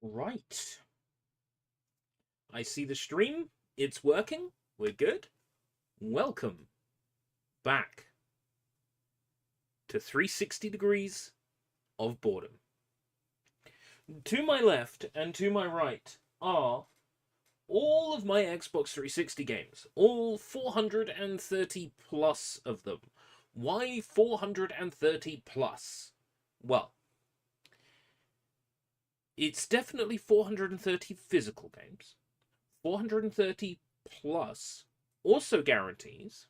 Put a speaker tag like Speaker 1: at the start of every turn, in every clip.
Speaker 1: Right. I see the stream. It's working. We're good. Welcome back to 360 Degrees of Boredom. To my left and to my right are all of my Xbox 360 games. All 430 plus of them. Why 430 plus? Well, it's definitely 430 physical games. 430 plus also guarantees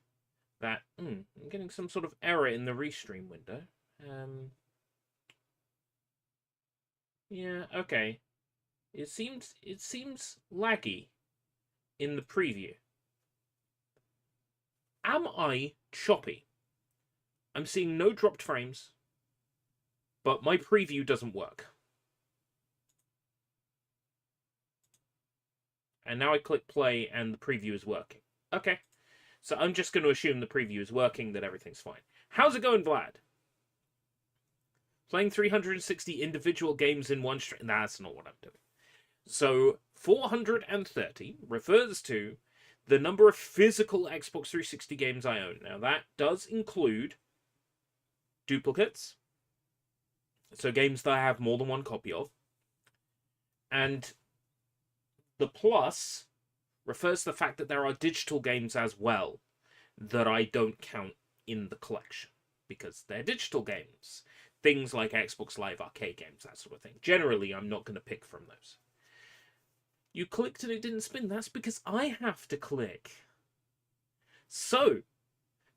Speaker 1: that I'm getting some sort of error in the restream window. Yeah, okay. It seems laggy in the preview. Am I choppy? I'm seeing no dropped frames, but my preview doesn't work. And now I click play and the preview is working. Okay. So I'm just going to assume the preview is working, that everything's fine. How's it going, Vlad? Playing 360 individual games in one stream? Nah, that's not what I'm doing. So 430 refers to the number of physical Xbox 360 games I own. Now that does include duplicates. So games that I have more than one copy of. And the plus refers to the fact that there are digital games as well that I don't count in the collection because they're digital games. Things like Xbox Live Arcade games, that sort of thing. Generally, I'm not going to pick from those. You clicked and it didn't spin. That's because I have to click. So,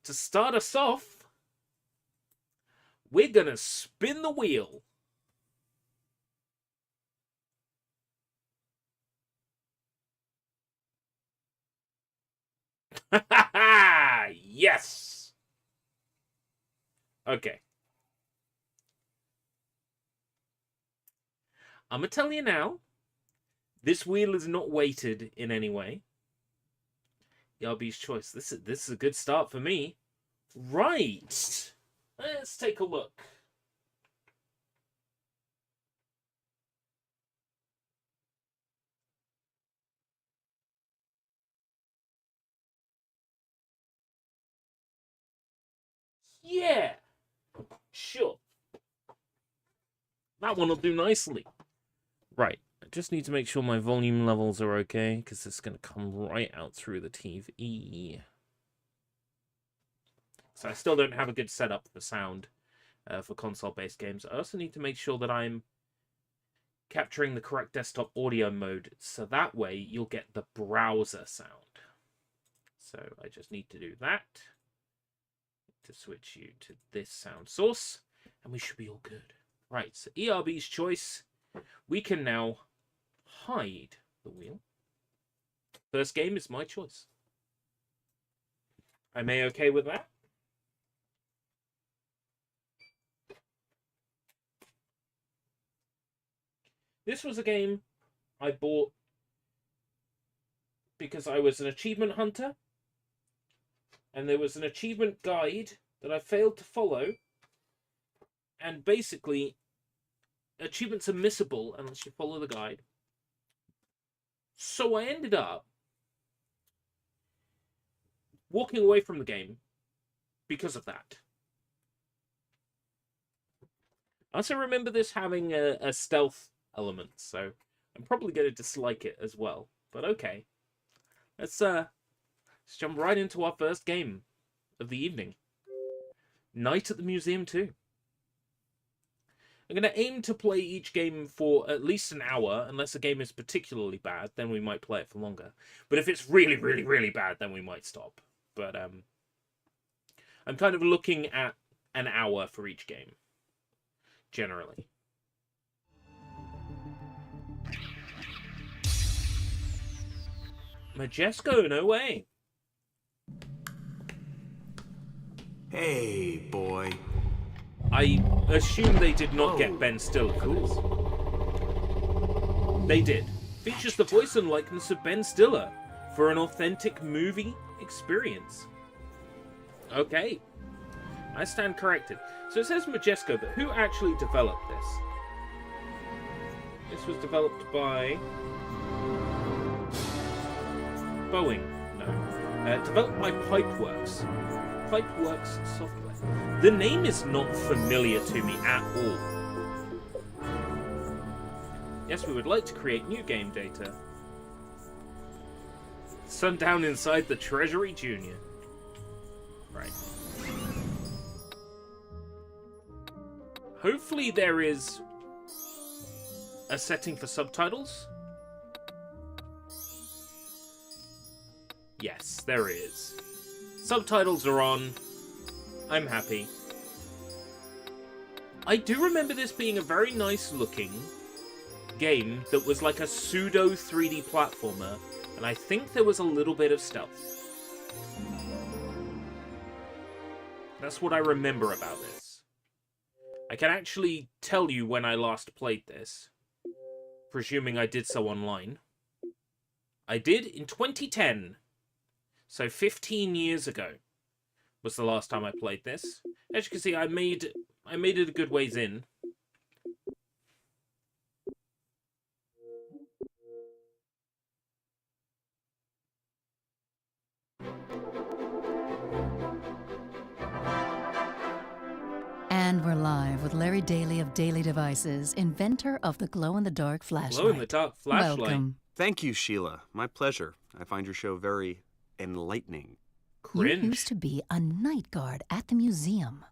Speaker 1: to start us off, we're going to spin the wheel. Yes. Okay. I'm gonna tell you now. This wheel is not weighted in any way. Yarby's choice. This is a good start for me. Right. Let's take a look. Yeah, sure. That one will do nicely. Right, I just need to make sure my volume levels are okay, because it's going to come right out through the TV. So I still don't have a good setup for sound for console-based games. I also need to make sure that I'm capturing the correct desktop audio mode, so that way you'll get the browser sound. So I just need to do that. To switch you to this sound source, and we should be all good. Right, so ERB's choice. We can now hide the wheel. First game is my choice. Am I okay with that? This was a game I bought because I was an achievement hunter. And there was an achievement guide that I failed to follow. And basically, achievements are missable unless you follow the guide. So I ended up walking away from the game because of that. I also remember this having a stealth element, so I'm probably going to dislike it as well. But okay. Let's jump right into our first game of the evening. Night at the Museum 2. I'm going to aim to play each game for at least an hour, unless the game is particularly bad, then we might play it for longer. But if it's really, really, really bad, then we might stop. But I'm kind of looking at an hour for each game, generally. Majesco, no way.
Speaker 2: Hey, boy.
Speaker 1: I assume they did not get Ben Stiller for this. They did. Features the voice and likeness of Ben Stiller for an authentic movie experience. Okay. I stand corrected. So it says Majesco, but who actually developed this? This was developed by Boeing. No. Developed by Pipeworks. Pipeworks Software. The name is not familiar to me at all. Yes, we would like to create new game data. Sundown inside the Treasury Junior. Right. Hopefully there is a setting for subtitles. Yes, there is. Subtitles are on. I'm happy. I do remember this being a very nice looking game that was like a pseudo 3D platformer, and I think there was a little bit of stealth. That's what I remember about this. I can actually tell you when I last played this, presuming I did so online. I did in 2010, so 15 years ago was the last time I played this. As you can see, I made it a good ways in.
Speaker 2: And we're live with Larry Daly of Daily Devices, inventor of the glow-in-the-dark flashlight.
Speaker 1: Glow-in-the-dark flashlight.
Speaker 2: Welcome.
Speaker 3: Thank you, Sheila. My pleasure. I find your show very enlightening.
Speaker 1: Cringe.
Speaker 2: You used to be a night guard at the museum.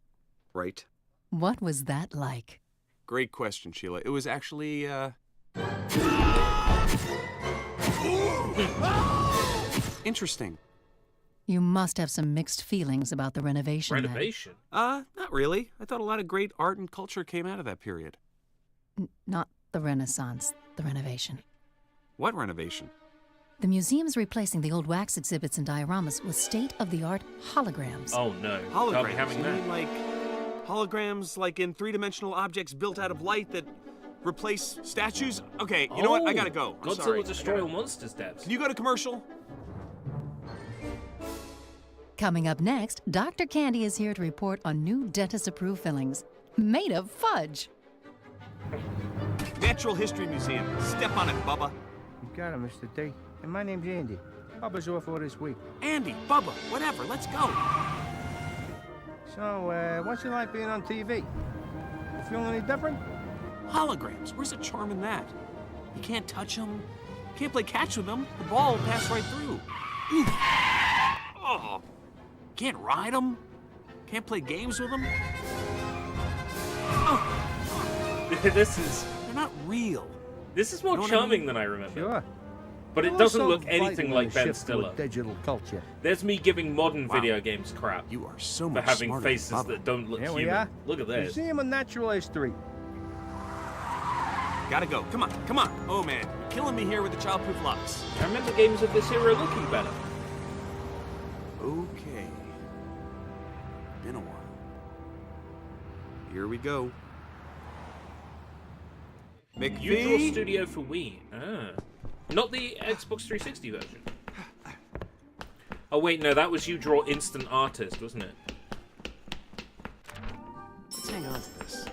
Speaker 3: Right?
Speaker 2: What was that like?
Speaker 3: Great question, Sheila. It was actually, interesting.
Speaker 2: You must have some mixed feelings about the renovation. then.
Speaker 1: Renovation?
Speaker 3: Not really. I thought a lot of great art and culture came out of that period.
Speaker 2: Not the Renaissance, the renovation.
Speaker 3: What renovation?
Speaker 2: The museum's replacing the old wax exhibits and dioramas with state-of-the-art holograms.
Speaker 1: Oh no. Can't be
Speaker 3: Holograms.
Speaker 1: having
Speaker 3: You
Speaker 1: that.
Speaker 3: mean like holograms like in three-dimensional objects built out of light that replace statues? Okay, you know what? I gotta go. I'm sorry.
Speaker 1: Godzilla Destroy All Monsters, Debs.
Speaker 3: Can you go to commercial?
Speaker 2: Coming up next, Dr. Candy is here to report on new dentist-approved fillings made of fudge.
Speaker 3: Natural History Museum. Step on it, Bubba.
Speaker 4: You got it, Mr. D. And my name's Andy. Bubba's off all this week.
Speaker 3: Andy, Bubba, whatever. Let's go.
Speaker 4: So, what's it like being on TV? You feel any different?
Speaker 3: Holograms. Where's the charm in that? You can't touch them. Can't play catch with them. The ball will pass right through. Oof. Oh. Can't ride them. Can't play games with them. Oh. They're not real.
Speaker 1: This is more
Speaker 3: Know what I
Speaker 1: charming
Speaker 3: mean?
Speaker 1: than I remember.
Speaker 4: Sure.
Speaker 1: But it
Speaker 4: You're
Speaker 1: doesn't
Speaker 4: also
Speaker 1: look anything
Speaker 4: fighting
Speaker 1: like
Speaker 4: the
Speaker 1: Ben
Speaker 4: shift to
Speaker 1: Stiller.
Speaker 4: a digital culture.
Speaker 1: There's me giving modern
Speaker 3: Wow.
Speaker 1: video games crap
Speaker 3: You are so
Speaker 1: for
Speaker 3: much
Speaker 1: having
Speaker 3: smarter
Speaker 1: faces
Speaker 3: than Bubba.
Speaker 1: that don't look
Speaker 4: Here we
Speaker 1: human.
Speaker 4: are.
Speaker 1: Look at this.
Speaker 4: Museum of Natural History.
Speaker 3: Gotta go. Come on, come on. Oh man, you're killing me here with the childproof locks.
Speaker 1: I remember games of this era looking better.
Speaker 3: Okay. Been a while. Here we go.
Speaker 1: You draw
Speaker 3: McPhee.
Speaker 1: Studio for Wii. Not the Xbox 360 version. Oh wait, no, that was You Draw Instant Artist, wasn't it?
Speaker 3: Let's hang on to this.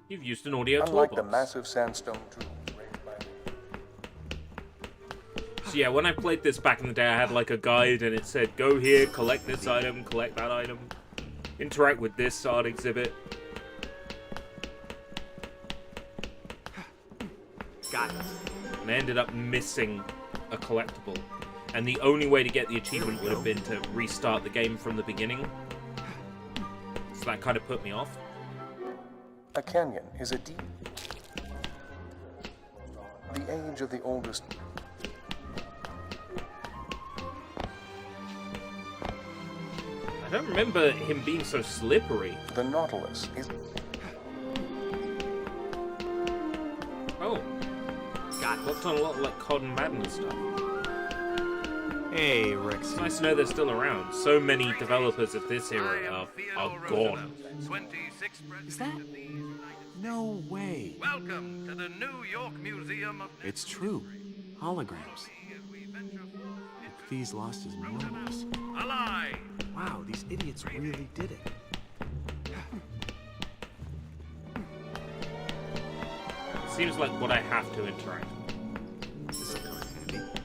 Speaker 1: You've used an audio
Speaker 5: Unlike the
Speaker 1: toolbox.
Speaker 5: massive sandstone tombs raised by
Speaker 1: So yeah, when I played this back in the day, I had like a guide and it said, go here, collect this item, collect that item, interact with this art exhibit.
Speaker 3: Got it.
Speaker 1: And I ended up missing a collectible. And the only way to get the achievement would have been to restart the game from the beginning. So that kind of put me off.
Speaker 5: a canyon is a deep. The age of the oldest.
Speaker 1: I don't remember him being so slippery.
Speaker 5: The Nautilus is.
Speaker 1: Oh,
Speaker 3: Got it.
Speaker 1: looked on a lot like COD and Madden and stuff.
Speaker 3: Hey,
Speaker 1: It's
Speaker 3: Rexy.
Speaker 1: nice to know they're still around. So many developers of this era are gone.
Speaker 3: Is that? No way.
Speaker 6: Welcome to the New York Museum of
Speaker 3: It's true. Holograms. fees lost his morals.
Speaker 6: Alive!
Speaker 3: Wow, these idiots really did it.
Speaker 1: Seems like what I have to interact.
Speaker 3: This will come in handy.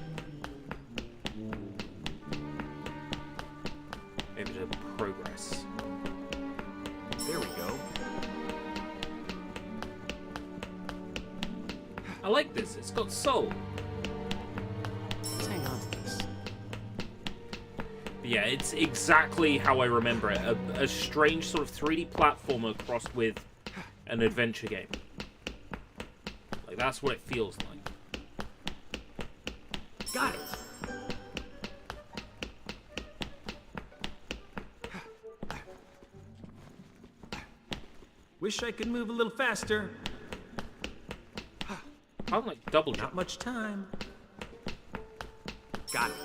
Speaker 1: Maybe to progress.
Speaker 3: There we go.
Speaker 1: I like this. It's got soul.
Speaker 3: Let's hang on to this.
Speaker 1: But yeah, it's exactly how I remember it. A strange sort of 3D platformer crossed with an adventure game. Like, that's what it feels like.
Speaker 3: Got it. Wish I could move a little faster.
Speaker 1: I'm like double
Speaker 3: Not
Speaker 1: jump.
Speaker 3: much time. Got it.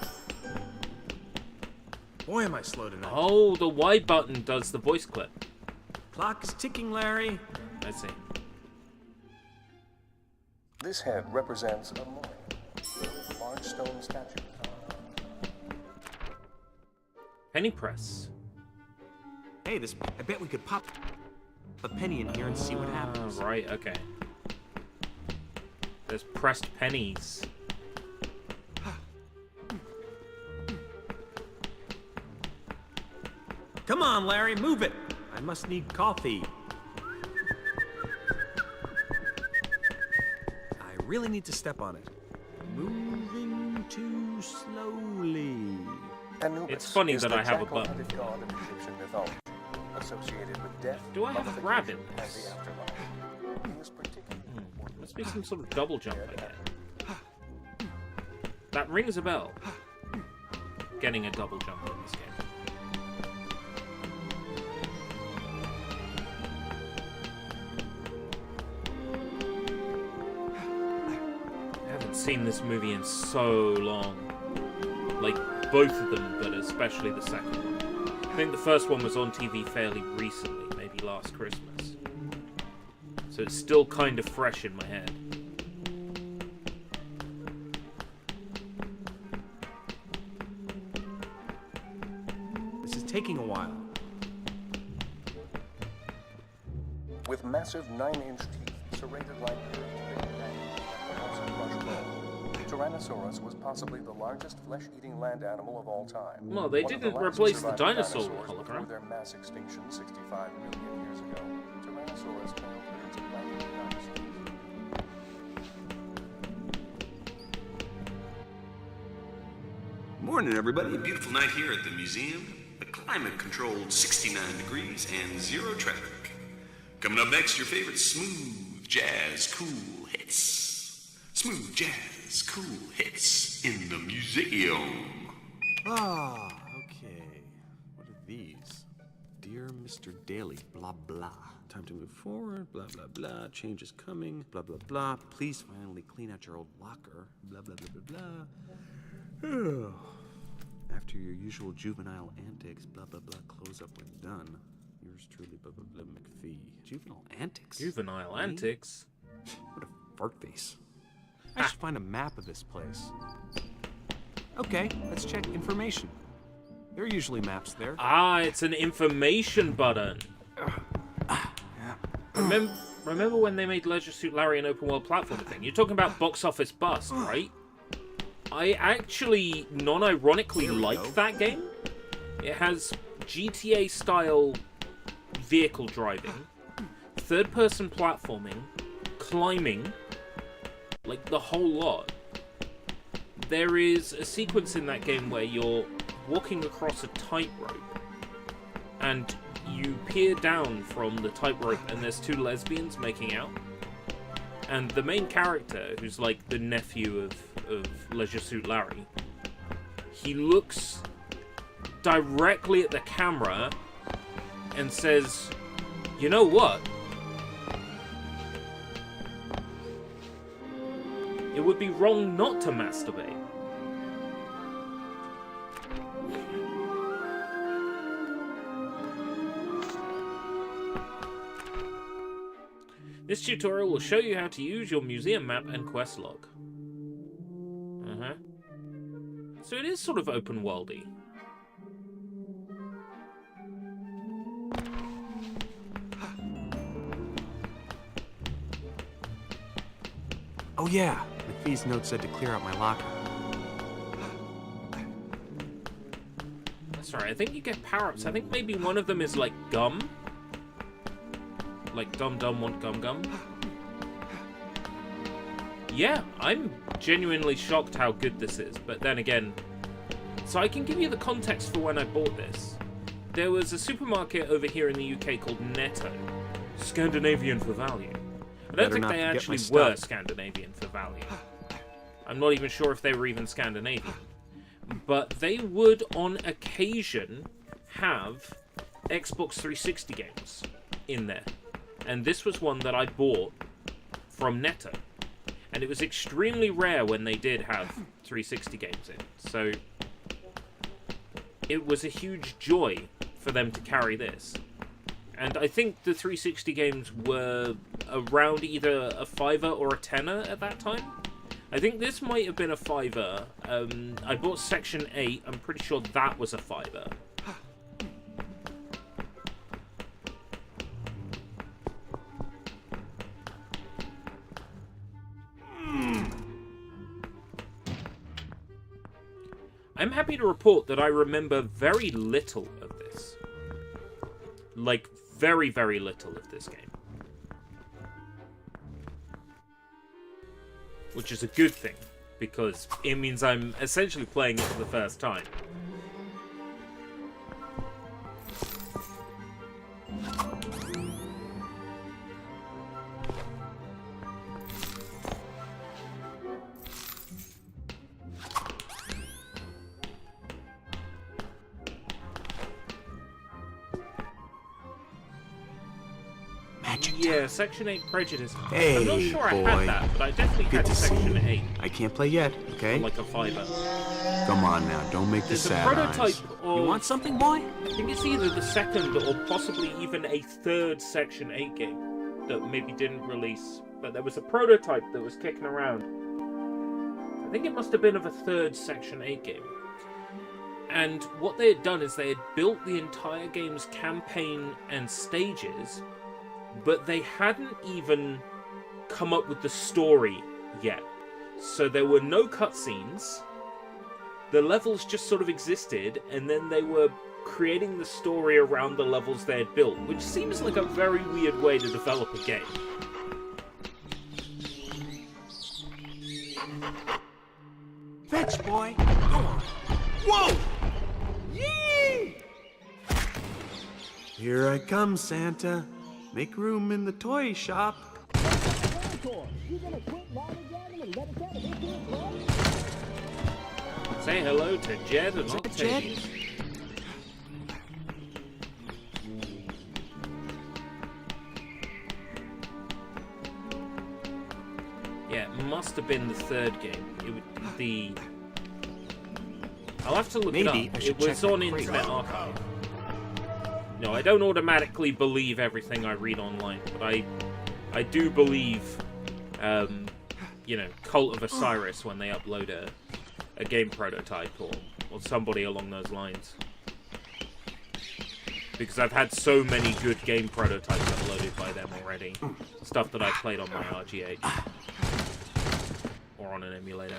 Speaker 3: Boy, am I slow tonight.
Speaker 1: Oh, the Y button does the voice clip.
Speaker 3: Clock is ticking, Larry.
Speaker 1: I see.
Speaker 5: This head represents a mummy, a large stone statue.
Speaker 1: Penny press.
Speaker 3: Hey, this. I bet we could pop a penny in here and see what happens.
Speaker 1: Right, okay. There's pressed pennies.
Speaker 3: Come on, Larry, move it. I must need coffee. I really need to step on it. Moving too slowly.
Speaker 5: Anubis
Speaker 1: It's funny
Speaker 5: is
Speaker 1: that
Speaker 5: the
Speaker 1: I have a button.
Speaker 5: jackal-headed god of Egyptian mythology, associated with death,
Speaker 1: Do I have a
Speaker 5: mummification,
Speaker 1: rabbit?
Speaker 5: and the afterlife. He is particularly important
Speaker 1: Must be some sort of double jump I get. That rings a bell. Getting a double jump in this game. I haven't seen this movie in so long. Like, both of them, but especially the second one. I think the first one was on TV fairly recently, maybe last Christmas. So it's still kind of fresh in my head.
Speaker 3: This is taking a while.
Speaker 5: with massive 9-inch teeth serrated like curved crushed bone. Tyrannosaurus was possibly the largest flesh-eating land animal of all time.
Speaker 1: Well, they
Speaker 5: One of
Speaker 1: didn't
Speaker 5: last
Speaker 1: replace the
Speaker 5: surviving
Speaker 1: dinosaur
Speaker 5: dinosaurs before
Speaker 1: hologram.
Speaker 5: their mass extinction 65 million years ago. Tyrannosaurus failed herds of land dinosaurs.
Speaker 6: Morning, everybody. A beautiful night here at the museum. A climate-controlled 69 degrees and zero traffic. Coming up next, your favorite smooth jazz cool hits. Smooth jazz cool hits in the museum.
Speaker 3: Ah, okay. What are these? Dear Mr. Daly, blah, blah. Time to move forward, blah, blah, blah. Change is coming, blah, blah, blah. Please finally clean out your old locker, blah, blah, blah, blah, blah. After your usual juvenile antics, blah, blah, blah, close up when done. Yours truly, blah, blah, blah, McPhee. Juvenile antics?
Speaker 1: Juvenile
Speaker 3: Me?
Speaker 1: antics.
Speaker 3: What a fart face. I should find a map of this place. Okay, let's check information. There are usually maps there.
Speaker 1: Ah, it's an information button. Remember when they made Leisure Suit Larry an open world platformer thing? You're talking about Box Office Bust, right? I actually, non-ironically, like that game. It has GTA-style vehicle driving, third-person platforming, climbing, like the whole lot. There is a sequence in that game where you're walking across a tightrope, and you peer down from the tightrope, and there's two lesbians making out. And the main character, who's like the nephew of Leisure Suit Larry, he looks directly at the camera and says, "You know what? It would be wrong not to masturbate." This tutorial will show you how to use your museum map and quest log. So it is sort of open worldy.
Speaker 3: Oh yeah, McPhee's note said to clear out my locker.
Speaker 1: Sorry, I think you get power-ups. I think maybe one of them is like gum. Like Dum Dum want Gum Gum. Yeah, I'm genuinely shocked how good this is. But then again, so I can give you the context for when I bought this. There was a supermarket over here in the UK called Netto. Scandinavian for value. I don't think they actually were Scandinavian for value. I'm not even sure if they were even Scandinavian. But they would, on occasion, have Xbox 360 games in there. And this was one that I bought from Netto. And it was extremely rare when they did have 360 games in. So it was a huge joy for them to carry this. And I think the 360 games were around either a $5 or a $10 at that time. I think this might have been a $5. I bought Section 8. I'm pretty sure that was a $5. I'm happy to report that I remember very little of this. Like, very, very little of this game. Which is a good thing, because it means I'm essentially playing it for the first time. Yeah, Section 8 Prejudice.
Speaker 3: Hey,
Speaker 1: I'm not sure
Speaker 3: boy.
Speaker 1: I had that, but I definitely
Speaker 3: Good
Speaker 1: had
Speaker 3: to see
Speaker 1: Section
Speaker 3: you.
Speaker 1: 8.
Speaker 3: I can't play yet, okay?
Speaker 1: For like a $5.
Speaker 3: Come on now, don't make the
Speaker 1: There's a
Speaker 3: sad
Speaker 1: prototype
Speaker 3: eyes.
Speaker 1: of...
Speaker 3: You want something, boy?
Speaker 1: I think it's either the second or possibly even a third Section 8 game that maybe didn't release. But there was a prototype that was kicking around. I think it must have been of a third Section 8 game. And what they had done is they had built the entire game's campaign and stages, but they hadn't even come up with the story yet. So there were no cutscenes. The levels just sort of existed, and then they were creating the story around the levels they had built, which seems like a very weird way to develop a game.
Speaker 3: Fetch, boy. Go on. Whoa! Yee! Here I come, Santa. Make room in the toy shop.
Speaker 1: Say hello to Jed and Octavius. Yeah, it must have been the third game. It would the. I'll have to look it up. It was on Internet Archive. No, I don't automatically believe everything I read online, but I do believe, you know, Cult of Osiris when they upload a game prototype or somebody along those lines. Because I've had so many good game prototypes uploaded by them already. Stuff that I played on my RGH. Or on an emulator.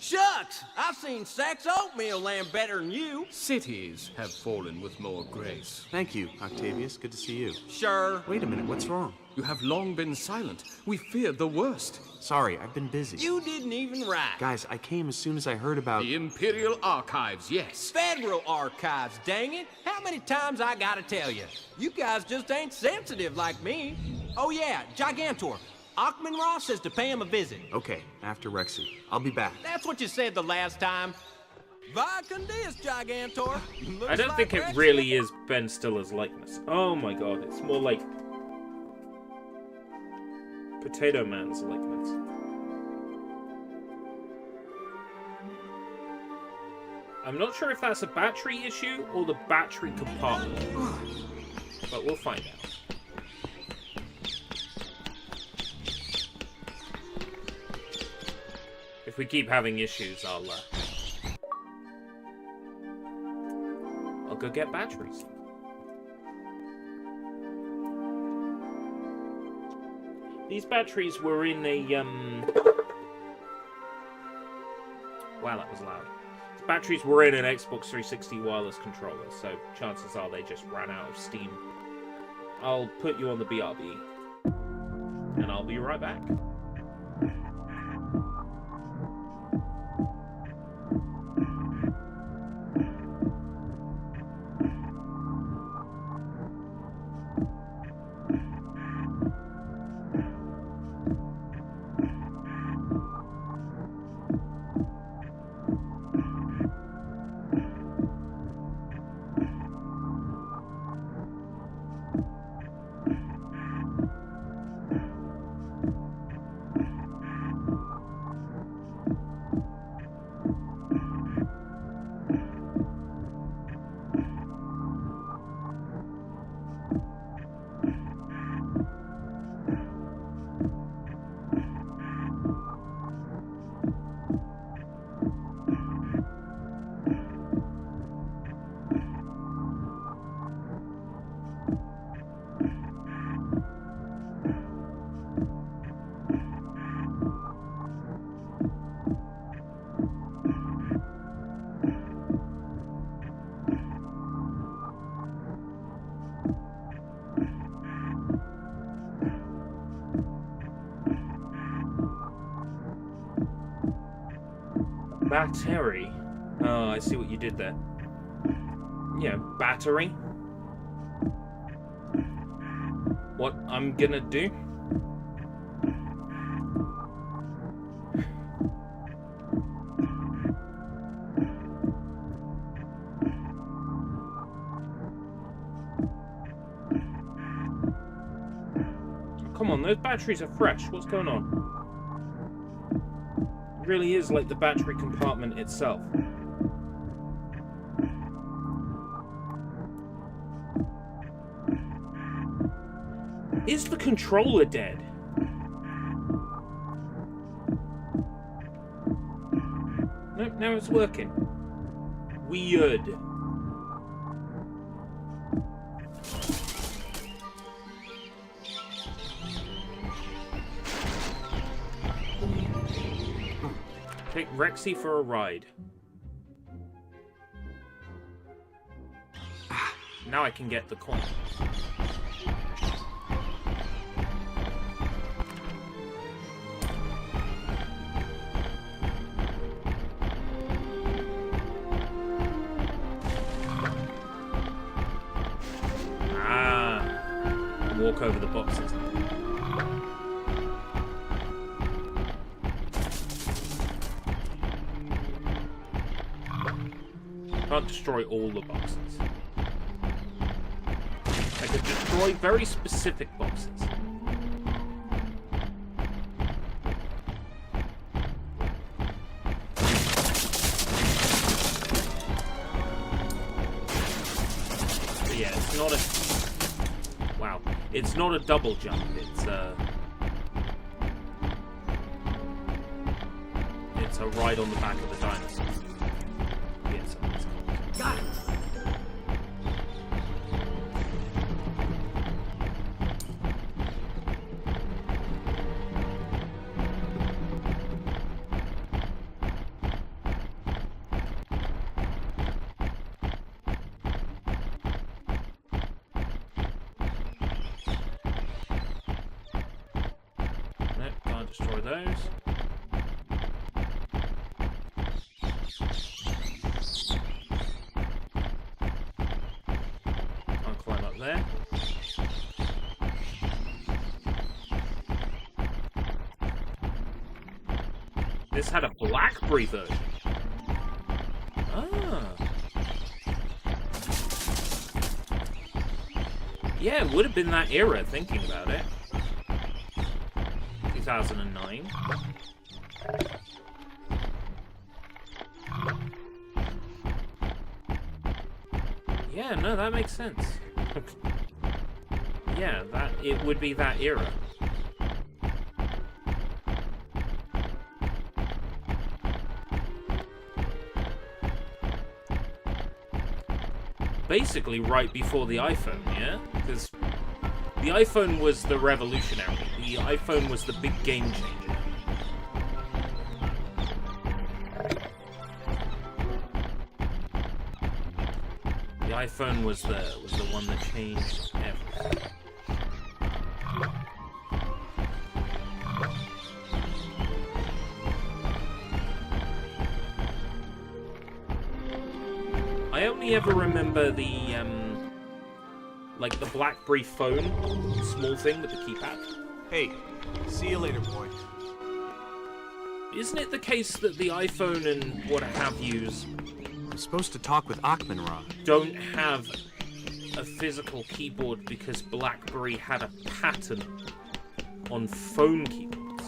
Speaker 7: Shucks! I've seen Sax oatmeal land better than you.
Speaker 8: Cities have fallen with more grace.
Speaker 3: Thank you, Octavius. Good to see you.
Speaker 7: Sure.
Speaker 3: Wait a minute, what's wrong?
Speaker 8: You have long been silent. We feared the worst.
Speaker 3: Sorry, I've been busy.
Speaker 7: You didn't even write.
Speaker 3: Guys, I came as soon as I heard about...
Speaker 8: The Imperial Archives, yes.
Speaker 7: Federal Archives, dang it. How many times I gotta tell you? You guys just ain't sensitive like me. Oh yeah, Gigantor. Achman Ross says to pay him a visit.
Speaker 3: Okay, after Rexy. I'll be back.
Speaker 7: That's what you said the last time. Vicondis, Gigantor.
Speaker 1: I don't think it really is Ben Stiller's likeness. Oh my god, it's more like Potato Man's likeness. I'm not sure if that's a battery issue or the battery compartment, but we'll find out. If we keep having issues, I'll go get batteries. These batteries were in a, Wow, that was loud. The batteries were in an Xbox 360 wireless controller, so chances are they just ran out of steam. I'll put you on the BRB, and I'll be right back. Battery? Oh, I see what you did there. Yeah, battery. What I'm gonna do? Come on, those batteries are fresh. What's going on? Really is like the battery compartment itself. Is the controller dead? Nope, now it's working. Weird. Take Rexy for a ride. Now I can get the coin. Walk over the boxes. Can't destroy all the boxes. I could destroy very specific boxes. But yeah, it's not a... Wow. It's not a double jump, it's a ride on the back of the dinosaur. Yes, it's called. Got it! Destroy those. I'll climb up there. This had a BlackBerry version. Ah. Yeah, it would have been that era, thinking about it. 2009. Yeah, no, that makes sense. Yeah, it would be that era. basically right before the iPhone, yeah? Because the iPhone was the revolutionary. The iPhone was the big game changer. The iPhone was the one that changed everything. I only ever remember the like the BlackBerry phone, small thing with the keypad.
Speaker 3: Hey, see you later, boy.
Speaker 1: Isn't it the case that the iPhone and what have yous
Speaker 3: I'm supposed to talk with Achman-Ra.
Speaker 1: don't have a physical keyboard because BlackBerry had a patent on phone keyboards?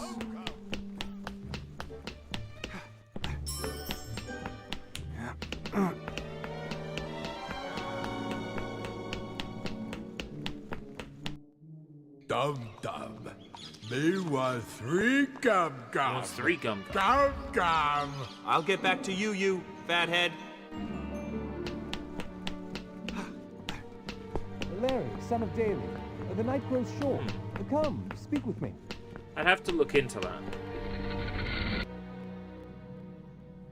Speaker 9: Dum-dum. Me want 3 gum-gum.
Speaker 1: Wants 3 gum.
Speaker 9: Gum-gum.
Speaker 3: I'll get back to you, fathead.
Speaker 10: Larry, son of Daly, the night grows short. Come, speak with me.
Speaker 1: I'd have to look into that.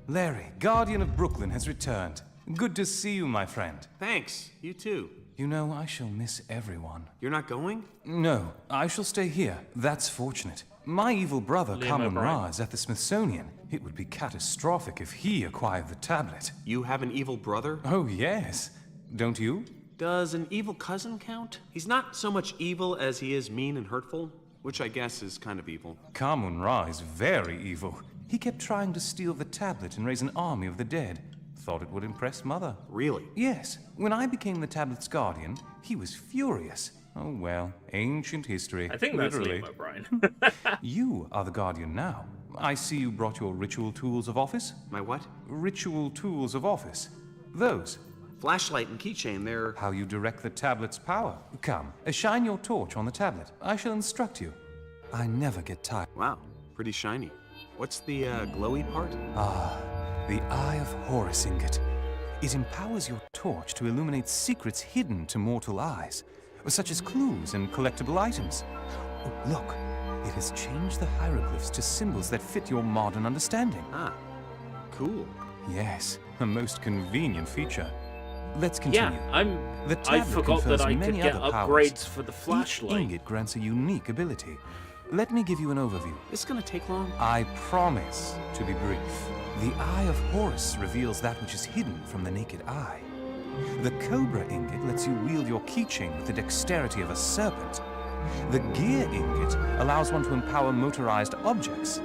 Speaker 11: Larry, Guardian of Brooklyn, has returned. Good to see you, my friend.
Speaker 3: Thanks, you too.
Speaker 11: You know, I shall miss everyone.
Speaker 3: You're not going?
Speaker 11: No, I shall stay here. That's fortunate. My evil brother,
Speaker 1: Liam
Speaker 11: Kamran
Speaker 1: O'Brien.
Speaker 11: Ra, is at the Smithsonian. It would be catastrophic if he acquired the tablet.
Speaker 3: You have an evil brother?
Speaker 11: Oh, yes. Don't you?
Speaker 3: Does an evil cousin count? He's not so much evil as he is mean and hurtful, which I guess is kind of evil.
Speaker 11: Kamran Ra is very evil. He kept trying to steal the tablet and raise an army of the dead. Thought it would impress Mother.
Speaker 3: Really?
Speaker 11: Yes. When I became the tablet's guardian, he was furious. Oh well, ancient history.
Speaker 1: I think that's
Speaker 11: literally.
Speaker 1: Liam O'Brien.
Speaker 11: You are the guardian now. I see you brought your ritual tools of office.
Speaker 3: My what?
Speaker 11: Ritual tools of office. Those.
Speaker 3: Flashlight and keychain, they're...
Speaker 11: How you direct the tablet's power. Come, shine your torch on the tablet. I shall instruct you. I never get tired.
Speaker 3: Wow, pretty shiny. What's the glowy part?
Speaker 11: The Eye of Horus ingot. It empowers your torch to illuminate secrets hidden to mortal eyes, such as clues and collectible items. Oh, look, it has changed the hieroglyphs to symbols that fit your modern understanding.
Speaker 3: Ah, cool.
Speaker 11: Yes, a most convenient feature. Let's continue.
Speaker 1: Yeah,
Speaker 11: The
Speaker 1: I
Speaker 11: tablet
Speaker 1: forgot that
Speaker 11: confers
Speaker 1: I could
Speaker 11: many
Speaker 1: get
Speaker 11: other powers.
Speaker 1: upgrades for the
Speaker 11: Each
Speaker 1: flashlight.
Speaker 11: ingot grants a unique ability. Let me give you an overview.
Speaker 3: This gonna take long?
Speaker 11: I promise to be brief. The Eye of Horus reveals that which is hidden from the naked eye. The Cobra ingot lets you wield your keychain with the dexterity of a serpent. The Gear ingot allows one to empower motorized objects.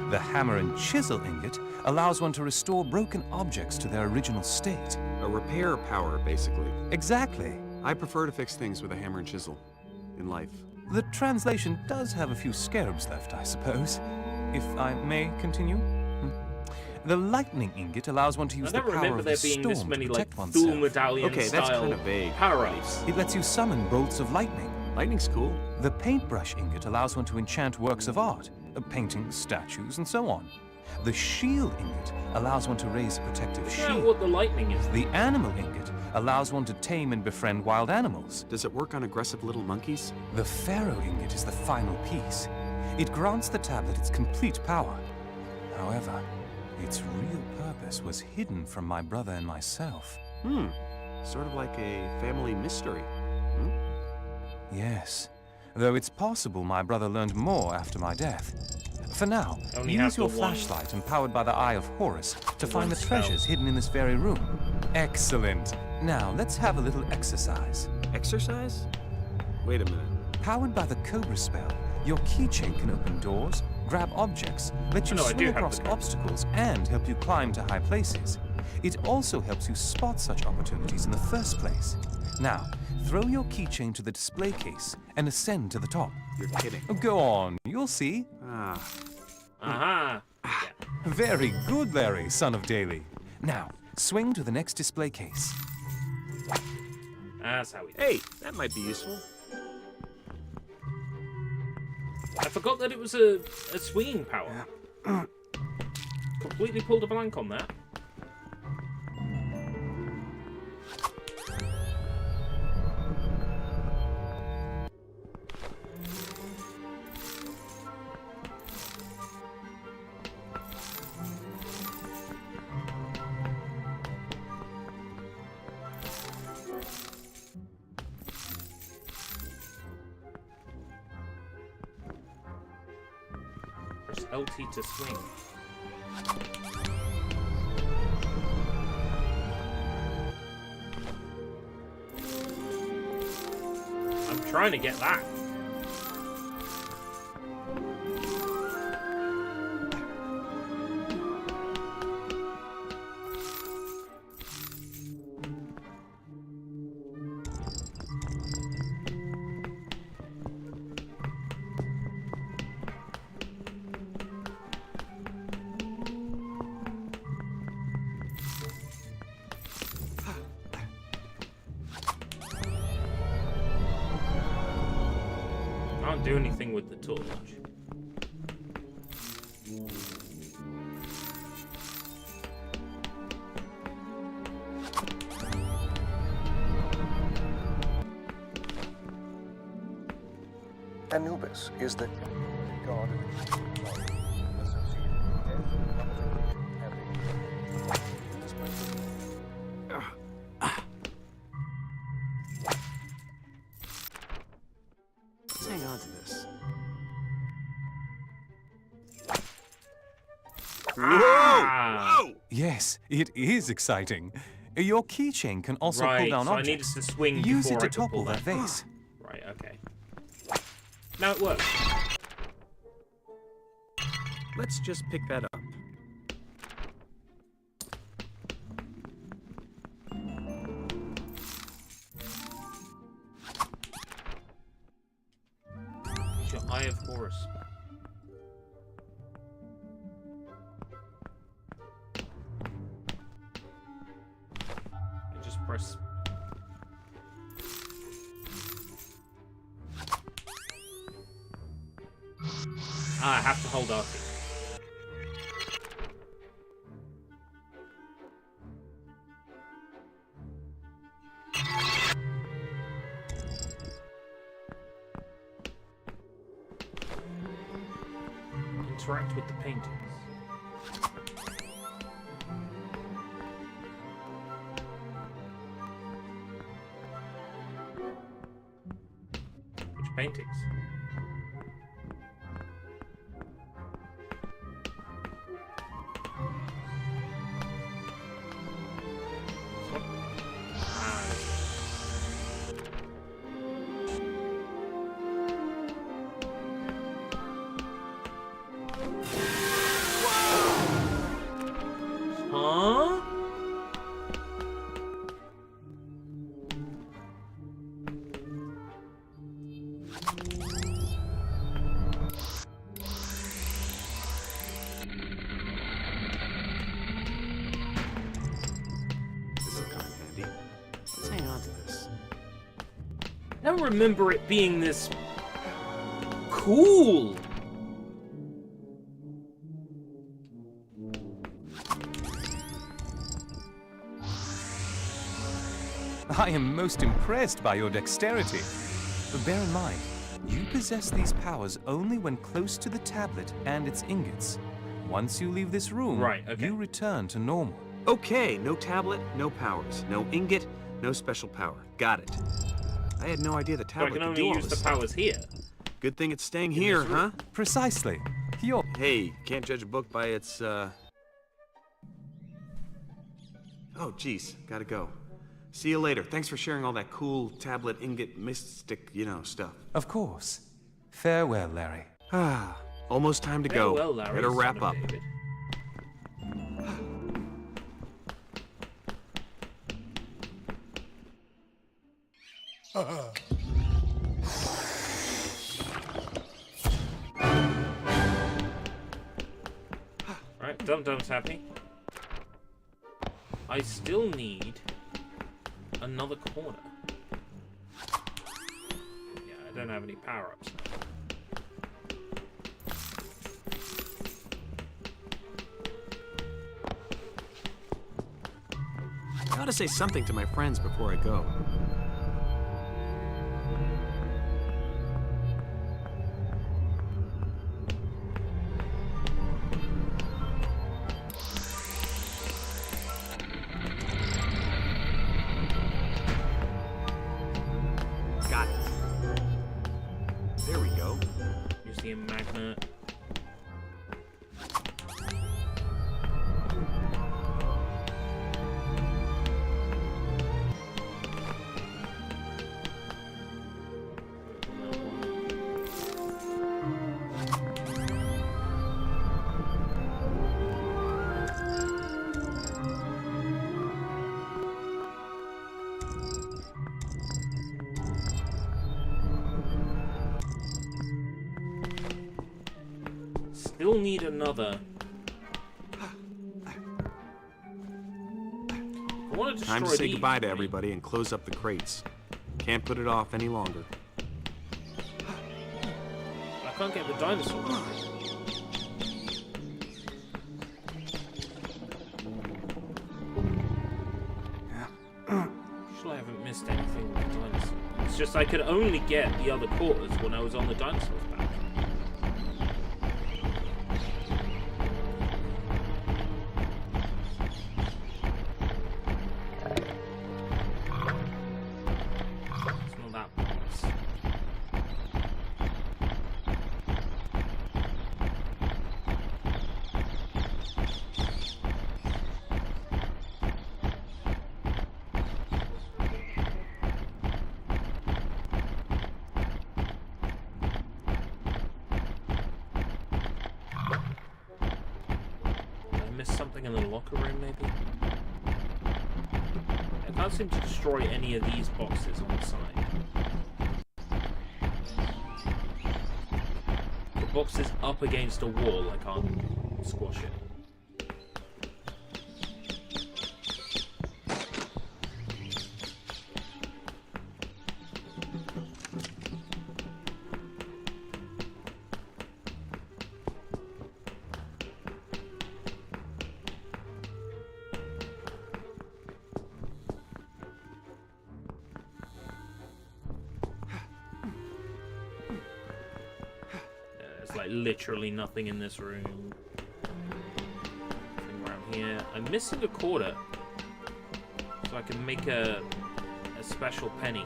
Speaker 11: The Hammer and Chisel ingot allows one to restore broken objects to their original state.
Speaker 3: A repair power, basically.
Speaker 11: Exactly.
Speaker 3: I prefer to fix things with a hammer and chisel. In life.
Speaker 11: The translation does have a few scarabs left, I suppose. If I may continue. The lightning ingot allows one to use
Speaker 1: I
Speaker 11: the
Speaker 1: never
Speaker 11: power
Speaker 1: remember
Speaker 11: of
Speaker 1: there
Speaker 11: the
Speaker 1: being
Speaker 11: storm
Speaker 1: this many
Speaker 11: to
Speaker 1: like
Speaker 11: protect
Speaker 1: Thule
Speaker 11: oneself.
Speaker 1: Medallion
Speaker 3: Okay, that's
Speaker 1: style
Speaker 3: kinda vague.
Speaker 1: power-ups.
Speaker 11: It lets you summon bolts of lightning.
Speaker 3: Lightning's cool.
Speaker 11: The paintbrush ingot allows one to enchant works of art, paintings, statues, and so on. The shield ingot allows one to raise a protective
Speaker 1: Isn't that
Speaker 11: shield.
Speaker 1: what the lightning is?
Speaker 11: The animal ingot allows one to tame and befriend wild animals.
Speaker 3: Does it work on aggressive little monkeys?
Speaker 11: The pharaoh ingot is the final piece. It grants the tablet its complete power. However, its real purpose was hidden from my brother and myself.
Speaker 3: Sort of like a family mystery.
Speaker 11: Yes, though it's possible my brother learned more after my death. For now,
Speaker 1: Only have
Speaker 11: use your
Speaker 1: the one.
Speaker 11: flashlight empowered by the Eye of Horus to find
Speaker 1: one
Speaker 11: the
Speaker 1: spell.
Speaker 11: treasures hidden in this very room. Excellent. Now, let's have a little exercise.
Speaker 3: Exercise? Wait a minute.
Speaker 11: Powered by the Cobra spell, your keychain can open doors, grab objects, let you
Speaker 1: No, I do
Speaker 11: swing
Speaker 1: have
Speaker 11: across
Speaker 1: the Cobra.
Speaker 11: obstacles, and help you climb to high places. It also helps you spot such opportunities in the first place. Now, throw your keychain to the display case and ascend to the top.
Speaker 3: You're kidding.
Speaker 11: Go on, you'll see.
Speaker 1: Aha.
Speaker 11: Very good, Larry, son of Daly. Now, swing to the next display case.
Speaker 1: That's how we do it.
Speaker 3: Hey, that might be useful.
Speaker 1: I forgot that it was a swinging power. Completely pulled a blank on that. LT to swing. I'm trying to get that. Can't do anything with the torch.
Speaker 5: Anubis is the god of
Speaker 3: Let's hang on to this.
Speaker 1: Whoa!
Speaker 11: Yes, it is exciting. Your keychain can also
Speaker 1: Right,
Speaker 11: pull down
Speaker 1: so I needed
Speaker 11: objects.
Speaker 1: to swing
Speaker 11: Use
Speaker 1: before
Speaker 11: it to
Speaker 1: I could
Speaker 11: topple
Speaker 1: pull
Speaker 11: that vase.
Speaker 1: Right, okay. Now it works.
Speaker 3: Let's just pick that up.
Speaker 1: It's your Eye of Horus. I just press. I have to hold RT. Interact with the paintings. Which paintings? This one? Ah, huh?
Speaker 3: This'll come in handy. Let's hang on to this.
Speaker 1: I don't remember it being this cool.
Speaker 11: I am most impressed by your dexterity. But bear in mind, you possess these powers only when close to the tablet and its ingots. Once you leave this room,
Speaker 1: Right, okay.
Speaker 11: you return to normal.
Speaker 3: Okay, no tablet, no powers. No ingot, no special power. Got it. I had no idea the
Speaker 1: So I
Speaker 3: tablet
Speaker 1: can
Speaker 3: could
Speaker 1: only
Speaker 3: do all
Speaker 1: use
Speaker 3: this
Speaker 1: the
Speaker 3: stuff.
Speaker 1: powers here.
Speaker 3: Good thing it's staying
Speaker 1: In
Speaker 3: here,
Speaker 1: this room.
Speaker 3: huh?
Speaker 11: Precisely. Your
Speaker 3: Hey, can't judge a book by its, Oh, jeez, gotta go. See you later. Thanks for sharing all that cool tablet ingot mystic, stuff.
Speaker 11: Of course. Farewell, Larry.
Speaker 3: Ah, almost time to go.
Speaker 1: Farewell, Larry,
Speaker 3: Better
Speaker 1: son
Speaker 3: wrap
Speaker 1: of
Speaker 3: up.
Speaker 1: David. Right, Dum-Dum's happy. I still need another corner. Yeah, I don't have any power-ups.
Speaker 3: I ought to say something to my friends before I go. Got it. There we go.
Speaker 1: Museum magnet. will need another. I want to destroy
Speaker 3: Time to say
Speaker 1: these,
Speaker 3: goodbye to
Speaker 1: right?
Speaker 3: everybody and close up the crates. Can't put it off any longer.
Speaker 1: I can't get the dinosaur. Actually, I haven't missed anything with the dinosaur. It's just I could only get the other quarters when I was on the dinosaur's back. It's not that box. Missed something in the locker room, maybe? I can't seem to destroy any of these boxes on the side. The box is up against a wall, I can't squash it. Like literally nothing in this room. Nothing around here. I'm missing a quarter, so I can make a special penny.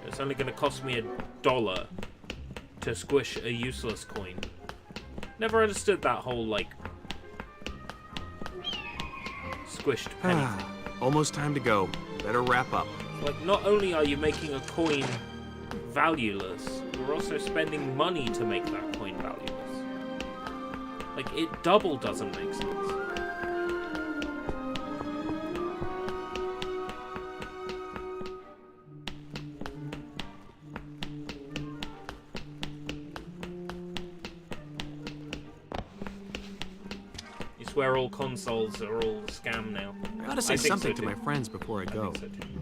Speaker 1: It's only going to cost me $1 to squish a useless coin. Never understood that whole like squished penny thing.
Speaker 3: Almost time to go. Better wrap up.
Speaker 1: Like, not only are you making a coin valueless, you're also spending money to make that coin valueless. Like, it double doesn't make sense. You swear all consoles are all a scam now?
Speaker 3: I gotta say something to my friends before I go.
Speaker 1: think so too.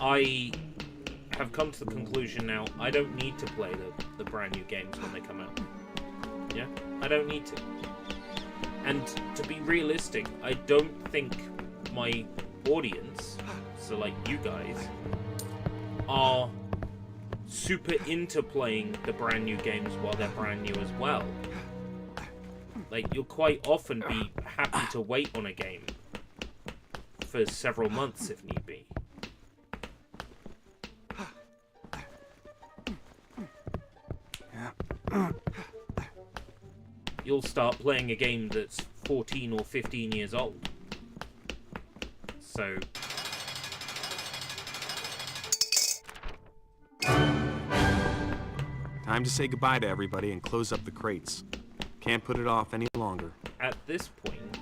Speaker 1: I have come to the conclusion now, I don't need to play the brand new games when they come out. Yeah? I don't need to. And to be realistic, I don't think my audience, so like you guys, are super into playing the brand new games while they're brand new as well. Like, you'll quite often be happy to wait on a game for several months if need be. You'll start playing a game that's 14 or 15 years old. So...
Speaker 3: Time to say goodbye to everybody and close up the crates. Can't put it off any longer.
Speaker 1: At this point,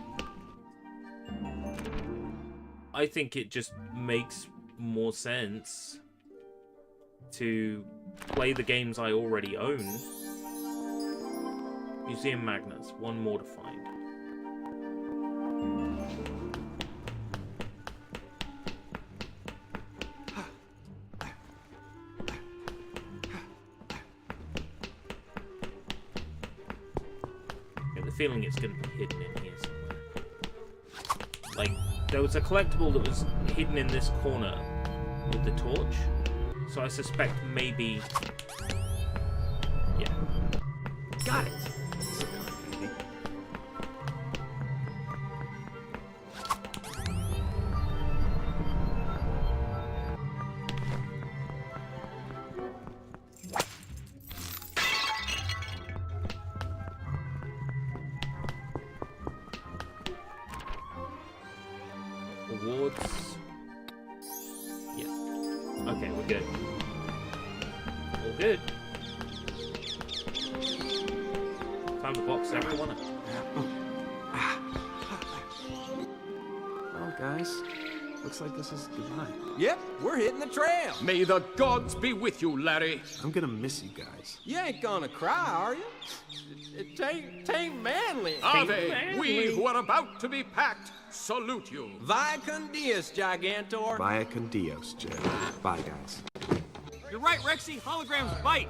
Speaker 1: I think it just makes more sense to play the games I already own. Museum Magnets, one more to find. I get the feeling it's going to be hidden in here somewhere. Like, there was a collectible that was hidden in this corner with the torch, so I suspect maybe... Yeah.
Speaker 3: Got it!
Speaker 1: Awards. Yeah. Okay, we're good. All good. Time to box everyone up.
Speaker 3: guys. Looks like this is goodbye.
Speaker 7: Yep, we're hitting the trail.
Speaker 8: May the gods be with you, Larry.
Speaker 3: I'm gonna miss you guys.
Speaker 7: You ain't gonna cry, are you? It ain't manly.
Speaker 8: Are they? We who are about to be packed salute you.
Speaker 7: Via con Dios, Gigantor.
Speaker 3: Via con Dios, Jed. Bye, guys.
Speaker 12: You're right, Rexy. Holograms bite.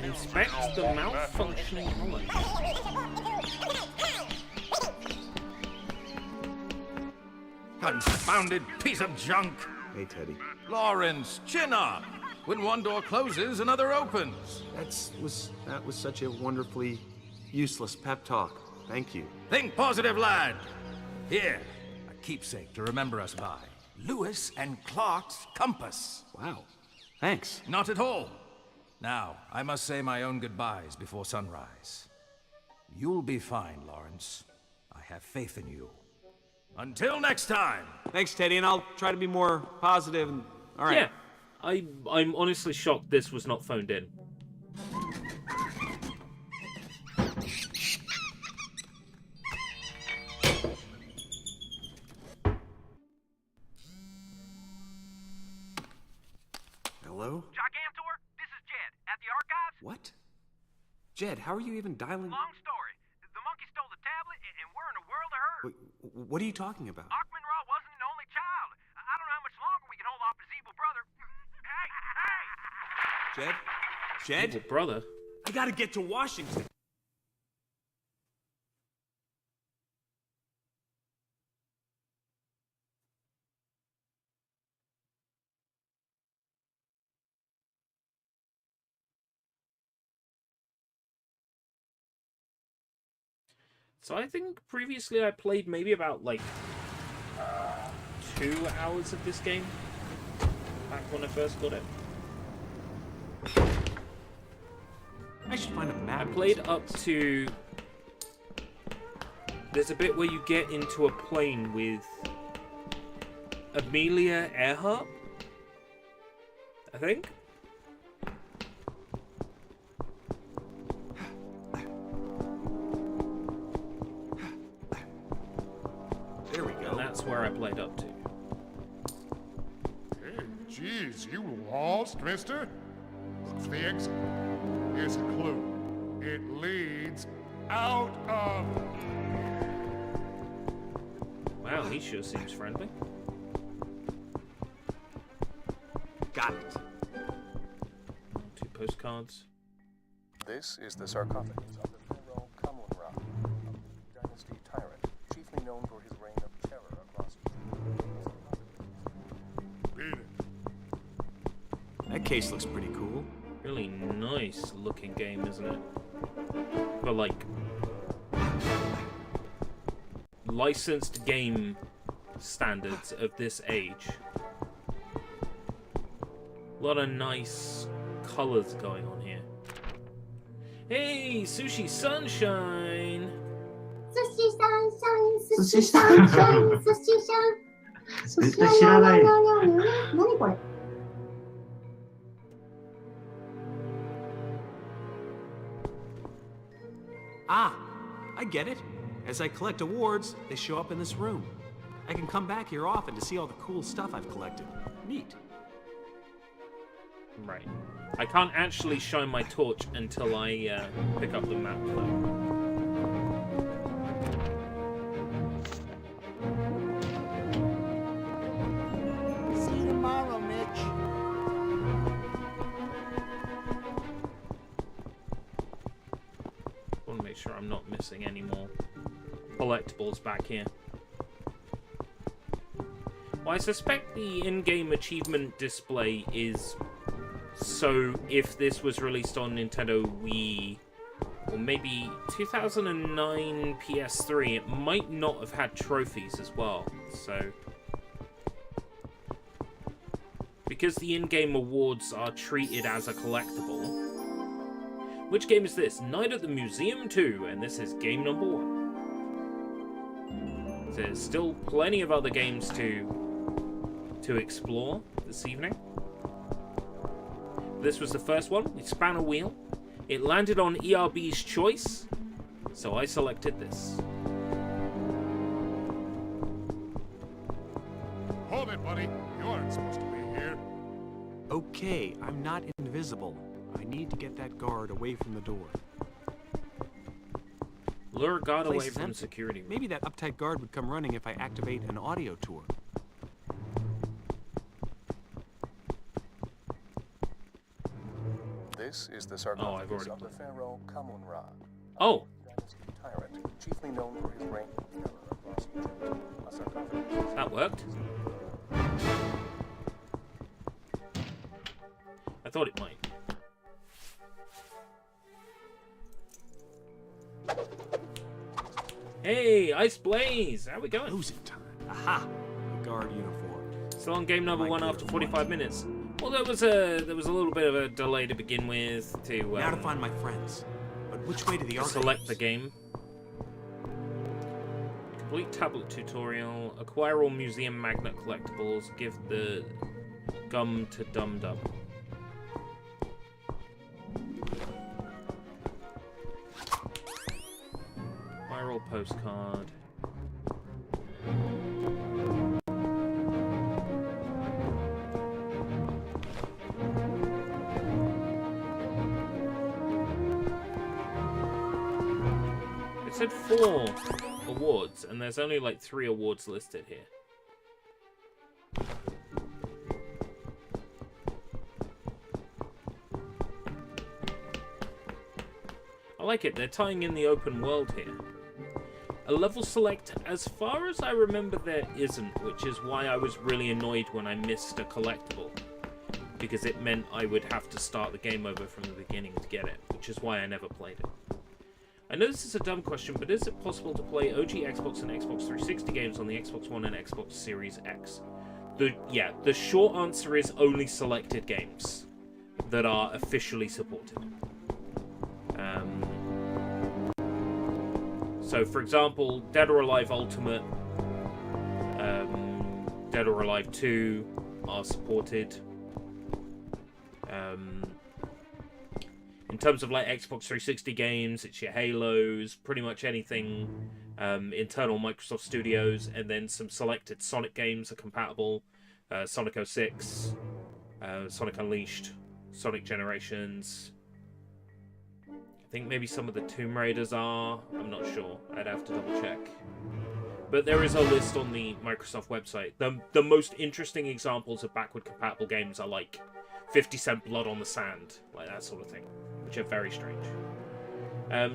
Speaker 1: Inspect the malfunctioning hologram.
Speaker 13: Confounded piece of junk!
Speaker 3: Hey, Teddy.
Speaker 13: Lawrence, chin up! When one door closes, another opens.
Speaker 3: That was such a wonderfully useless pep talk. Thank you.
Speaker 13: Think positive, lad! Here, a keepsake to remember us by. Lewis and Clark's compass.
Speaker 3: Wow. Thanks.
Speaker 13: Not at all. Now, I must say my own goodbyes before sunrise. You'll be fine, Lawrence. I have faith in you. Until next time!
Speaker 3: Thanks, Teddy, and I'll try to be more positive. All right.
Speaker 1: Yeah, I'm honestly shocked this was not phoned in.
Speaker 3: Hello?
Speaker 12: Gigantor, this is Jed. At the archives?
Speaker 3: What? Jed, how are you even dialing?
Speaker 12: Long story. The monkey stole the tablet, and we're in a world of hurt.
Speaker 3: Wait, what are you talking about?
Speaker 12: Achman-Ra wasn't an only child. I don't know how much longer we can hold off his evil brother. Hey!
Speaker 3: Jed?
Speaker 1: Evil brother?
Speaker 3: I gotta get to Washington.
Speaker 1: So I think previously I played maybe about like 2 hours of this game back when I first got it.
Speaker 3: I should find a map.
Speaker 1: I played up to... There's a bit where you get into a plane with Amelia Earhart, I think.
Speaker 3: There we go.
Speaker 1: And that's where I played up to.
Speaker 9: Hey, geez, you lost, mister? Look for the exit. Here's a clue. It leads out of...
Speaker 1: Wow, he sure seems friendly.
Speaker 3: Got it.
Speaker 1: 2 postcards.
Speaker 5: This is the sarcophagus of the pharaoh Kamon-Ra, a dynasty tyrant, chiefly known for his reign of terror across
Speaker 9: Beat it.
Speaker 3: That case looks pretty cool.
Speaker 1: Really nice looking game, isn't it? But like licensed game standards of this age. A lot of nice colors going on here. Hey, Sushi Sunshine!
Speaker 14: Sushi Sunshine, Sushi Sunshine, Sushi Sunshine.
Speaker 15: 絶対知らない。
Speaker 14: 何これ?
Speaker 3: Ah, I get it. As I collect awards, they show up in this room. I can come back here often to see all the cool stuff I've collected. Neat.
Speaker 1: Right. I can't actually shine my torch until I pick up the map, though.
Speaker 4: See you tomorrow, Mitch.
Speaker 1: I want to make sure I'm not missing any more collectibles back here. Well, I suspect the in-game achievement display is so if this was released on Nintendo Wii or maybe 2009 PS3, it might not have had trophies as well. So because the in-game awards are treated as a collectible. Which game is this? Night at the Museum 2, and this is game number 1. There's still plenty of other games to explore this evening. This was the first one. We span a wheel, It landed on ERB's choice, so I selected this.
Speaker 9: Hold it, buddy. You aren't supposed to be here.
Speaker 3: Okay, I'm not invisible. I need to get that guard away from the door.
Speaker 1: Lure guard away
Speaker 3: Place is
Speaker 1: from
Speaker 3: empty.
Speaker 1: security room.
Speaker 3: Maybe that uptight guard would come running if I activate an audio tour.
Speaker 5: This is the
Speaker 1: I've
Speaker 5: sarcophagus
Speaker 1: already
Speaker 5: of the pharaoh Kamun-Ra,
Speaker 1: Oh,
Speaker 5: dynasty tyrant, chiefly known for his reign of terror across Egypt. A sarcophagus.
Speaker 1: that worked. I thought it might. Hey, Ice Blaze! How we going?
Speaker 3: Losing time. Aha! The guard uniform.
Speaker 1: Still on game number 1 after 45 minutes. Well, there was a little bit of a delay to begin with to
Speaker 3: Now to find my friends. But which way to the
Speaker 1: to
Speaker 3: archives?
Speaker 1: select the game. Complete tablet tutorial. Acquire all museum magnet collectibles. Give the gum to Dum Dum. Viral postcard. It said 4 awards, and there's only like 3 awards listed here. I like it, they're tying in the open world here. A level select, as far as I remember, there isn't, which is why I was really annoyed when I missed a collectible. Because it meant I would have to start the game over from the beginning to get it, which is why I never played it. I know this is a dumb question, but is it possible to play OG Xbox and Xbox 360 games on the Xbox One and Xbox Series X? The short answer is only selected games that are officially supported. So, for example, Dead or Alive Ultimate, Dead or Alive 2 are supported. In terms of like Xbox 360 games, it's your Halos, pretty much anything internal Microsoft Studios, and then some selected Sonic games are compatible. Sonic 06, Sonic Unleashed, Sonic Generations. I think maybe some of the Tomb Raiders are. I'm not sure. I'd have to double check. But there is a list on the Microsoft website. The most interesting examples of backward compatible games are like 50 Cent Blood on the Sand, like that sort of thing, which are very strange.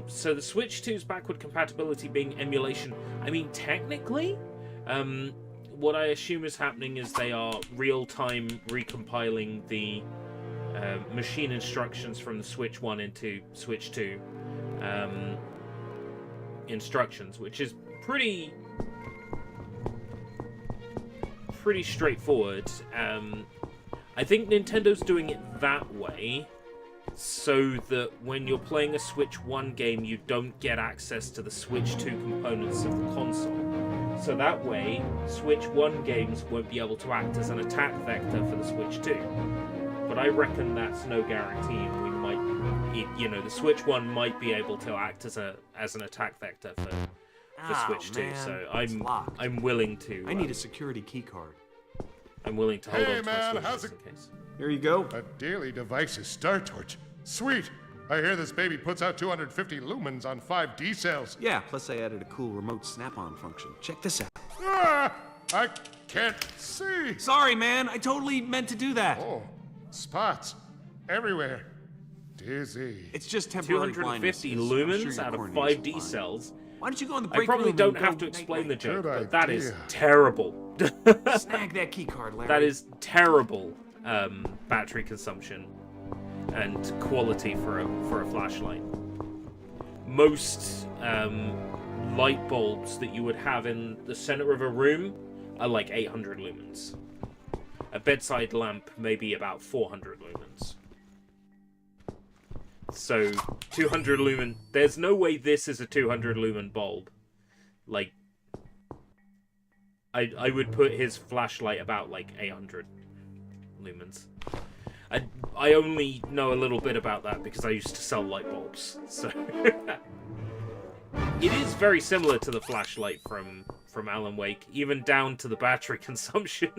Speaker 1: So the Switch 2's backward compatibility being emulation, I mean, technically, what I assume is happening is they are real-time recompiling the machine instructions from the Switch 1 into Switch 2 instructions, which is pretty straightforward. I think Nintendo's doing it that way so that when you're playing a Switch 1 game, you don't get access to the Switch 2 components of the console. So that way, Switch 1 games won't be able to act as an attack vector for the Switch 2. But I reckon that's no guarantee, and we might, the Switch 1 might be able to act as an attack vector for Switch 2.
Speaker 3: Man,
Speaker 1: So
Speaker 3: it's locked.
Speaker 1: I'm willing to.
Speaker 3: I need a security key card.
Speaker 1: I'm willing to hold on to my
Speaker 9: man,
Speaker 1: Switch
Speaker 9: how's
Speaker 1: just
Speaker 9: it?
Speaker 1: in case.
Speaker 3: Here you go.
Speaker 9: A daily device's Star Torch. Sweet. I hear this baby puts out 250 lumens on 5D cells.
Speaker 3: Yeah, plus I added a cool remote snap-on function. Check this out.
Speaker 9: Ah, I can't see.
Speaker 3: Sorry, man. I totally meant to do that.
Speaker 9: Oh, spots everywhere. Dizzy.
Speaker 3: It's just temporary
Speaker 1: 250
Speaker 3: blindness.
Speaker 1: lumens
Speaker 3: I'm sure
Speaker 1: out
Speaker 3: your
Speaker 1: of
Speaker 3: coordinates
Speaker 1: 5D
Speaker 3: fine.
Speaker 1: cells.
Speaker 3: Why don't you go in the
Speaker 1: I
Speaker 3: break
Speaker 1: probably
Speaker 3: room
Speaker 1: don't
Speaker 3: and
Speaker 1: have
Speaker 3: go
Speaker 1: to explain the joke,
Speaker 9: Good
Speaker 1: but that is
Speaker 9: idea.
Speaker 1: terrible.
Speaker 3: Snag that key card, Larry.
Speaker 1: That is terrible battery consumption and quality for a flashlight. Most light bulbs that you would have in the center of a room are like 800 lumens. A bedside lamp may be about 400 lumens. So 200 lumen. There's no way this is a 200 lumen bulb. Like, I would put his flashlight about like 800 lumens. I only know a little bit about that because I used to sell light bulbs. So it is very similar to the flashlight from Alan Wake, even down to the battery consumption.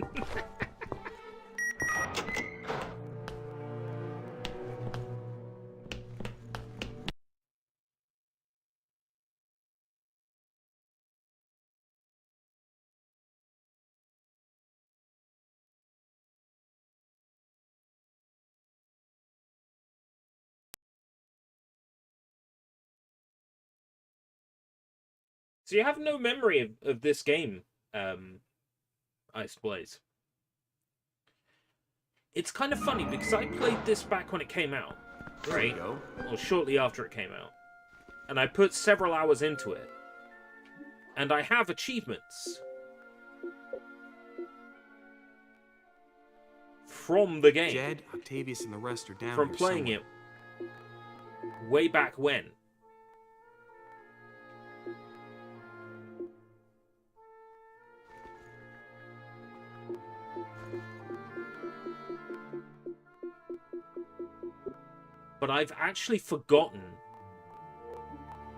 Speaker 1: So you have no memory of this game, Ice Blaze. It's kind of funny because I played this back when it came out, right? Or shortly after it came out. And I put several hours into it. And I have achievements from the game.
Speaker 3: Jed, Octavius, and the rest are down
Speaker 1: from
Speaker 3: here
Speaker 1: playing
Speaker 3: somewhere.
Speaker 1: it way back when. But I've actually forgotten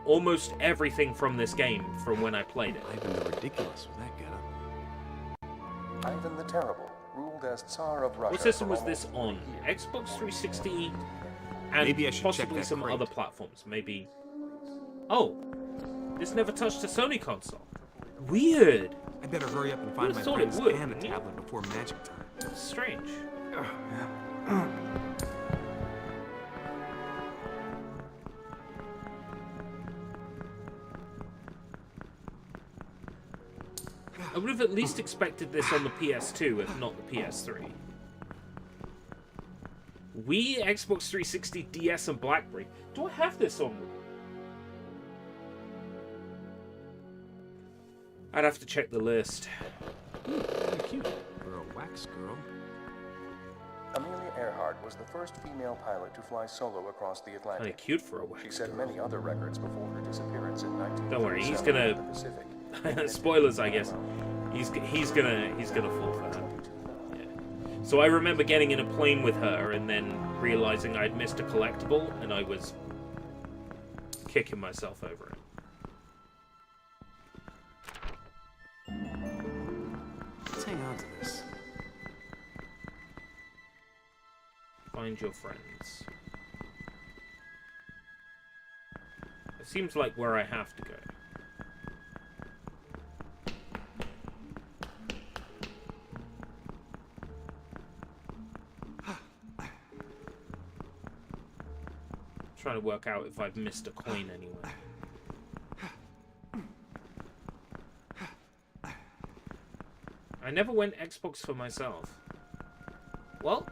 Speaker 1: almost everything from this game from when I played it.
Speaker 3: Ivan the Ridiculous with that getup.
Speaker 5: Ivan the Terrible ruled as Tsar of Russia.
Speaker 1: What system
Speaker 5: for
Speaker 1: was this
Speaker 5: almost
Speaker 1: on? Xbox 360 and
Speaker 3: Maybe I should check
Speaker 1: possibly
Speaker 3: that
Speaker 1: some
Speaker 3: crate.
Speaker 1: other platforms. Maybe. Oh, this never touched a Sony console. Weird.
Speaker 3: I better hurry up and find
Speaker 1: Would've
Speaker 3: my
Speaker 1: thought it
Speaker 3: friends
Speaker 1: would,
Speaker 3: and the
Speaker 1: wouldn't you?
Speaker 3: tablet before magic time.
Speaker 1: That's strange. I would have at least expected this on the PS2, if not the PS3. Wii, Xbox 360, DS, and BlackBerry. Do I have this on them? I'd have to check the list.
Speaker 3: Kinda cute for a wax girl.
Speaker 5: Amelia Earhart was the first female pilot to fly solo across the
Speaker 1: Kinda
Speaker 5: Atlantic.
Speaker 1: cute for a wax.
Speaker 5: She set many other records before her disappearance in 1937
Speaker 1: Don't worry, he's
Speaker 5: in
Speaker 1: gonna.
Speaker 5: the Pacific.
Speaker 1: Spoilers, I guess. He's gonna fall for that. Yeah. So I remember getting in a plane with her and then realizing I'd missed a collectible and I was kicking myself over it.
Speaker 3: Let's hang on to this.
Speaker 1: Find your friends. It seems like where I have to go. Trying to work out if I've missed a coin anywhere. I never went Xbox for myself. Well,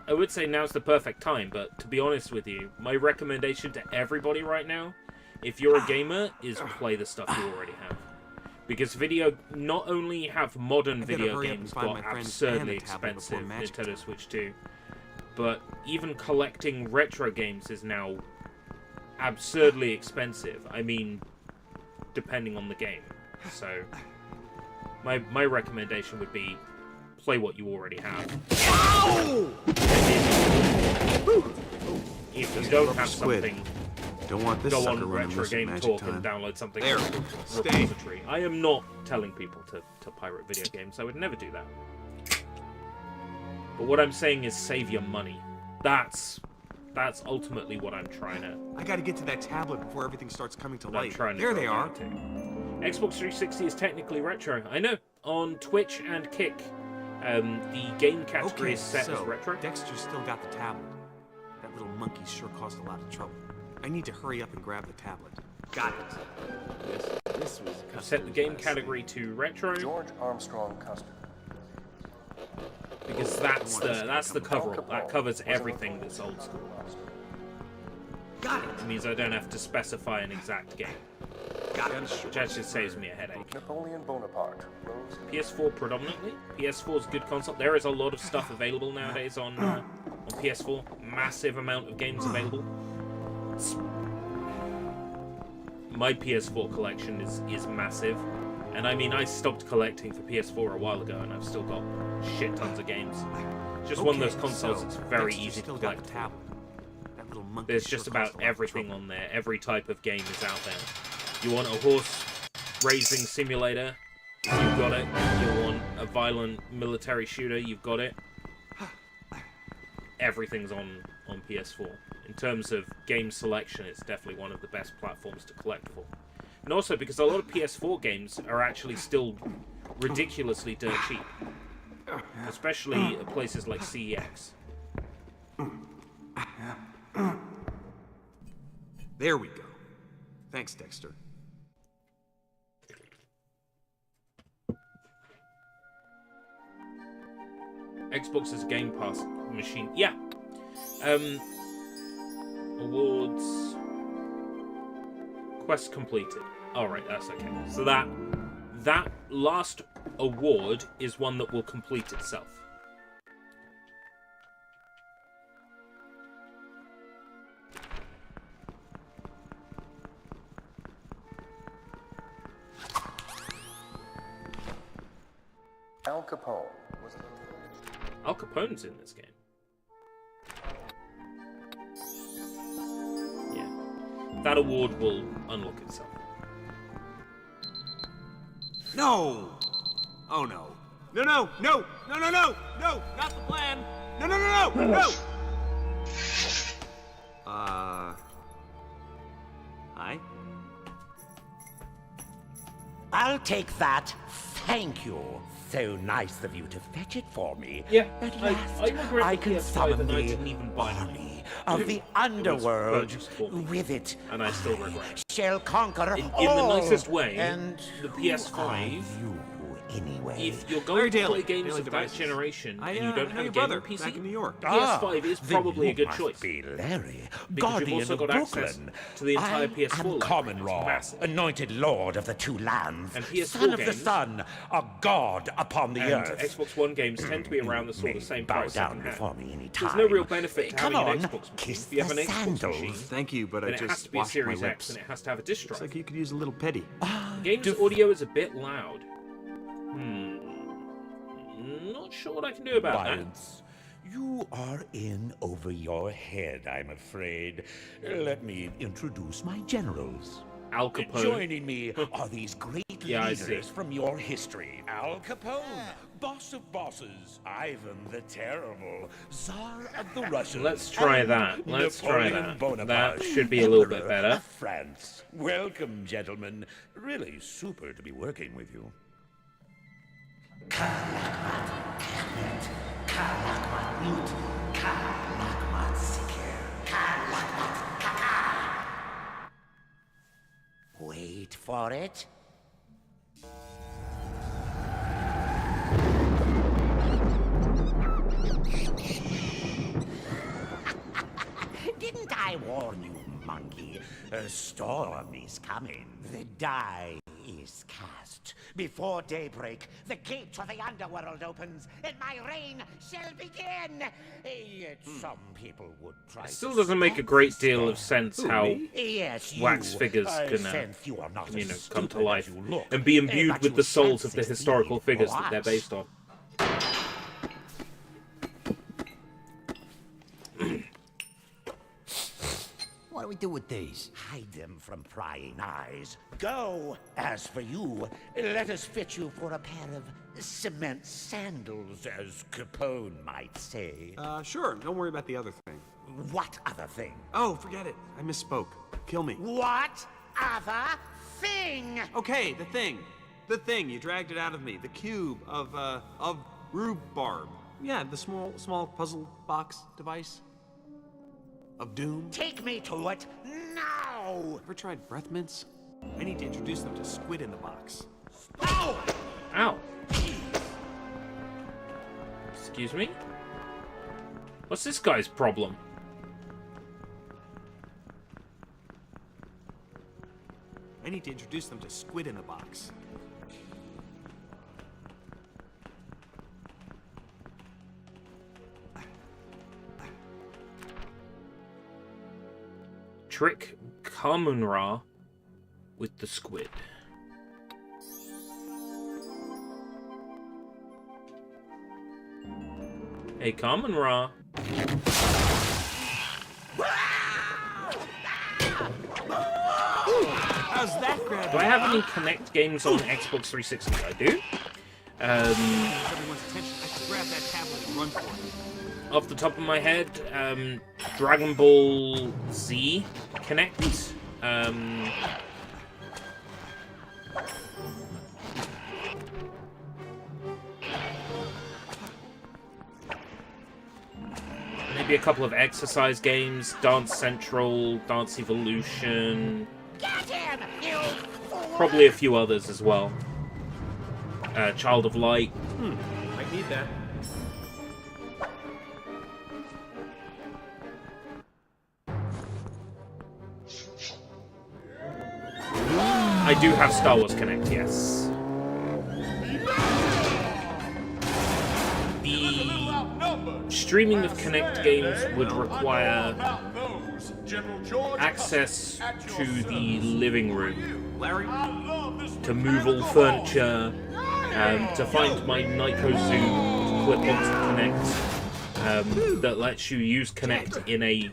Speaker 1: I would say now's the perfect time, but to be honest with you, my recommendation to everybody right now, if you're a gamer, is play the stuff you already have. Because not only have modern video games got absurdly expensive, Nintendo Switch 2, but even collecting retro games is now absurdly expensive. I mean, depending on the game. So, my recommendation would be play what you already have. If you don't have something,
Speaker 3: Don't want this
Speaker 1: go
Speaker 3: sucker
Speaker 1: on
Speaker 3: running
Speaker 1: Retro
Speaker 3: loose at
Speaker 1: Game
Speaker 3: magic
Speaker 1: Talk
Speaker 3: time.
Speaker 1: and download something
Speaker 3: There.
Speaker 1: from the
Speaker 3: Stay.
Speaker 1: repository. I am not telling people to pirate video games. I would never do that. But what I'm saying is save your money. That's ultimately what I'm trying to.
Speaker 3: I gotta get to that tablet before everything starts coming to
Speaker 1: I'm
Speaker 3: light.
Speaker 1: trying to
Speaker 3: There
Speaker 1: go
Speaker 3: they are.
Speaker 1: down to. Xbox 360 is technically retro. I know. On Twitch and Kick, the game category is set as retro.
Speaker 3: Dexter's still got the tablet. That little monkey sure caused a lot of trouble. I need to hurry up and grab the tablet. Got it. This was
Speaker 1: I've set the game category to retro
Speaker 5: George Armstrong Custer.
Speaker 1: because that's the coverall. That covers everything that's old school.
Speaker 3: Got it.
Speaker 1: It means I don't have to specify an exact game.
Speaker 3: Got it.
Speaker 1: Which actually saves me a headache.
Speaker 5: Napoleon Bonaparte rose.
Speaker 1: PS4 predominantly. PS4 is a good console. There is a lot of stuff available nowadays on PS4. Massive amount of games available. my PS4 collection is massive. And I mean, I stopped collecting for PS4 a while ago, and I've still got shit tons of games. Just one of those consoles that's very easy to collect. There's just about everything on there. Every type of game is out there. You want a horse racing simulator? You've got it. You want a violent military shooter? You've got it. Everything's on PS4. In terms of game selection, it's definitely one of the best platforms to collect for. And also because a lot of PS4 games are actually still ridiculously dirt cheap. Especially at places like CEX.
Speaker 3: There we go. Thanks, Dexter.
Speaker 1: Xbox's Game Pass machine. Yeah. Awards. Quest completed. Alright, that's okay. So that last award is one that will complete itself.
Speaker 5: Al Capone was
Speaker 1: Al Capone's in this game. Yeah. That award will unlock itself.
Speaker 3: No! Oh no. No, no, no, no, no, no, no, not the plan. No, no, no, no, no! Hi?
Speaker 16: I'll take that. Thank you. So nice of you to fetch it for me.
Speaker 1: Yeah,
Speaker 16: At last, I can summon the army of the underworld. With it,
Speaker 1: and I still regret.
Speaker 16: Shall conquer
Speaker 1: in
Speaker 16: all.
Speaker 1: the nicest way.
Speaker 16: And
Speaker 1: the PS5.
Speaker 16: Anyway,
Speaker 1: if you're going to play games of that generation and you don't have a gaming PC,
Speaker 3: back in New York.
Speaker 1: PS5 is probably a good choice.
Speaker 16: Be Larry,
Speaker 1: because
Speaker 16: guardian
Speaker 1: you've also
Speaker 16: of
Speaker 1: got access
Speaker 16: Brooklyn.
Speaker 1: to the entire
Speaker 16: I
Speaker 1: PS4
Speaker 16: am Common Raw, anointed lord of the two lands,
Speaker 1: and PS4
Speaker 16: son of
Speaker 1: games,
Speaker 16: the sun, a god upon the
Speaker 1: and
Speaker 16: earth.
Speaker 1: Xbox One games tend to be around the sort of same
Speaker 16: Bow
Speaker 1: price
Speaker 16: down
Speaker 1: second-hand.
Speaker 16: before me any
Speaker 1: There's
Speaker 16: time.
Speaker 1: no real benefit to
Speaker 16: Come
Speaker 1: having
Speaker 16: on,
Speaker 1: an Xbox machine.
Speaker 16: kiss
Speaker 1: If you have an
Speaker 16: the
Speaker 1: Xbox
Speaker 16: sandals.
Speaker 1: machine,
Speaker 3: Thank you, but
Speaker 1: then
Speaker 3: I
Speaker 1: it has
Speaker 3: just
Speaker 1: to be a
Speaker 3: washed my
Speaker 1: Series X
Speaker 3: lips.
Speaker 1: and it has to have a disc drive.
Speaker 3: Looks like you could use a little pity.
Speaker 1: Game's audio is a bit loud. Not sure what I can do about
Speaker 16: Violence. You are in over your head, I'm afraid. Let me introduce my generals.
Speaker 1: Al Capone.
Speaker 16: Joining me are these great
Speaker 1: I see.
Speaker 16: leaders from your history. Al Capone, boss of bosses. Ivan the Terrible, Tsar of the Russians.
Speaker 1: Let's try
Speaker 16: and
Speaker 1: that. Let's try
Speaker 16: Napoleon
Speaker 1: that.
Speaker 16: Bonaparte,
Speaker 1: That should be a little bit
Speaker 16: Emperor
Speaker 1: better.
Speaker 16: of France. Welcome, gentlemen. Really super to be working with you. Wait for it. Didn't I warn you, monkey? A storm is coming. The die is cast. Before daybreak, the gate of the underworld opens, and my reign shall begin. Yet some people would try.
Speaker 1: It still doesn't make a great deal of sense how
Speaker 16: Yes,
Speaker 1: wax
Speaker 16: you.
Speaker 1: figures
Speaker 16: I
Speaker 1: can,
Speaker 16: sense you are not
Speaker 1: you
Speaker 16: as
Speaker 1: know, come to
Speaker 16: stupid
Speaker 1: life
Speaker 16: as you look.
Speaker 1: and be imbued
Speaker 16: But
Speaker 1: with
Speaker 16: you
Speaker 1: the souls of the
Speaker 16: sense
Speaker 1: historical
Speaker 16: me,
Speaker 1: figures that they're
Speaker 16: perhaps.
Speaker 1: based on.
Speaker 16: What do we do with these? Hide them from prying eyes. Go! As for you, let us fit you for a pair of cement sandals, as Capone might say.
Speaker 3: Sure. Don't worry about the other thing.
Speaker 16: What other thing?
Speaker 3: Oh, forget it. I misspoke. Kill me.
Speaker 16: What other thing?
Speaker 3: Okay, the thing. The thing. You dragged it out of me. The cube of rhubarb. Yeah, the small puzzle box device. Of doom.
Speaker 16: Take me to it now!
Speaker 3: Ever tried breath mints? I need to introduce them to Squid in the Box.
Speaker 16: Oh!
Speaker 1: Ow. Excuse me? What's this guy's problem?
Speaker 3: I need to introduce them to Squid in the Box.
Speaker 1: Trick Kamunra with the squid. Hey, Common Ra.
Speaker 3: How's that grab?
Speaker 1: Do I have any Kinect games on Xbox 360? I do.
Speaker 3: Everyone's attention. I should grab that tablet and run for it.
Speaker 1: Off the top of my head, Dragon Ball Z Kinect. Maybe a couple of exercise games, Dance Central, Dance Evolution. Probably a few others as well. Child of Light.
Speaker 3: Might need that.
Speaker 1: I do have Star Wars Kinect, yes. The streaming of Kinect games would require access to the living room, to move all furniture, to find my Nyko Zoom clip-on Kinect that lets you use Kinect in a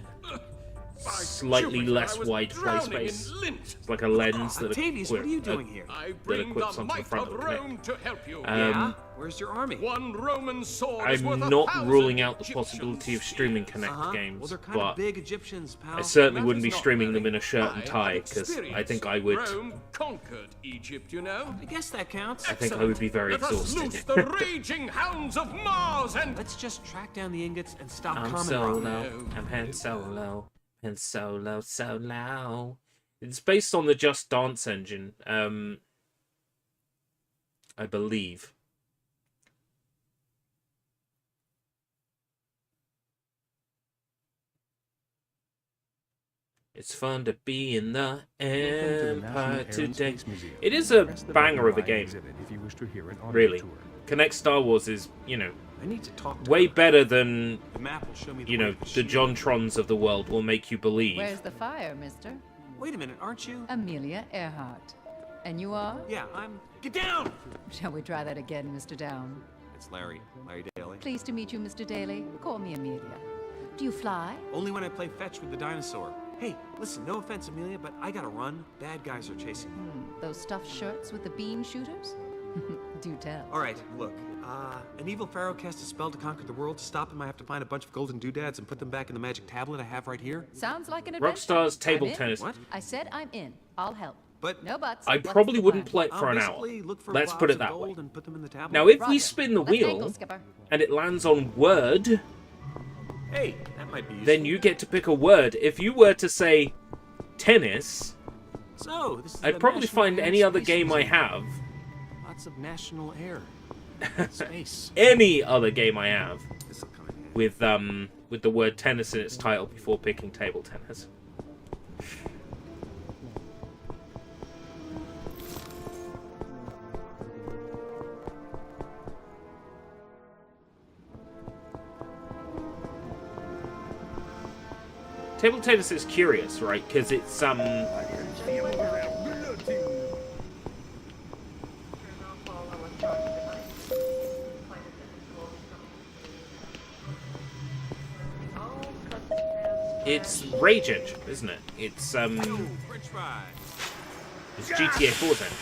Speaker 1: slightly less wide play space. It's like a lens that
Speaker 3: Octavius, what are you doing here?
Speaker 1: equips onto the front of the Kinect.
Speaker 8: To help you.
Speaker 3: Where's your army?
Speaker 8: One Roman sword is worth
Speaker 1: I'm
Speaker 8: 1,000
Speaker 1: not ruling out the
Speaker 8: Egyptian
Speaker 1: possibility of streaming Kinect
Speaker 3: Well,
Speaker 1: games,
Speaker 3: they're kind
Speaker 1: but
Speaker 3: of big Egyptians, pal.
Speaker 1: I certainly
Speaker 8: That
Speaker 1: wouldn't be
Speaker 8: is not
Speaker 1: streaming them
Speaker 8: very-
Speaker 1: in a shirt and
Speaker 8: I
Speaker 1: tie,
Speaker 8: have
Speaker 1: because I
Speaker 8: experience.
Speaker 1: think I would.
Speaker 8: Rome conquered Egypt, you know.
Speaker 3: I guess that counts.
Speaker 1: I think I would be very
Speaker 8: Let us
Speaker 1: exhausted.
Speaker 8: loose the raging hounds of Mars and
Speaker 3: Let's just track down the ingots and stop
Speaker 1: I'm
Speaker 3: Common
Speaker 1: solo.
Speaker 3: Ra.
Speaker 1: I'm Han Solo. Han Solo, solo. It's based on the Just Dance engine, I believe. It's fun to be in the Empire today. It is a banger of a game. Really. Kinect Star Wars is, you know,
Speaker 3: I need to talk to
Speaker 1: way
Speaker 3: her.
Speaker 1: better than,
Speaker 3: The map will show me the
Speaker 1: you
Speaker 3: way
Speaker 1: know,
Speaker 3: to
Speaker 1: the
Speaker 3: shield.
Speaker 1: Jontrons of the world will make you believe.
Speaker 2: Where's the fire, mister?
Speaker 3: Wait a minute, aren't you?
Speaker 2: Amelia Earhart. And you are?
Speaker 3: Yeah, I'm. Get down!
Speaker 2: Shall we try that again, Mr. Down?
Speaker 3: It's Larry Daly.
Speaker 2: Pleased to meet you, Mr. Daly. Call me Amelia. Do you fly?
Speaker 3: Only when I play fetch with the dinosaur. Hey, listen, no offense, Amelia, but I gotta run. Bad guys are chasing me.
Speaker 2: Those stuffed shirts with the beam shooters? Do tell.
Speaker 3: All right, look. An evil pharaoh cast a spell to conquer the world. To stop him, I have to find a bunch of golden doodads and put them back in the magic tablet I have right here.
Speaker 2: Sounds like an adventure.
Speaker 1: Rockstar's table
Speaker 2: I'm in.
Speaker 1: tennis.
Speaker 3: What?
Speaker 2: I said I'm in. I'll help.
Speaker 3: But
Speaker 2: no buts.
Speaker 1: I
Speaker 2: What's
Speaker 1: probably
Speaker 2: the
Speaker 1: wouldn't
Speaker 2: plan?
Speaker 1: play it for an hour.
Speaker 3: basically look for
Speaker 1: Let's
Speaker 3: blobs
Speaker 1: put it
Speaker 3: of
Speaker 1: that way.
Speaker 3: gold and put them in the tablet.
Speaker 1: Now, if we
Speaker 2: Roger.
Speaker 1: spin the
Speaker 2: Let's go,
Speaker 1: wheel
Speaker 2: Skipper.
Speaker 1: and it lands on word,
Speaker 3: Hey, that might be useful.
Speaker 1: then you get to pick a word. If you were to say tennis,
Speaker 3: So, this is
Speaker 1: I'd
Speaker 3: the
Speaker 1: probably
Speaker 3: National
Speaker 1: find
Speaker 3: Air
Speaker 1: any other
Speaker 3: Space
Speaker 1: game I
Speaker 3: Museum.
Speaker 1: have,
Speaker 3: Lots of national air. Space.
Speaker 1: any other game I have,
Speaker 3: This'll come in handy.
Speaker 1: with the word tennis in its title before picking table tennis. Table tennis is curious, right? Because it's it's Rage Engine, isn't it? It's
Speaker 3: French fry.
Speaker 1: it's GTA 4's engine.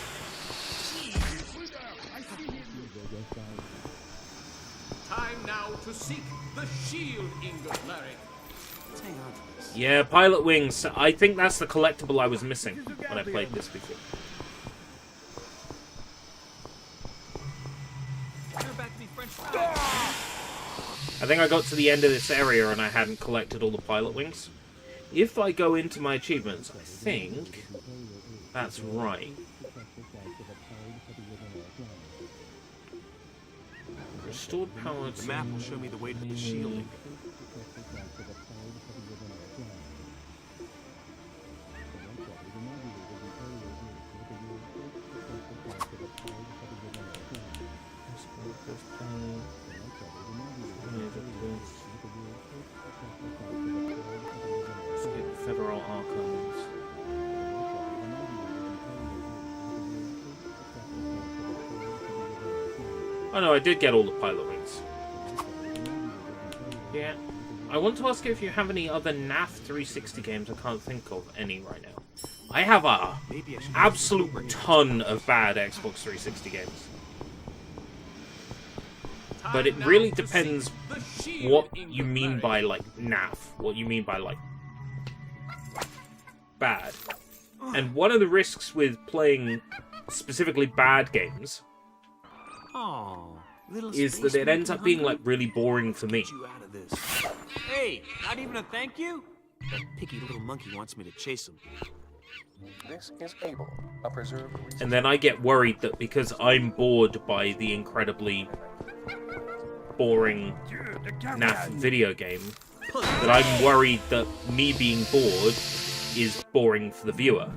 Speaker 8: time now to seek the shield ingot, Larry.
Speaker 3: Let's hang on to this.
Speaker 1: Yeah, Pilot Wings. I think that's the collectible I was missing when I played this before.
Speaker 3: Turn back to be French fry.
Speaker 1: I think I got to the end of this area and I hadn't collected all the Pilot Wings. If I go into my achievements, I think that's right. Restored power
Speaker 3: The
Speaker 1: to...
Speaker 3: map will show me the way to the shielding.
Speaker 1: Federal Archives. Oh no, I did get all the pilot wings. Yeah. I want to ask you if you have any other NAF 360 games. I can't think of any right now. I have a absolute ton of bad Xbox 360 games. But it really depends what you mean by, like, NAF. What you mean by, like, bad. And one of the risks with playing specifically bad games is that it ends up being, like, really boring for me.
Speaker 3: Hey, not even a thank you? That picky little monkey wants me to chase him.
Speaker 5: This is Able, a preserved...
Speaker 1: And then I get worried that because I'm bored by the incredibly boring NAF video game, that I'm worried that me being bored is boring for the viewer.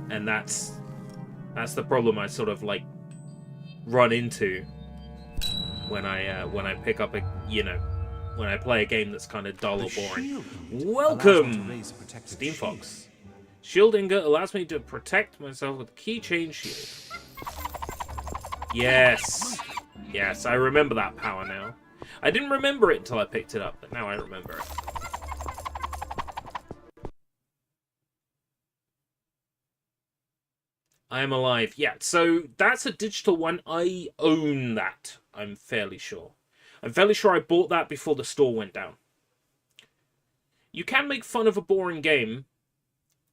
Speaker 1: And that's the problem I sort of, like, run into when I pick up a, you know, when I play a game that's kind of dull or boring. Welcome, Steam Fox. Shield ingot allows me to protect myself with a keychain shield. Yes. Yes, I remember that power now. I didn't remember it until I picked it up, but now I remember it. I am alive. Yeah, so that's a digital one. I own that, I'm fairly sure. I'm fairly sure I bought that before the store went down. You can make fun of a boring game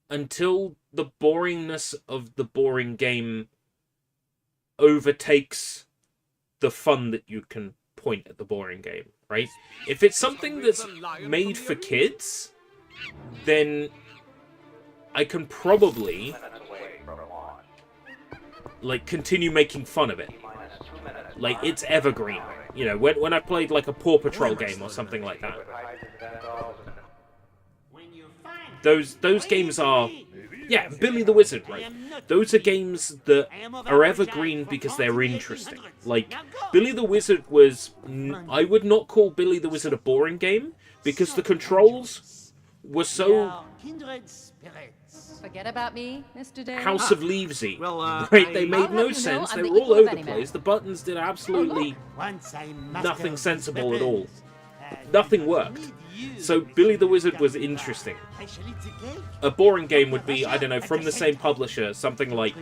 Speaker 1: until the boringness of the boring game overtakes the fun that you can point at the boring game, right? If it's something that's made for kids, then I can probably, like, continue making fun of it. Like, it's evergreen. You know, when I played, like, a Paw Patrol game or something like that. Those games are... Yeah, Billy the Wizard, right? Those are games that are evergreen because they're interesting. Like, Billy the Wizard was... I would not call Billy the Wizard a boring game, because the controls were so...
Speaker 2: Forget about me, Mr. Day.
Speaker 1: House of Leavesy.
Speaker 3: Well,
Speaker 1: right? They made no sense. They were all over the place. The buttons did absolutely nothing sensible at all. Nothing worked. So Billy the Wizard was interesting. A boring game would be, I don't know, from the same publisher, something like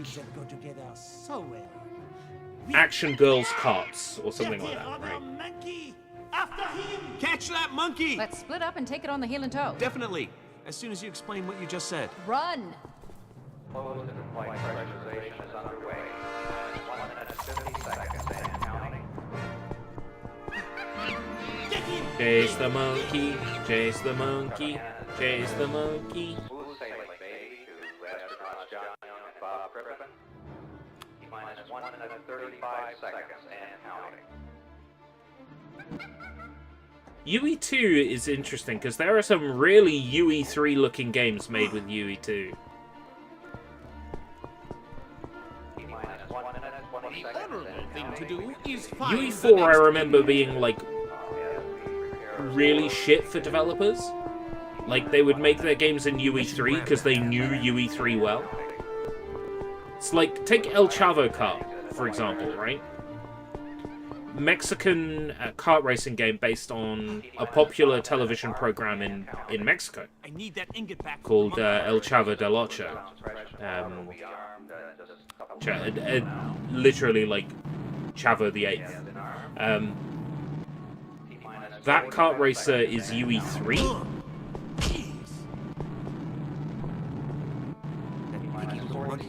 Speaker 1: Action Girls Carts or something like that, right?
Speaker 3: Catch that monkey!
Speaker 2: Let's split up and take it on the heel and toe.
Speaker 3: Definitely. As soon as you explain what you just said.
Speaker 2: Run!
Speaker 12: Closed and flight pressurization is underway. 1 minute and 50 seconds and counting.
Speaker 1: Chase the monkey, chase the monkey, chase the monkey.
Speaker 12: Smooth sailing, baby, to astronauts John Young and Bob Crippen. T-minus 1 minute and 35 seconds and counting.
Speaker 1: UE2 is interesting because there are some really UE3 looking games made with UE2. UE4 I remember being like really shit for developers. Like they would make their games in UE3 because they knew UE3 well. It's like, take El Chavo Kart, for example, right? Mexican kart racing game based on a popular television program in Mexico called El Chavo del Ocho. Literally like Chavo the Eighth. That kart racer is UE3.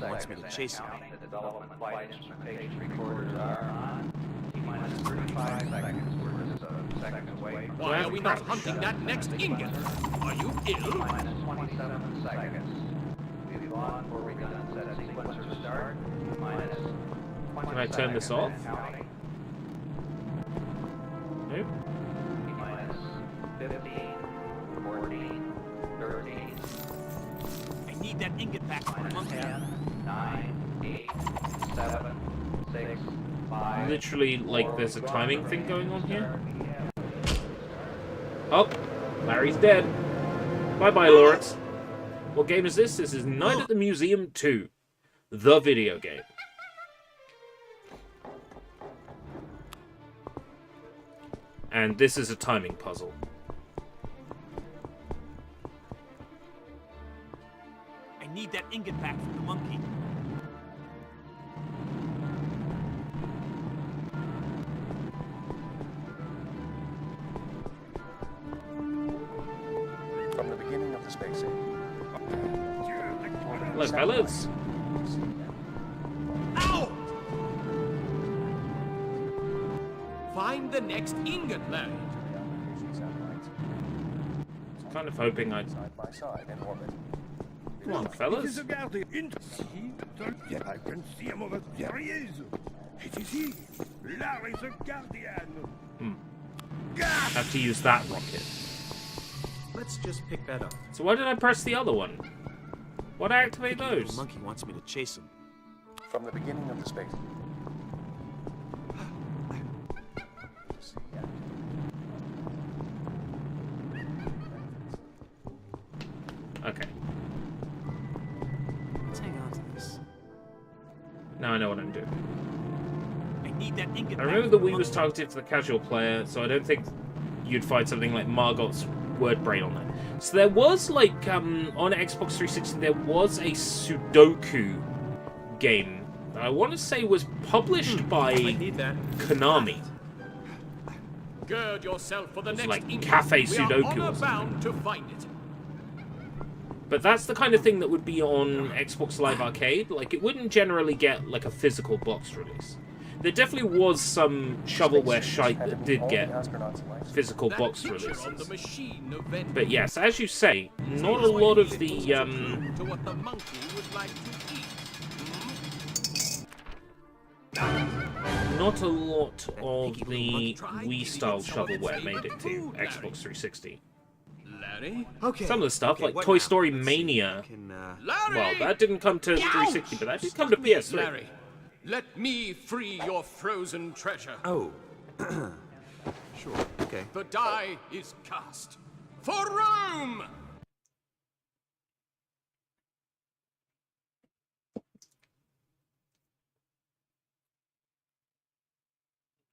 Speaker 3: Wants me to chase him.
Speaker 12: The development flight instrumentation recorders are on. T-minus 35 seconds. We're seconds away.
Speaker 8: Why are we not hunting that next ingot? Are you ill?
Speaker 12: T-minus 27 seconds. We've gone for redundant set sequencer start. T-minus 20
Speaker 1: Can I turn this off? Nope.
Speaker 12: T-minus 15, 14, 13.
Speaker 3: I need that ingot back for a monkey.
Speaker 12: 9, 8, 7, 6, 5.
Speaker 1: Literally, like, there's a timing thing going on here. Oh, Larry's dead. Bye-bye, Lawrence. What game is this? This is Night at the Museum 2. The video game. And this is a timing puzzle.
Speaker 3: I need that ingot back from the monkey.
Speaker 5: From the beginning of the space age.
Speaker 1: Hello, fellas.
Speaker 8: Out! Find the next ingot, Larry.
Speaker 1: Kind of hoping I'd...
Speaker 5: Side by side in orbit.
Speaker 1: Come on, fellas.
Speaker 9: I can see him over there. He is. It is he. Larry the Guardian.
Speaker 1: Have to use that rocket.
Speaker 3: Let's just pick that up.
Speaker 1: So why did I press the other one? Why'd I activate
Speaker 3: The
Speaker 1: those?
Speaker 3: monkey wants me to chase him.
Speaker 5: From the beginning of the space.
Speaker 1: Okay.
Speaker 3: Let's hang on to this.
Speaker 1: Now I know what I'm doing.
Speaker 3: I need that ingot
Speaker 1: I
Speaker 3: back
Speaker 1: remember
Speaker 3: from
Speaker 1: the
Speaker 3: the
Speaker 1: Wii was
Speaker 3: monkey.
Speaker 1: targeted for the casual player, so I don't think you'd find something like Margot's word brain on there. So there was, like, on Xbox 360, there was a Sudoku game that I want to say was published by
Speaker 3: I need that.
Speaker 1: Konami.
Speaker 8: Gird yourself for the
Speaker 1: It's
Speaker 8: next
Speaker 1: like
Speaker 8: ingot.
Speaker 1: Cafe
Speaker 8: We are
Speaker 1: Sudoku or
Speaker 8: honor
Speaker 1: something.
Speaker 8: bound to find it.
Speaker 1: But that's the kind of thing that would be on Xbox Live Arcade. Like, it wouldn't generally get, like, a physical box release. There definitely was some shovelware shite that did get physical box
Speaker 8: That picture on the
Speaker 1: releases.
Speaker 8: machine of Vengeance
Speaker 1: But yes, as you say, not a lot of the,
Speaker 8: to what the monkey would like to eat.
Speaker 1: not a lot of the Wii-style shovelware made it to Xbox 360.
Speaker 8: Larry?
Speaker 3: Okay.
Speaker 1: Some of the stuff,
Speaker 3: Okay,
Speaker 1: like
Speaker 3: what
Speaker 1: Toy
Speaker 3: now?
Speaker 1: Story
Speaker 3: Let's see.
Speaker 1: Mania,
Speaker 8: Larry!
Speaker 1: well, that didn't come to 360, but that did come to PS3.
Speaker 8: Larry, let me free your frozen treasure.
Speaker 3: Oh. Sure. Okay.
Speaker 8: The die is cast. For Rome!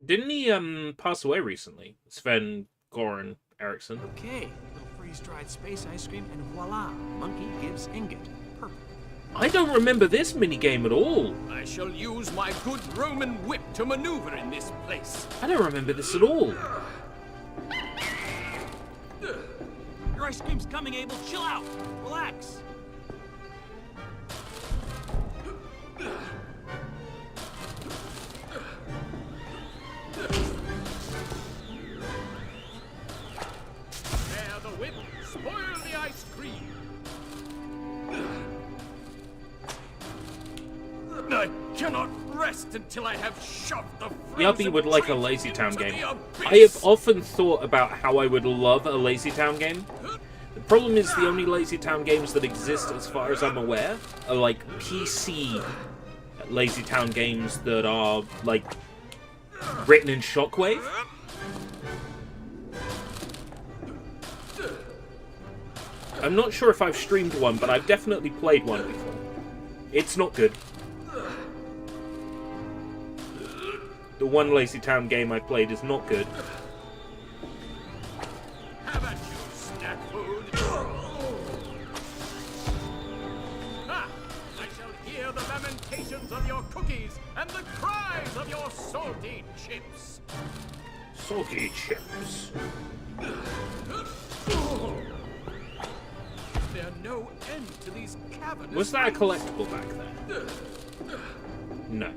Speaker 1: Didn't he pass away recently? Sven Goran Eriksson.
Speaker 3: Okay. Little freeze-dried space ice cream, and voila! Monkey gives ingot. Perfect.
Speaker 1: I don't remember this minigame at all.
Speaker 8: I shall use my good Roman whip to maneuver in this place.
Speaker 1: I don't remember this at all.
Speaker 3: Your ice cream's coming, Abel. Chill out. Relax.
Speaker 8: Bear the whip, spoil the ice cream. I cannot rest until I have shoved the
Speaker 1: Yuppie
Speaker 8: frozen
Speaker 1: would like a
Speaker 8: treat
Speaker 1: Lazy Town
Speaker 8: into
Speaker 1: game.
Speaker 8: the abyss.
Speaker 1: I have often thought about how I would love a Lazy Town game. The problem is the only Lazy Town games that exist, as far as I'm aware, are like PC Lazy Town games that are like written in Shockwave. I'm not sure if I've streamed one, but I've definitely played one before. It's not good. The one Lazy Town game I played is not good.
Speaker 8: Have at you, snack food. Ha! I shall hear the lamentations of your cookies and the cries of your salty chips.
Speaker 1: Salty chips.
Speaker 8: Is there no end to these cavernous
Speaker 1: Was that a
Speaker 8: rooms?
Speaker 1: collectible back there? No.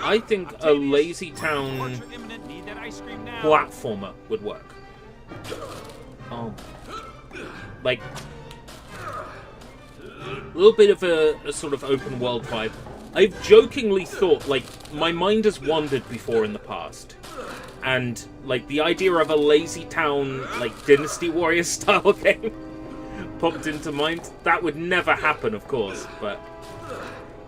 Speaker 1: I think a Lazy Town
Speaker 3: Torture imminent. Need that ice cream now.
Speaker 1: platformer would work. Like a little bit of a sort of open world vibe. I've jokingly thought, like, my mind has wandered before in the past. And, like, the idea of a Lazy Town, like, Dynasty Warriors style game popped into mind. That would never happen, of course, but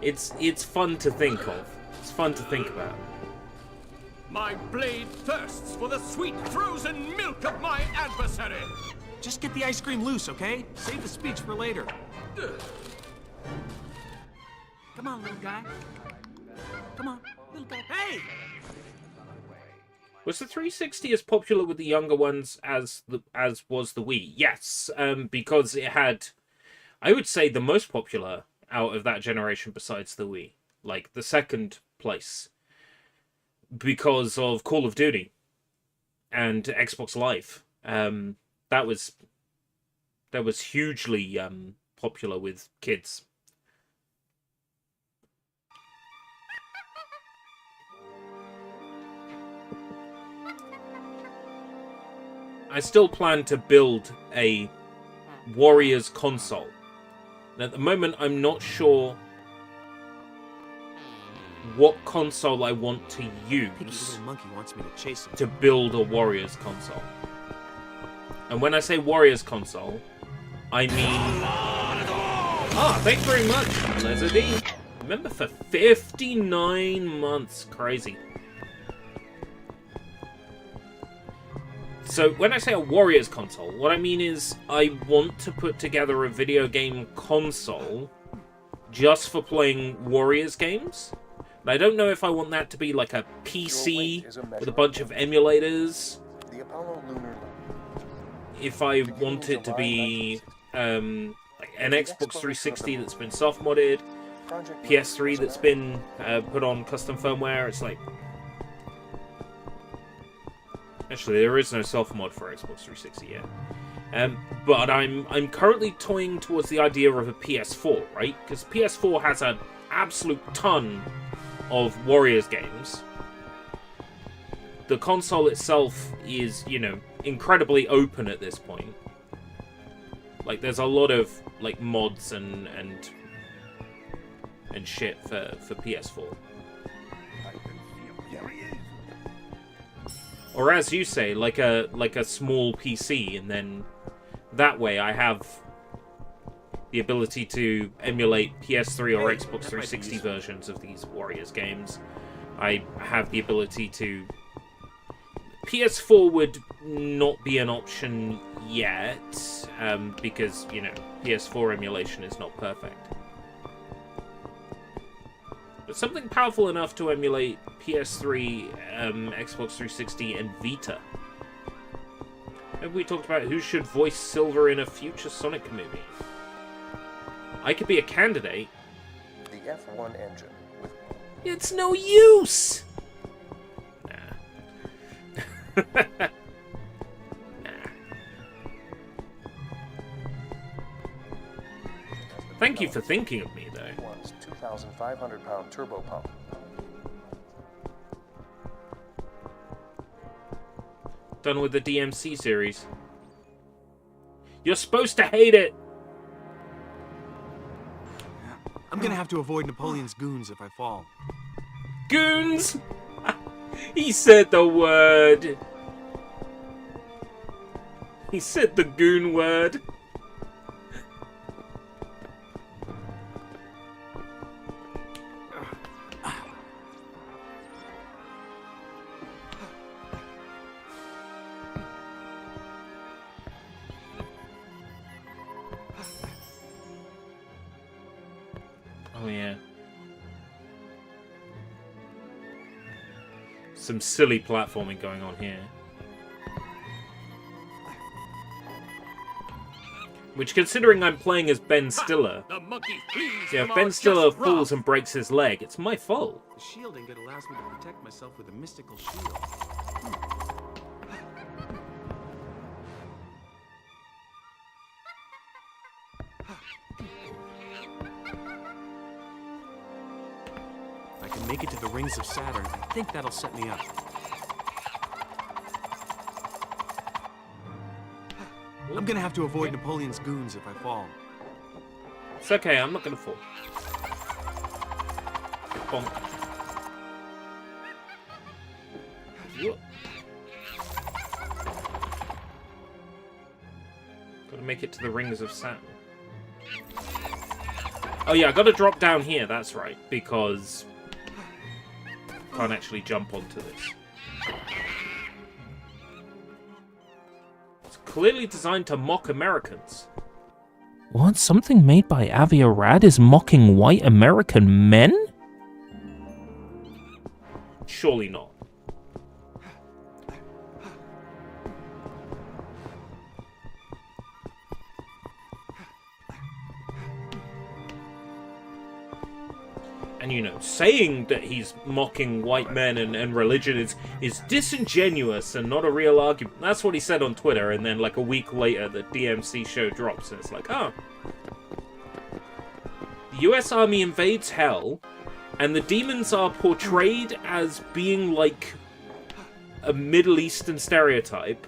Speaker 1: it's fun to think of. It's fun to think about.
Speaker 8: My blade thirsts for the sweet frozen milk of my adversary.
Speaker 3: Just get the ice cream loose, okay? Save the speech for later. Come on, little guy. Come on, little guy. Hey!
Speaker 1: Was the 360 as popular with the younger ones as was the Wii? Yes, because it had, I would say, the most popular out of that generation besides the Wii. Like, the second place. Because of Call of Duty and Xbox Live. That was hugely popular with kids. I still plan to build a Warriors console. And at the moment, I'm not sure what console I want to use
Speaker 3: Little monkey wants me to chase him.
Speaker 1: to build a Warriors console. And when I say Warriors console, I mean... Ah, thanks very much, Lizardy. Remember, for 59 months. Crazy. So, when I say a Warriors console, what I mean is I want to put together a video game console just for playing Warriors games. And I don't know if I want that to be like a PC with a bunch of emulators.
Speaker 5: The Apollo lunar
Speaker 1: If I want it to be like an Xbox 360 that's been soft-modded, PS3 that's been put on custom firmware, it's like... Actually, there is no self-mod for Xbox 360 yet. But I'm currently toying towards the idea of a PS4, right? Because PS4 has an absolute ton of Warriors games. The console itself is, you know, incredibly open at this point. Like, there's a lot of like mods and shit for PS4. Or as you say, like a small PC, and then that way I have the ability to emulate PS3 or Xbox 360 versions of these Warriors games. I have the ability to... PS4 would not be an option yet, because, you know, PS4 emulation is not perfect. But something powerful enough to emulate PS3, Xbox 360, and Vita. Maybe we talked about who should voice Silver in a future Sonic movie. I could be a candidate.
Speaker 5: The F1 engine with...
Speaker 1: It's no use! Nah. Thank you for thinking of me, though.
Speaker 5: 2,500-pound turbo pump.
Speaker 1: Done with the DMC series. You're supposed to hate it!
Speaker 3: I'm gonna have to avoid Napoleon's goons if I fall.
Speaker 1: Goons! He said the word. He said the goon word. Oh yeah. Some silly platforming going on here. Which, considering I'm playing as Ben Stiller, yeah, if Ben Stiller falls and breaks his leg, it's my fault.
Speaker 3: The shield ingot allows me to protect myself with a mystical shield. If I can make it to the rings of Saturn, I think that'll set me up. I'm gonna have to avoid Napoleon's goons if I fall.
Speaker 1: It's okay, I'm not gonna fall. Bonk. Gotta make it to the rings of Saturn. Oh yeah, I gotta drop down here, that's right, because I can't actually jump onto this. It's clearly designed to mock Americans. What? Something made by Avi Arad is mocking white American men? Surely not. And, you know, saying that he's mocking white men and religion is disingenuous and not a real argument. That's what he said on Twitter, and then, like, a week later, the DMC show drops, and it's like, oh. The US Army invades hell, and the demons are portrayed as being, like, a Middle Eastern stereotype.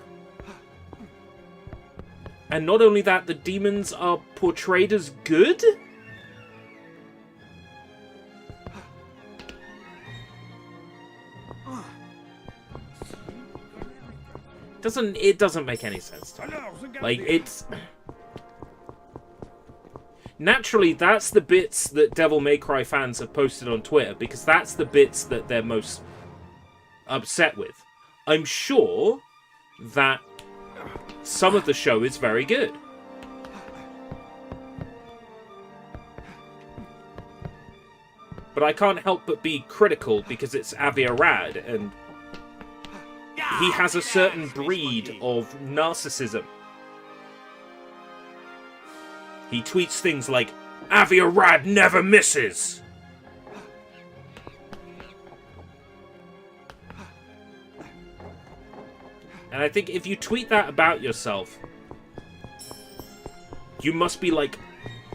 Speaker 1: And not only that, the demons are portrayed as good? It doesn't make any sense to me. Like, it's... Naturally, that's the bits that Devil May Cry fans have posted on Twitter, because that's the bits that they're most upset with. I'm sure that some of the show is very good. But I can't help but be critical because it's Avi Arad, and he has a certain breed of narcissism. He tweets things like, Avi Arad never misses! And I think if you tweet that about yourself, you must be like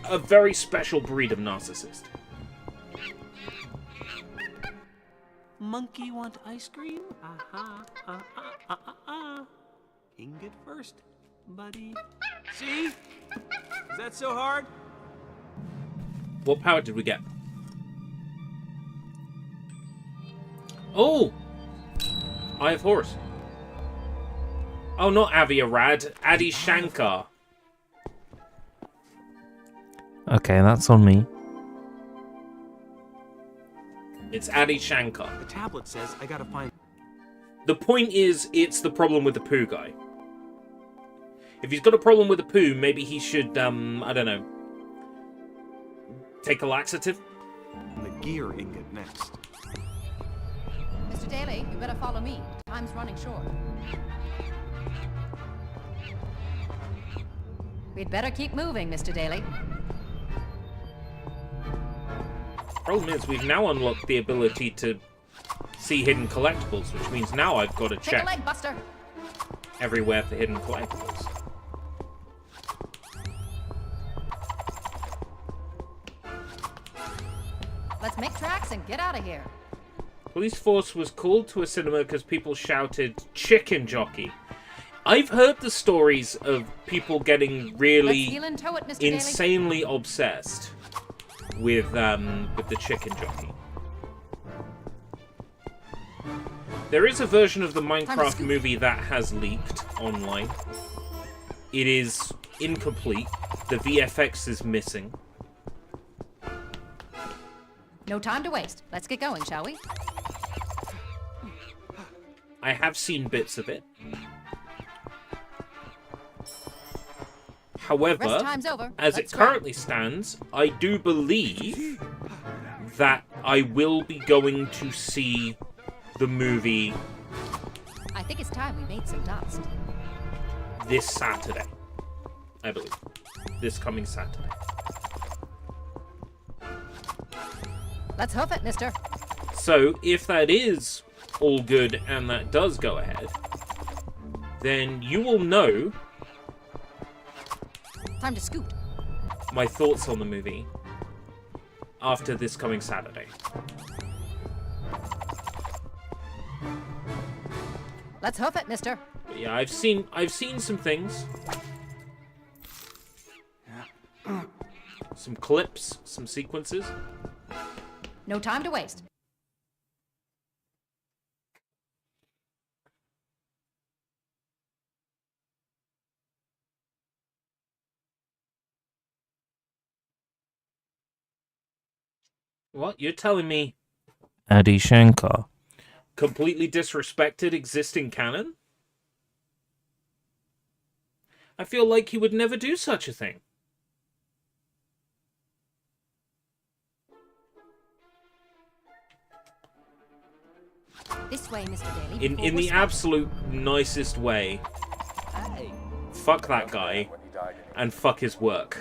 Speaker 1: a very special breed of narcissist.
Speaker 3: Monkey want ice cream? Ingot first, buddy. See? Is that so hard?
Speaker 1: What power did we get? Oh! Eye of Horus. Oh, not Avi Arad. Adi Shankar. Okay, that's on me. It's Adi Shankar.
Speaker 3: The tablet says I gotta find...
Speaker 1: The point is, it's the problem with the poo guy. If he's got a problem with the poo, maybe he should, I don't know, take a laxative?
Speaker 3: The gear ingot next.
Speaker 2: Mr. Daly, you better follow me. Time's running short. We'd better keep moving, Mr. Daly.
Speaker 1: Problem is, we've now unlocked the ability to see hidden collectibles, which means now I've got to
Speaker 2: Take a
Speaker 1: check
Speaker 2: leg, Buster.
Speaker 1: everywhere for hidden collectibles.
Speaker 2: Let's make tracks and get out of here.
Speaker 1: Police force was called to a cinema because people shouted, chicken jockey. I've heard the stories of people getting really
Speaker 2: Let's heel and toe it, Mr. Daly.
Speaker 1: insanely obsessed with the chicken jockey. There is a version of the Minecraft movie that has leaked online. It is incomplete. The VFX is missing.
Speaker 2: No time to waste. Let's get going, shall we?
Speaker 1: I have seen bits of it. However,
Speaker 2: Rest time's over.
Speaker 1: as
Speaker 2: Let's
Speaker 1: it currently stands, I do believe that I will be going to see the movie
Speaker 2: I think it's time we made some dust.
Speaker 1: this Saturday. I believe. This coming Saturday.
Speaker 2: Let's hoof it, mister.
Speaker 1: So, if that is all good and that does go ahead, then you will know
Speaker 2: Time to scoot.
Speaker 1: my thoughts on the movie after this coming Saturday.
Speaker 2: Let's hoof it, mister.
Speaker 1: But yeah, I've seen some things. Some clips, some sequences.
Speaker 2: No time to waste.
Speaker 1: What? You're telling me Adi Shankar completely disrespected existing canon? I feel like he would never do such a thing.
Speaker 2: This way, Mr. Daly.
Speaker 1: In the absolute nicest way. Fuck that guy and fuck his work.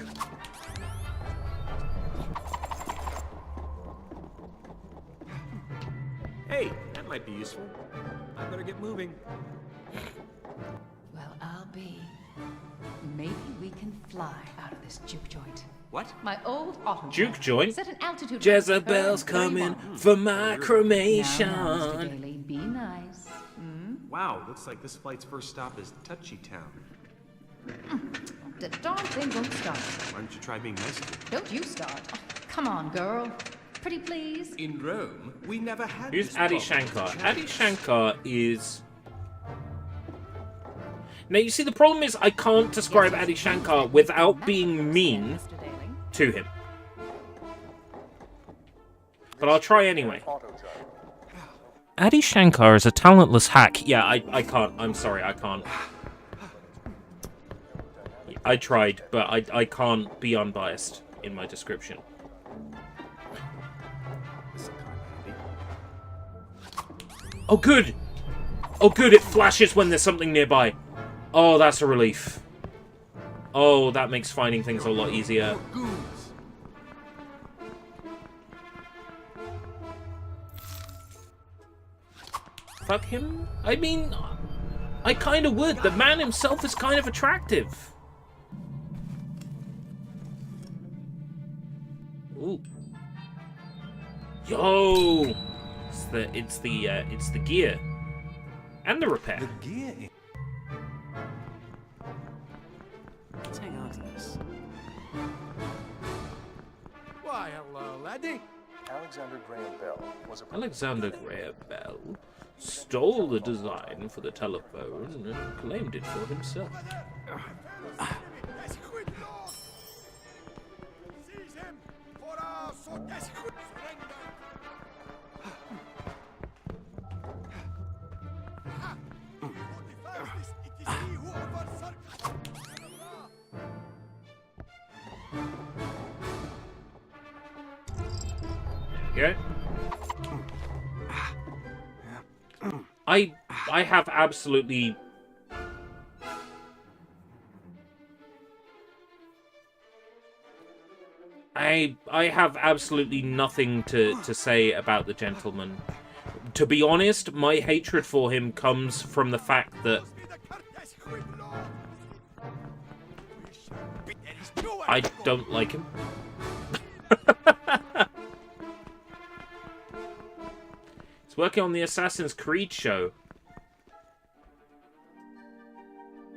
Speaker 3: Hey, that might be useful. I better get moving.
Speaker 17: Well, I'll be. Maybe we can fly out of this juke joint.
Speaker 3: What?
Speaker 17: My old auto
Speaker 1: Juke joint?
Speaker 17: set an altitude.
Speaker 1: Jezebel's coming for my cremation.
Speaker 17: Now, Mr. Daly, be nice.
Speaker 3: Wow, looks like this flight's first stop is Touchy Town.
Speaker 17: The darn thing won't start.
Speaker 3: Why don't you try being nice to me?
Speaker 17: Don't you start. Oh, come on, girl. Pretty please.
Speaker 13: In Rome, we never had.
Speaker 1: Who's
Speaker 13: this
Speaker 1: Adi
Speaker 13: problem.
Speaker 1: Shankar? Adi Shankar is... Now, you see, the problem is I can't describe Adi Shankar without being mean to him. But I'll try anyway. Adi Shankar is a talentless hack. Yeah, I can't. I'm sorry, I can't. I tried, but I can't be unbiased in my description. Oh, good! Oh, good, it flashes when there's something nearby. Oh, that's a relief. Oh, that makes finding things a lot easier. Fuck him? I mean, I kind of would. The man himself is kind of attractive. Ooh. Yo! It's the gear. And the repair.
Speaker 11: The gear.
Speaker 3: Let's hang on to this.
Speaker 8: Why, hello, laddie.
Speaker 5: Alexander Graham Bell was a
Speaker 1: Alexander Graham Bell stole the design for the telephone and claimed it for himself.
Speaker 8: Seize him for our so desperate surrender. It is he who overthrew.
Speaker 1: Yeah. I have absolutely I have absolutely nothing to say about the gentleman. To be honest, my hatred for him comes from the fact that I don't like him. He's working on the Assassin's Creed show.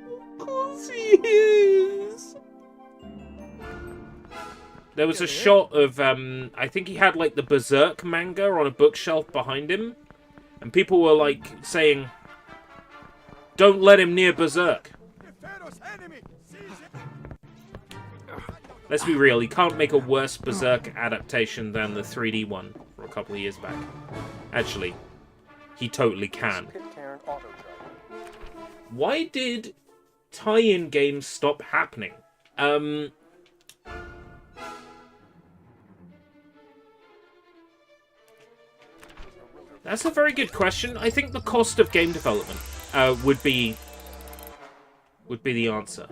Speaker 1: Of course he is. There was a shot of, I think he had like the Berserk manga on a bookshelf behind him. And people were like saying, don't let him near Berserk. Let's be real, he can't make a worse Berserk adaptation than the 3D one from a couple of years back. Actually, he totally can. Why did tie-in games stop happening? That's a very good question. I think the cost of game development would be the answer.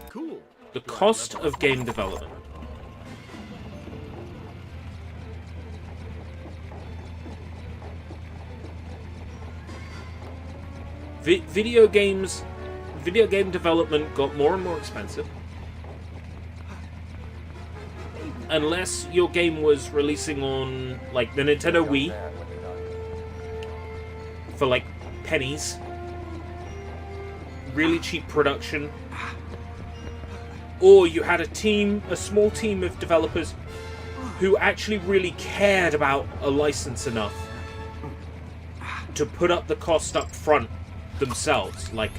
Speaker 3: Cool.
Speaker 1: The cost of game development. Video game development got more and more expensive. Unless your game was releasing on, like, the Nintendo Wii for, like, pennies. Really cheap production. Or you had a small team of developers who actually really cared about a license enough to put up the cost up front themselves, like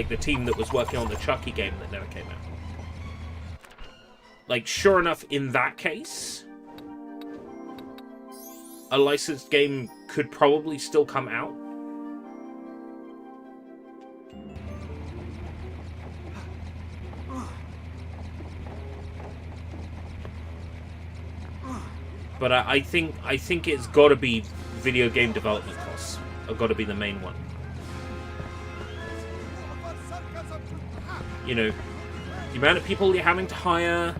Speaker 1: the team that was working on the Chucky game that never came out. Like, sure enough, in that case, a licensed game could probably still come out. But I think it's got to be video game development costs. Have got to be the main one. You know, the amount of people you're having to hire,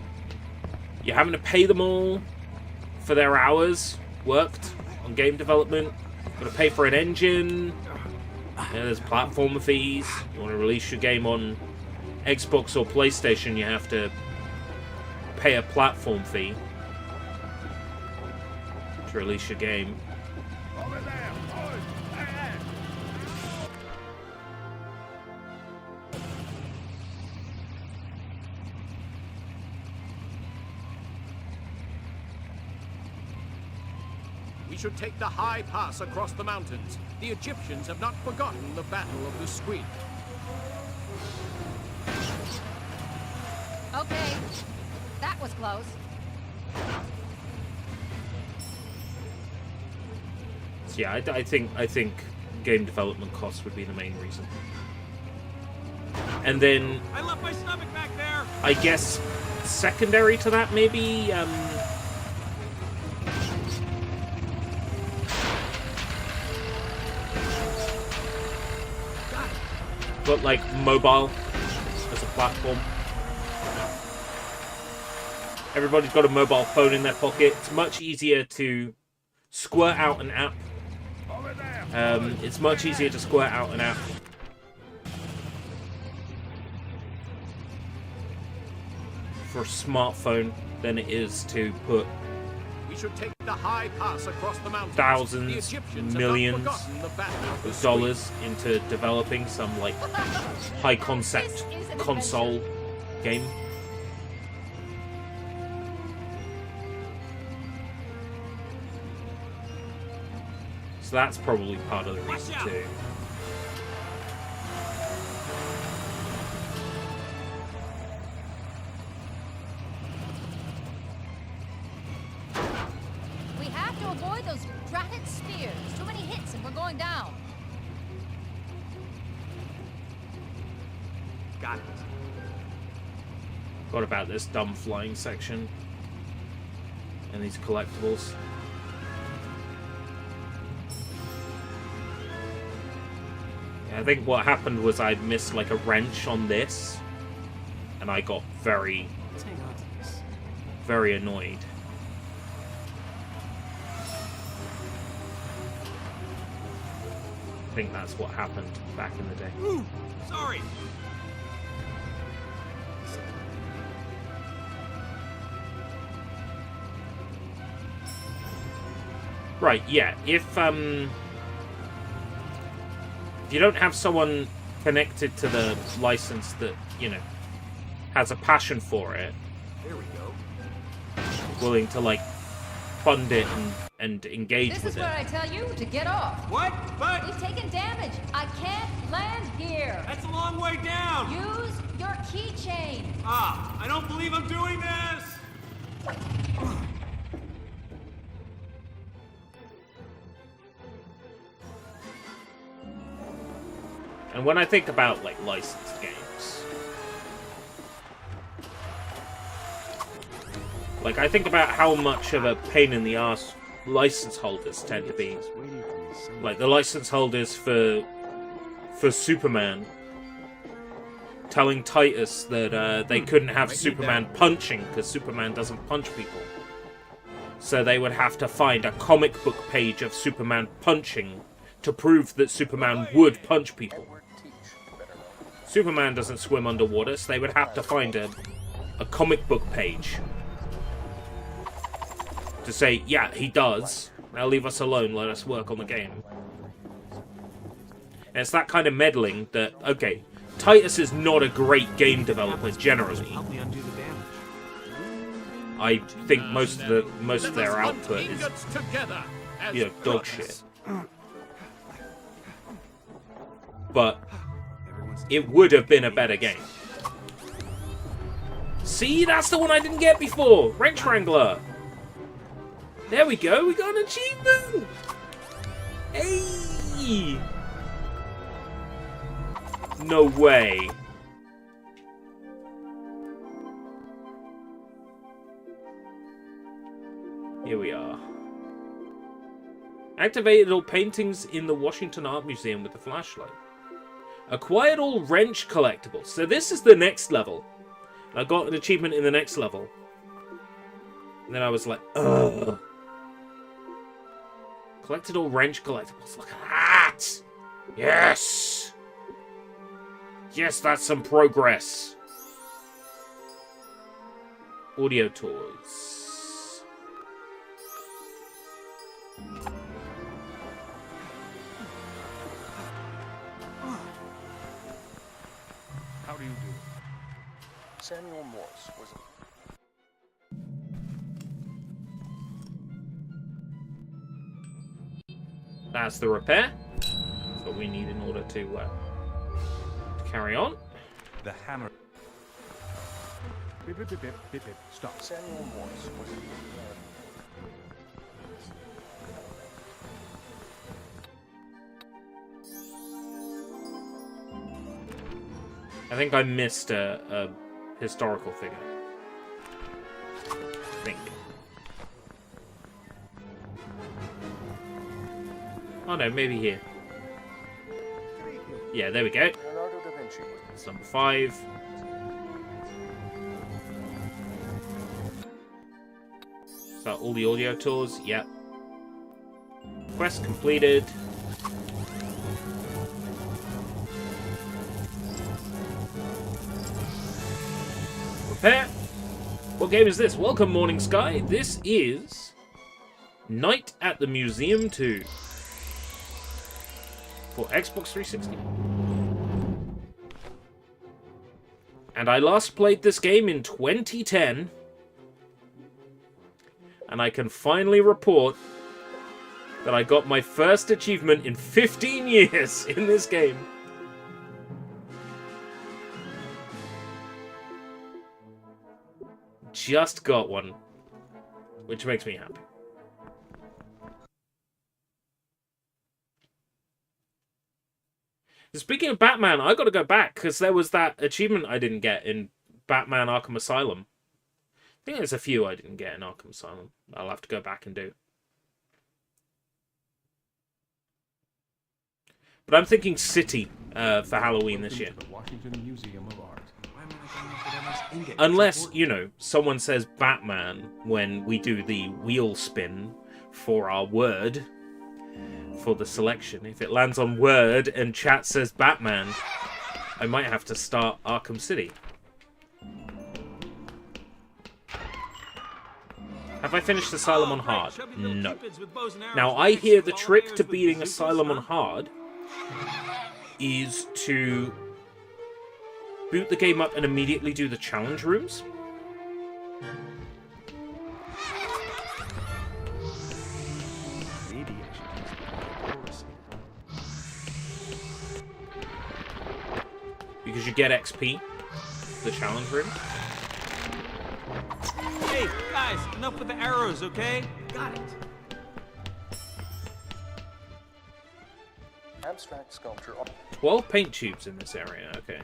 Speaker 1: you're having to pay them all for their hours worked on game development. Got to pay for an engine. There's platformer fees. You want to release your game on Xbox or PlayStation, you have to pay a platform fee to release your game.
Speaker 8: We should take the high pass across the mountains. The Egyptians have not forgotten the Battle of the Squid.
Speaker 18: Okay, that was close.
Speaker 1: So yeah, I think game development costs would be the main reason. And then
Speaker 3: I left my stomach back there.
Speaker 1: I guess secondary to that, maybe but like mobile as a platform. Everybody's got a mobile phone in their pocket. It's much easier to squirt out an app. It's much easier to squirt out an app for a smartphone than it is to put
Speaker 8: We should take the high pass across the mountains.
Speaker 1: thousands,
Speaker 8: The Egyptians have
Speaker 1: millions
Speaker 8: not forgotten the Battle of the
Speaker 1: of dollars into developing some like high concept console game. So that's probably part of the reason too.
Speaker 18: We have to avoid those dratted spears. Too many hits and we're going down.
Speaker 3: Got it.
Speaker 1: What about this dumb flying section and these collectibles? I think what happened was I missed like a wrench on this, and I got very,
Speaker 3: Let's hang on to this.
Speaker 1: very annoyed. I think that's what happened back in the day.
Speaker 3: Ooh, sorry.
Speaker 1: Right, yeah. If you don't have someone connected to the license that, you know, has a passion for it,
Speaker 3: There we go.
Speaker 1: willing to like fund it and engage
Speaker 18: This
Speaker 1: with
Speaker 18: is
Speaker 1: it.
Speaker 18: where I tell you to get off.
Speaker 3: What? But
Speaker 18: We've taken damage. I can't land here.
Speaker 3: that's a long way down.
Speaker 18: Use your keychain.
Speaker 3: Ah, I don't believe I'm doing this.
Speaker 1: And when I think about like licensed games, like I think about how much of a pain in the ass license holders tend to be. Like the license holders for Superman telling Titus that they couldn't have Superman punching because Superman doesn't punch people. So they would have to find a comic book page of Superman punching to prove that Superman would punch people. Superman doesn't swim underwater, so they would have to find a comic book page to say, yeah, he does. Now leave us alone, let us work on the game. And it's that kind of meddling that, okay, Titus is not a great game developer generally.
Speaker 3: Help me undo the damage.
Speaker 1: I think most of their output is, you know, dog shit. But it would have been a better game. See, that's the one I didn't get before. Wrench Wrangler. There we go. We got an achievement. Hey. No way. Here we are. Activated all paintings in the Washington Art Museum with the flashlight. Acquired all wrench collectibles. So this is the next level. I got an achievement in the next level. And then I was like, ugh. Collected all wrench collectibles. Look at that! Yes! Yes, that's some progress. Audio toys.
Speaker 9: How do you do?
Speaker 5: Samuel Morse was
Speaker 1: That's the repair. That's what we need in order to carry on.
Speaker 11: The hammer.
Speaker 9: Beep, beep, beep, beep, beep, beep. Stop.
Speaker 5: Samuel Morse was
Speaker 1: I think I missed a historical figure. I think. Oh no, maybe here. Yeah, there we go.
Speaker 5: Leonardo da Vinci.
Speaker 1: That's number 5. Is that all the audio tours? Yep. Quest completed. Repair. What game is this? Welcome, Morning Sky. This is Night at the Museum 2 for Xbox 360. And I last played this game in 2010. And I can finally report that I got my first achievement in 15 years in this game. Just got one, which makes me happy. Speaking of Batman, I got to go back because there was that achievement I didn't get in Batman Arkham Asylum. I think there's a few I didn't get in Arkham Asylum. I'll have to go back and do. But I'm thinking City for Halloween this year.
Speaker 9: Washington Museum of Art.
Speaker 1: Unless, you know, someone says Batman when we do the wheel spin for our word for the selection. If it lands on word and chat says Batman, I might have to start Arkham City. Have I finished Asylum on hard? No. Now, I hear the trick to beating Asylum on hard is to boot the game up and immediately do the challenge rooms. Because you get XP, the challenge room.
Speaker 3: Hey, guys, enough with the arrows, okay? Got it.
Speaker 5: abstract sculpture.
Speaker 1: 12 paint tubes in this area, okay.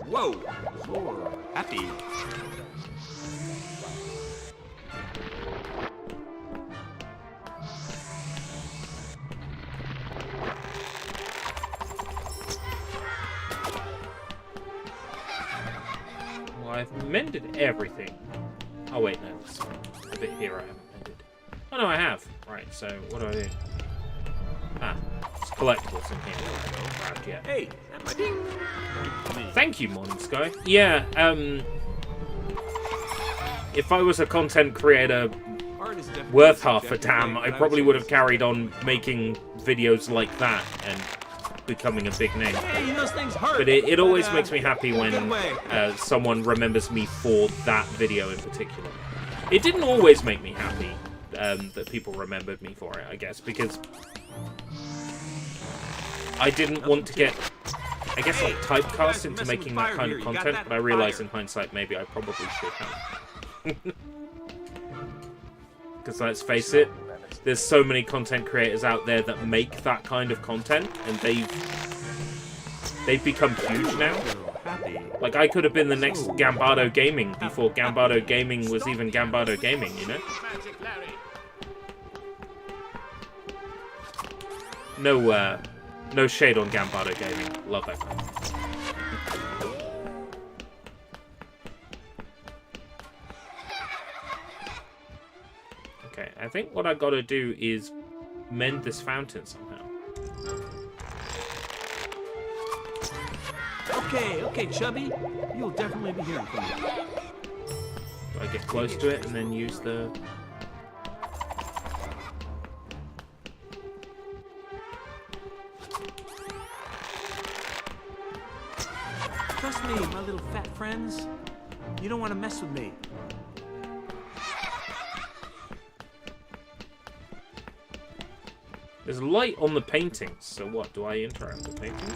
Speaker 3: Whoa! Happy.
Speaker 1: Well, I've mended everything. Oh wait, no, there's a bit here I haven't mended. Oh no, I have. Right, so what do I do? Ah, it's collectibles in here that I haven't grabbed yet.
Speaker 3: Hey,
Speaker 1: thank you, Morning Sky. Yeah, if I was a content creator worth half a damn, I probably would have carried on making videos like that and becoming a big name.
Speaker 3: Hey, those things hurt.
Speaker 1: But it always makes me happy when someone remembers me for that video in particular. It didn't always make me happy that people remembered me for it, I guess, because I didn't want to get, I guess, like typecast into making that kind of content, but I realize in hindsight maybe I probably should have. Because let's face it, there's so many content creators out there that make that kind of content, and they've they've become huge now. Like, I could have been the next Gambardo Gaming before Gambardo Gaming was even Gambardo Gaming, you know? No shade on Gambardo Gaming. Love that guy. Okay, I think what I gotta do is mend this fountain somehow.
Speaker 3: Okay, Chubby. You'll definitely be hearing from me.
Speaker 1: Do I get close to it and then use the...
Speaker 3: Trust me, my little fat friends. You don't want to mess with me.
Speaker 1: There's light on the paintings, so what? Do I interact with paintings?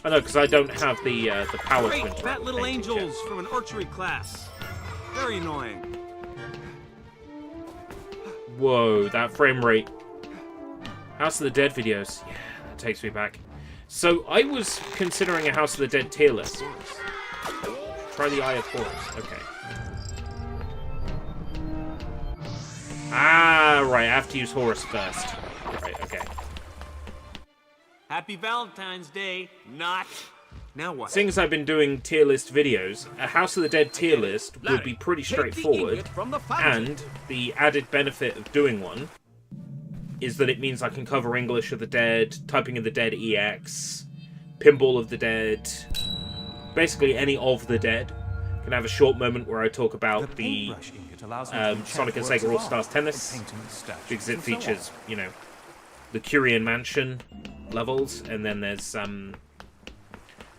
Speaker 1: Oh no, because I don't have the power to interact
Speaker 3: Fat
Speaker 1: with
Speaker 3: little
Speaker 1: paintings
Speaker 3: angels
Speaker 1: yet.
Speaker 3: from an archery class. Very annoying.
Speaker 1: Whoa, that frame rate. House of the Dead videos. Yeah, that takes me back. So, I was considering a House of the Dead tier list. Try the Eye of Horus. Okay. Ah, right. I have to use Horus first. Right, okay.
Speaker 3: Happy Valentine's Day. Not. Now what?
Speaker 1: Seeing as I've been doing tier list videos, a House of the Dead tier list would be pretty straightforward, and the added benefit of doing one is that it means I can cover English of the Dead, Typing of the Dead EX, Pinball of the Dead, basically any of the Dead. I can have a short moment where I talk about the Sonic and Sega All-Stars Tennis, because it features, you know, the Curian Mansion levels, and then there's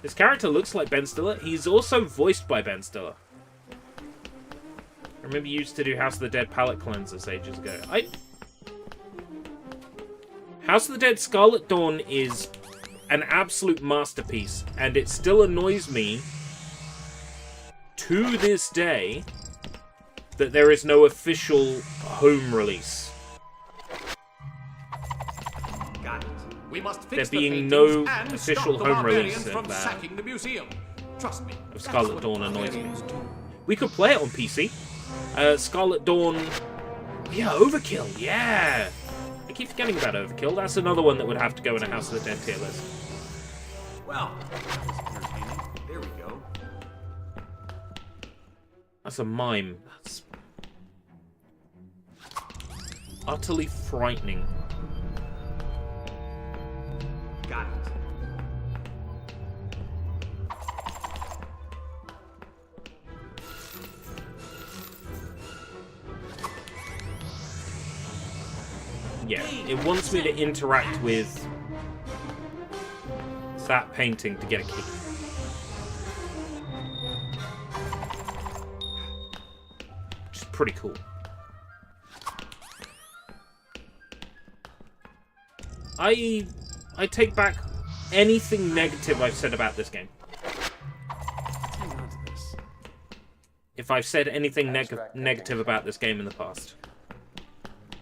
Speaker 1: this character looks like Ben Stiller. He's also voiced by Ben Stiller. I remember you used to do House of the Dead palette cleansers ages ago. House of the Dead Scarlet Dawn is an absolute masterpiece, and it still annoys me to this day that there is no official home release.
Speaker 8: Got it. We must
Speaker 1: There
Speaker 8: fix the
Speaker 1: being
Speaker 8: paintings
Speaker 1: no
Speaker 8: and
Speaker 1: official
Speaker 8: stop the
Speaker 1: home release
Speaker 8: barbarians from sacking the museum. Trust me.
Speaker 1: of Scarlet Dawn annoys me. We could play it on PC. Scarlet Dawn... Yeah, Overkill, yeah! I keep forgetting about Overkill. That's another one that would have to go in a House of the Dead tier list.
Speaker 3: Well, that was entertaining. There we go.
Speaker 1: That's a mime. That's utterly frightening.
Speaker 3: Got it.
Speaker 1: Yeah, it wants me to interact with that painting to get a key. Which is pretty cool. I take back anything negative I've said about this game. If I've said anything negative about this game in the past.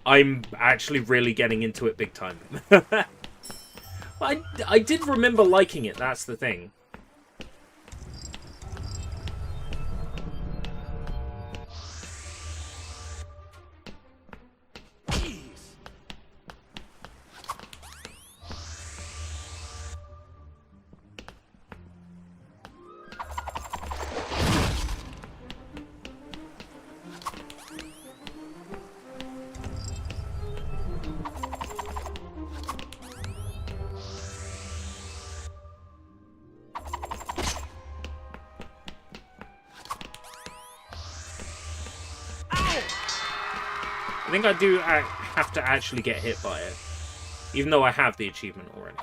Speaker 1: I'm actually really getting into it big time. I did remember liking it, that's the thing. I think I do have to actually get hit by it, even though I have the achievement already.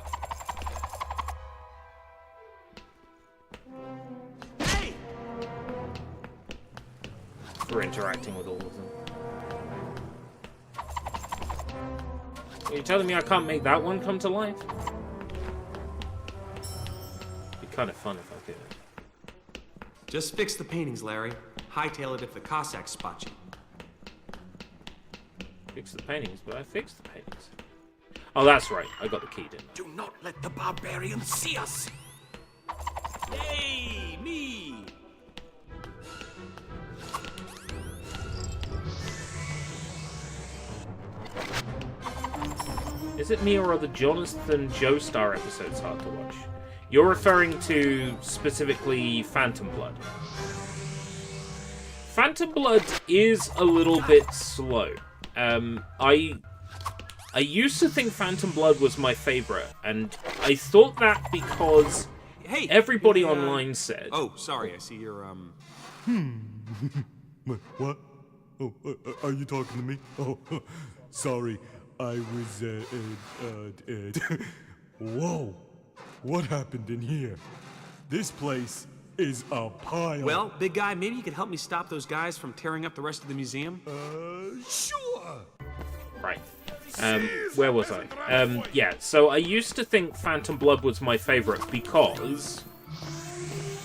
Speaker 1: For interacting with all of them. Are you telling me I can't make that one come to life? It'd be kind of fun if I could.
Speaker 3: Just fix the paintings, Larry. Hightail it if the Cossacks spot you.
Speaker 1: Fix the paintings, but I fixed the paintings. Oh, that's right. I got the key, didn't I?
Speaker 8: Do not let the barbarians see us.
Speaker 3: Yay, me!
Speaker 1: Is it me or are the Jonathan Joestar episodes hard to watch? You're referring to specifically Phantom Blood. Phantom Blood is a little bit slow. I used to think Phantom Blood was my favorite, and I thought that because everybody online said...
Speaker 3: Oh, sorry, I see your,
Speaker 19: What? Oh, are you talking to me? Oh, sorry. I was, Whoa! What happened in here? This place is a pile.
Speaker 3: Well, big guy, maybe you could help me stop those guys from tearing up the rest of the museum?
Speaker 19: Sure!
Speaker 1: Right. Where was I? Yeah, so I used to think Phantom Blood was my favorite because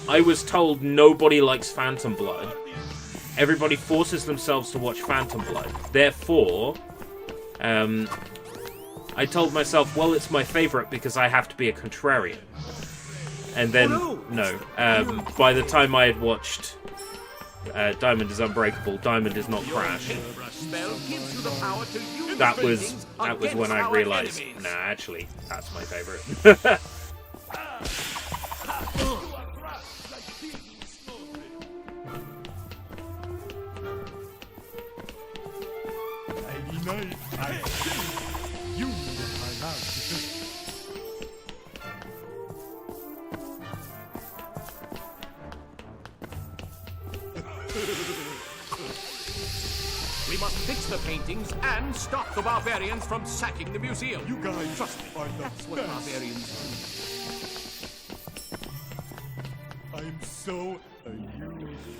Speaker 1: I was told nobody likes Phantom Blood. Everybody forces themselves to watch Phantom Blood. Therefore, I told myself, well, it's my favorite because I have to be a contrarian. And then, by the time I had watched Diamond is Unbreakable, Diamond is Not Crash, that was when I realized, nah, actually, that's my favorite.
Speaker 19: You need a timeout.
Speaker 8: We must fix the paintings and stop the barbarians from sacking the museum.
Speaker 19: You guys
Speaker 8: Trust me,
Speaker 19: are the
Speaker 8: that's what
Speaker 19: best.
Speaker 8: barbarians
Speaker 19: I'm so... Are you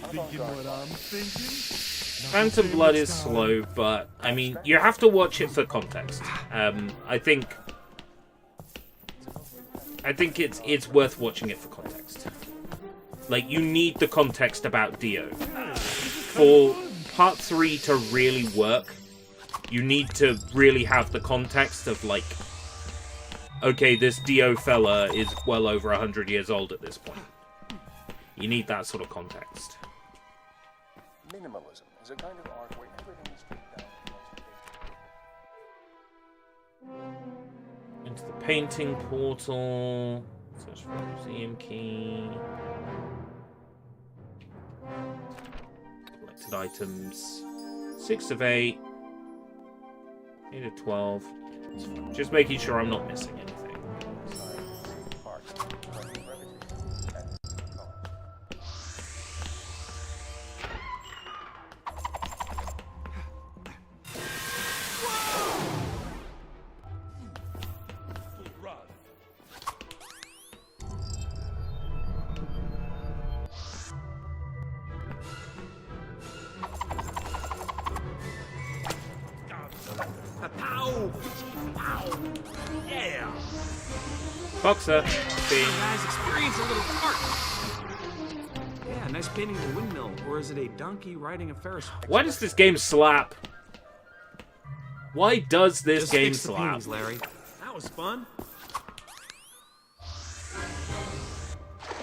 Speaker 19: thinking what I'm thinking?
Speaker 1: Phantom Blood is slow, but, I mean, you have to watch it for context. I think it's worth watching it for context. Like, you need the context about Dio. For Part 3 to really work, you need to really have the context of, like, okay, this Dio fella is well over 100 years old at this point. You need that sort of context.
Speaker 5: Minimalism is a kind of art where everything is stripped down.
Speaker 1: Into the painting portal. Search for the museum key. Collected items. 6 of 8. 8 of 12. Just making sure I'm not missing anything.
Speaker 3: Pow! Pow! Yeah!
Speaker 1: Boxer.
Speaker 3: Guys, experience a little art. Yeah, nice painting of a windmill. Or is it a donkey riding a Ferris wheel?
Speaker 1: Why does this game slap? Why does this
Speaker 3: Just
Speaker 1: game
Speaker 3: fix the
Speaker 1: slap?
Speaker 3: paintings, Larry. That was fun.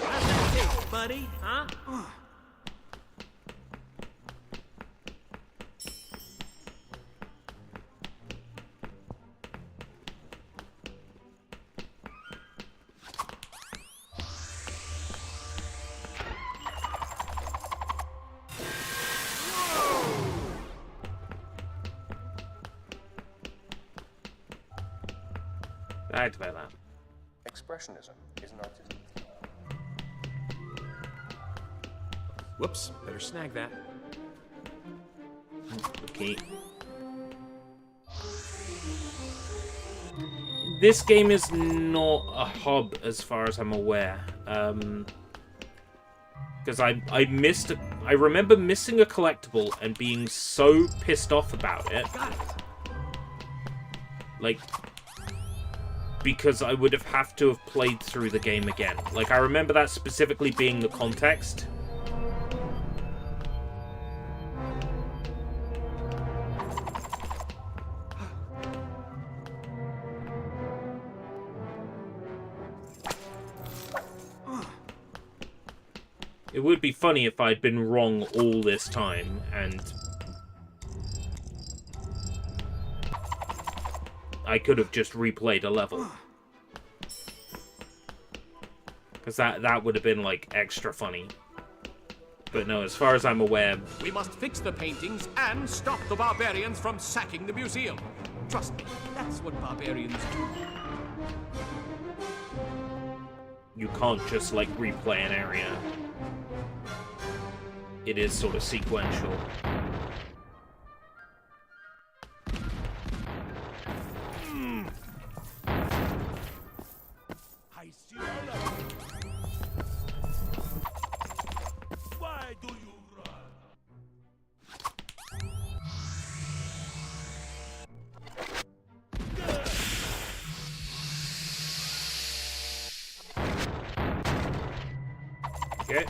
Speaker 3: How's that taste, buddy? Huh?
Speaker 1: Activate that.
Speaker 5: Expressionism is an artistic.
Speaker 3: Whoops, better snag that.
Speaker 1: Okay. This game is not a hub as far as I'm aware. Because I remember missing a collectible and being so pissed off about it. Like, because I would have to have played through the game again. Like, I remember that specifically being the context. It would be funny if I'd been wrong all this time, and I could have just replayed a level. Because that would have been, like, extra funny. But no, as far as I'm aware...
Speaker 8: We must fix the paintings and stop the barbarians from sacking the museum. Trust me, that's what barbarians do.
Speaker 1: You can't just, like, replay an area. It is sort of sequential.
Speaker 8: I see all of you. Why do you run?
Speaker 1: Okay.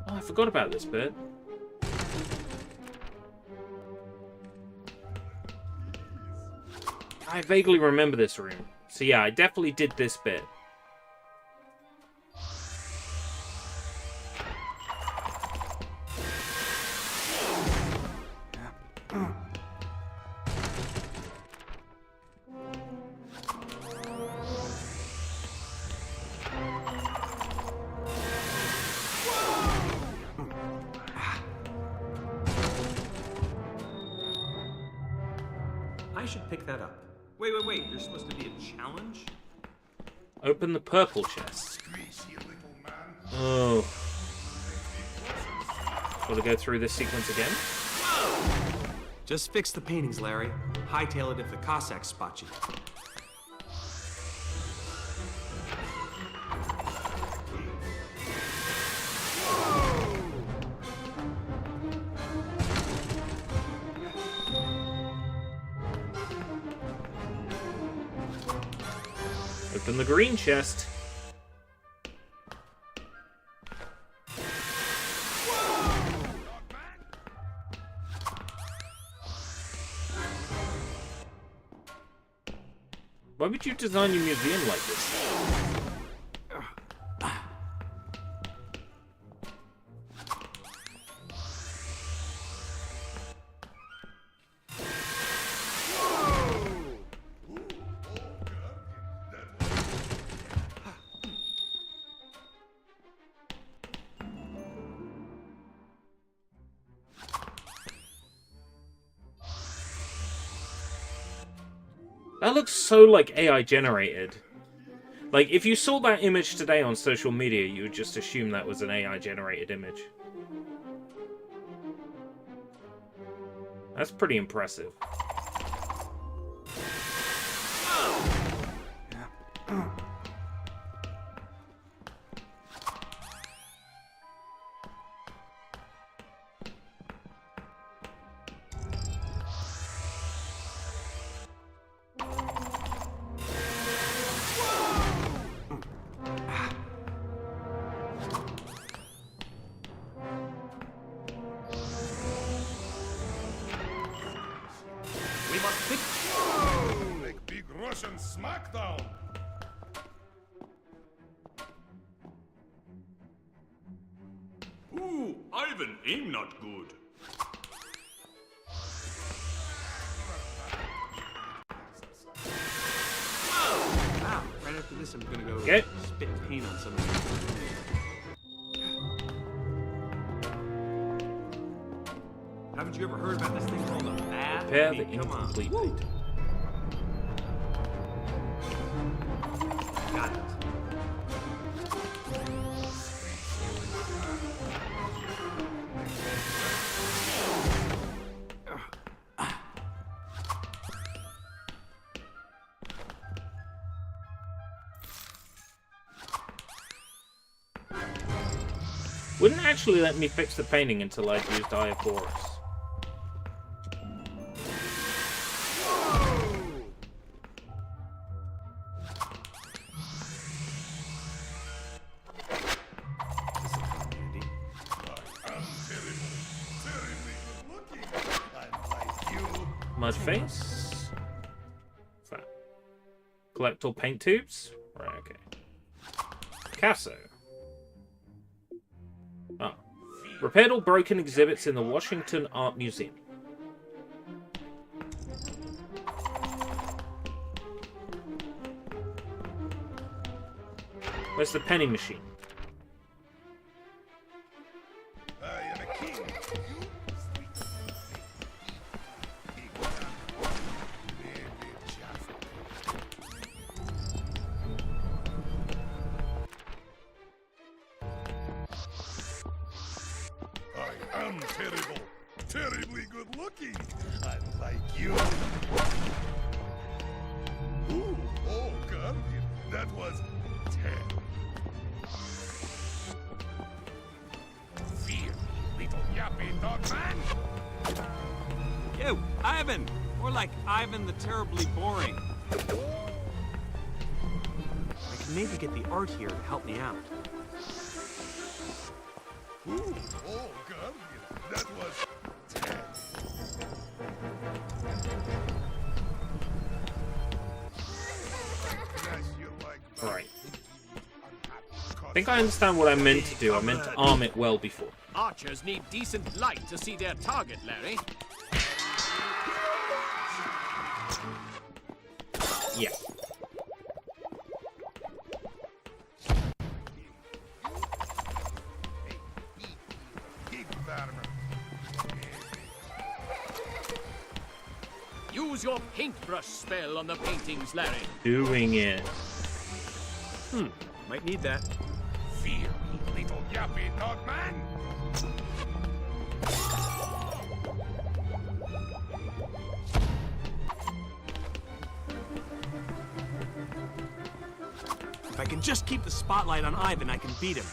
Speaker 1: Oh, I forgot about this bit. I vaguely remember this room. So yeah, I definitely did this bit.
Speaker 3: I should pick that up. Wait. There's supposed to be a challenge?
Speaker 1: Open the purple chest. Oh. Gotta go through this sequence again?
Speaker 3: Just fix the paintings, Larry. Hightail it if the Cossacks spot you.
Speaker 1: Open the green chest. Why would you design your museum like this? That looks so, like, AI generated. Like, if you saw that image today on social media, you would just assume that was an AI generated image. That's pretty impressive.
Speaker 8: We must fix...
Speaker 9: Like big Russian smackdown.
Speaker 8: Ooh, Ivan, aim not good.
Speaker 3: Wow, right after this I'm gonna go
Speaker 1: Okay.
Speaker 3: spit paint on some of these. Haven't you ever heard about this thing called a bath?
Speaker 1: Prepare
Speaker 3: I mean,
Speaker 1: the
Speaker 3: come on.
Speaker 1: incomplete
Speaker 3: Woo.
Speaker 1: painting.
Speaker 3: Got it.
Speaker 1: Wouldn't actually let me fix the painting until I'd used Eye of Horus. Mudface. What's that? Collect all paint tubes? Right, okay. Picasso. Ah. Repaired all broken exhibits in the Washington Art Museum. Where's the penny machine?
Speaker 9: I am terrible, terribly good looking. I like you. Ooh, oh, Guardian, that was 10. Fear, little yappy dog man.
Speaker 3: Yo, Ivan! More like Ivan the Terribly Boring. I can maybe get the art here to help me out.
Speaker 9: Ooh, oh, Guardian, that was 10.
Speaker 1: Right. I think I understand what I meant to do. I meant to arm it well before.
Speaker 8: Archers need decent light to see their target, Larry.
Speaker 1: Yeah.
Speaker 8: Use your paintbrush spell on the paintings, Larry.
Speaker 1: Doing it.
Speaker 3: Might need that.
Speaker 9: Fear, little yappy dog man.
Speaker 3: If I can just keep the spotlight on Ivan, I can beat him.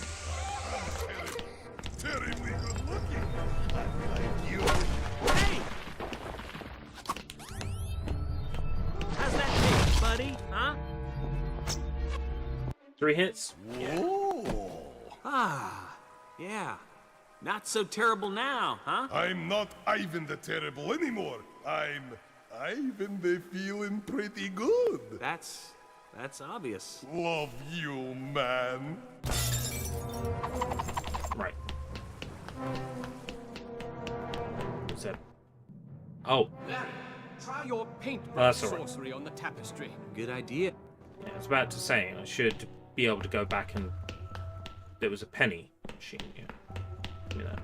Speaker 9: Terribly good looking. I like you.
Speaker 3: Hey! How's that taste, buddy? Huh?
Speaker 1: 3 hits.
Speaker 3: Whoa. Ah, yeah. Not so terrible now, huh?
Speaker 9: I'm not Ivan the Terrible anymore. I'm Ivan the Feeling Pretty Good.
Speaker 3: That's obvious.
Speaker 9: Love you, man.
Speaker 1: Right. What's that? Oh.
Speaker 8: Larry, try your paintbrush
Speaker 1: That's all right.
Speaker 8: sorcery on the tapestry.
Speaker 3: Good idea.
Speaker 1: Yeah, I was about to say, I should be able to go back and... There was a penny machine, yeah. Give me that.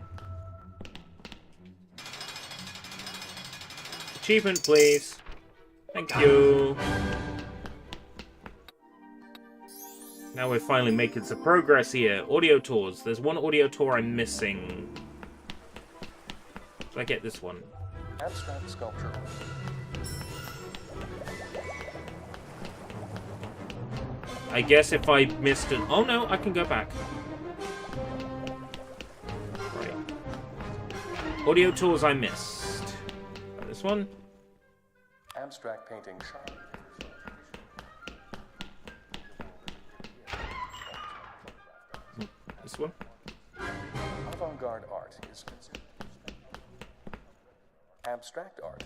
Speaker 1: Achievement, please. Thank you. Now we're finally making some progress here. Audio tours. There's one audio tour I'm missing. So I get this one.
Speaker 5: Abstract sculpture.
Speaker 1: I guess if I missed it... Oh no, I can go back. Right. Audio tours I missed. This one.
Speaker 5: Abstract painting shot.
Speaker 1: This one.
Speaker 5: Avant-garde art is abstract art.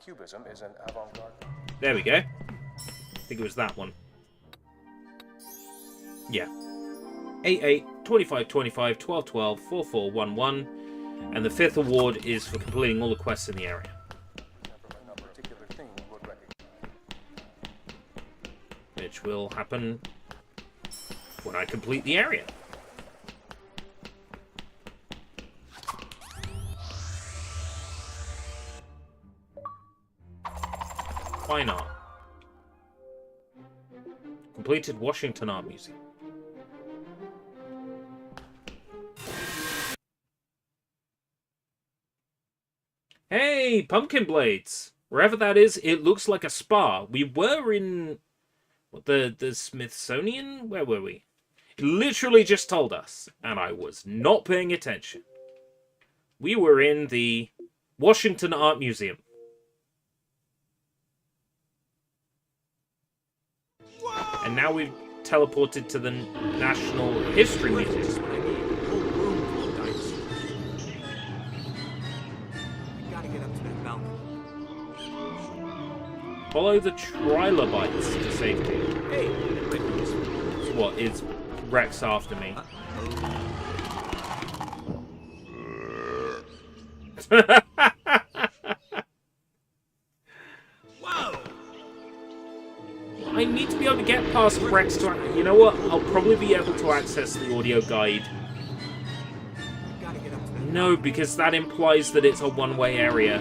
Speaker 5: Cubism is an avant-garde.
Speaker 1: There we go. I think it was that one. Yeah. 8-8, 25-25, 12-12, 4-4-1-1. And the 5th award is for completing all the quests in the area. Which will happen when I complete the area. Fine art. Completed Washington Art Museum. Hey, pumpkin blades! Wherever that is, it looks like a spa. We were in... What, the Smithsonian? Where were we? It literally just told us, and I was not paying attention. We were in the Washington Art Museum. And now we've teleported to the National History Museum.
Speaker 3: Gotta get up to that
Speaker 1: Follow the trilobites to safety.
Speaker 3: Hey,
Speaker 1: What, is Rex after me?
Speaker 3: Whoa!
Speaker 1: I need to be able to get past Rex to... You know what? I'll probably be able to access the audio guide. No, because that implies that it's a one-way area.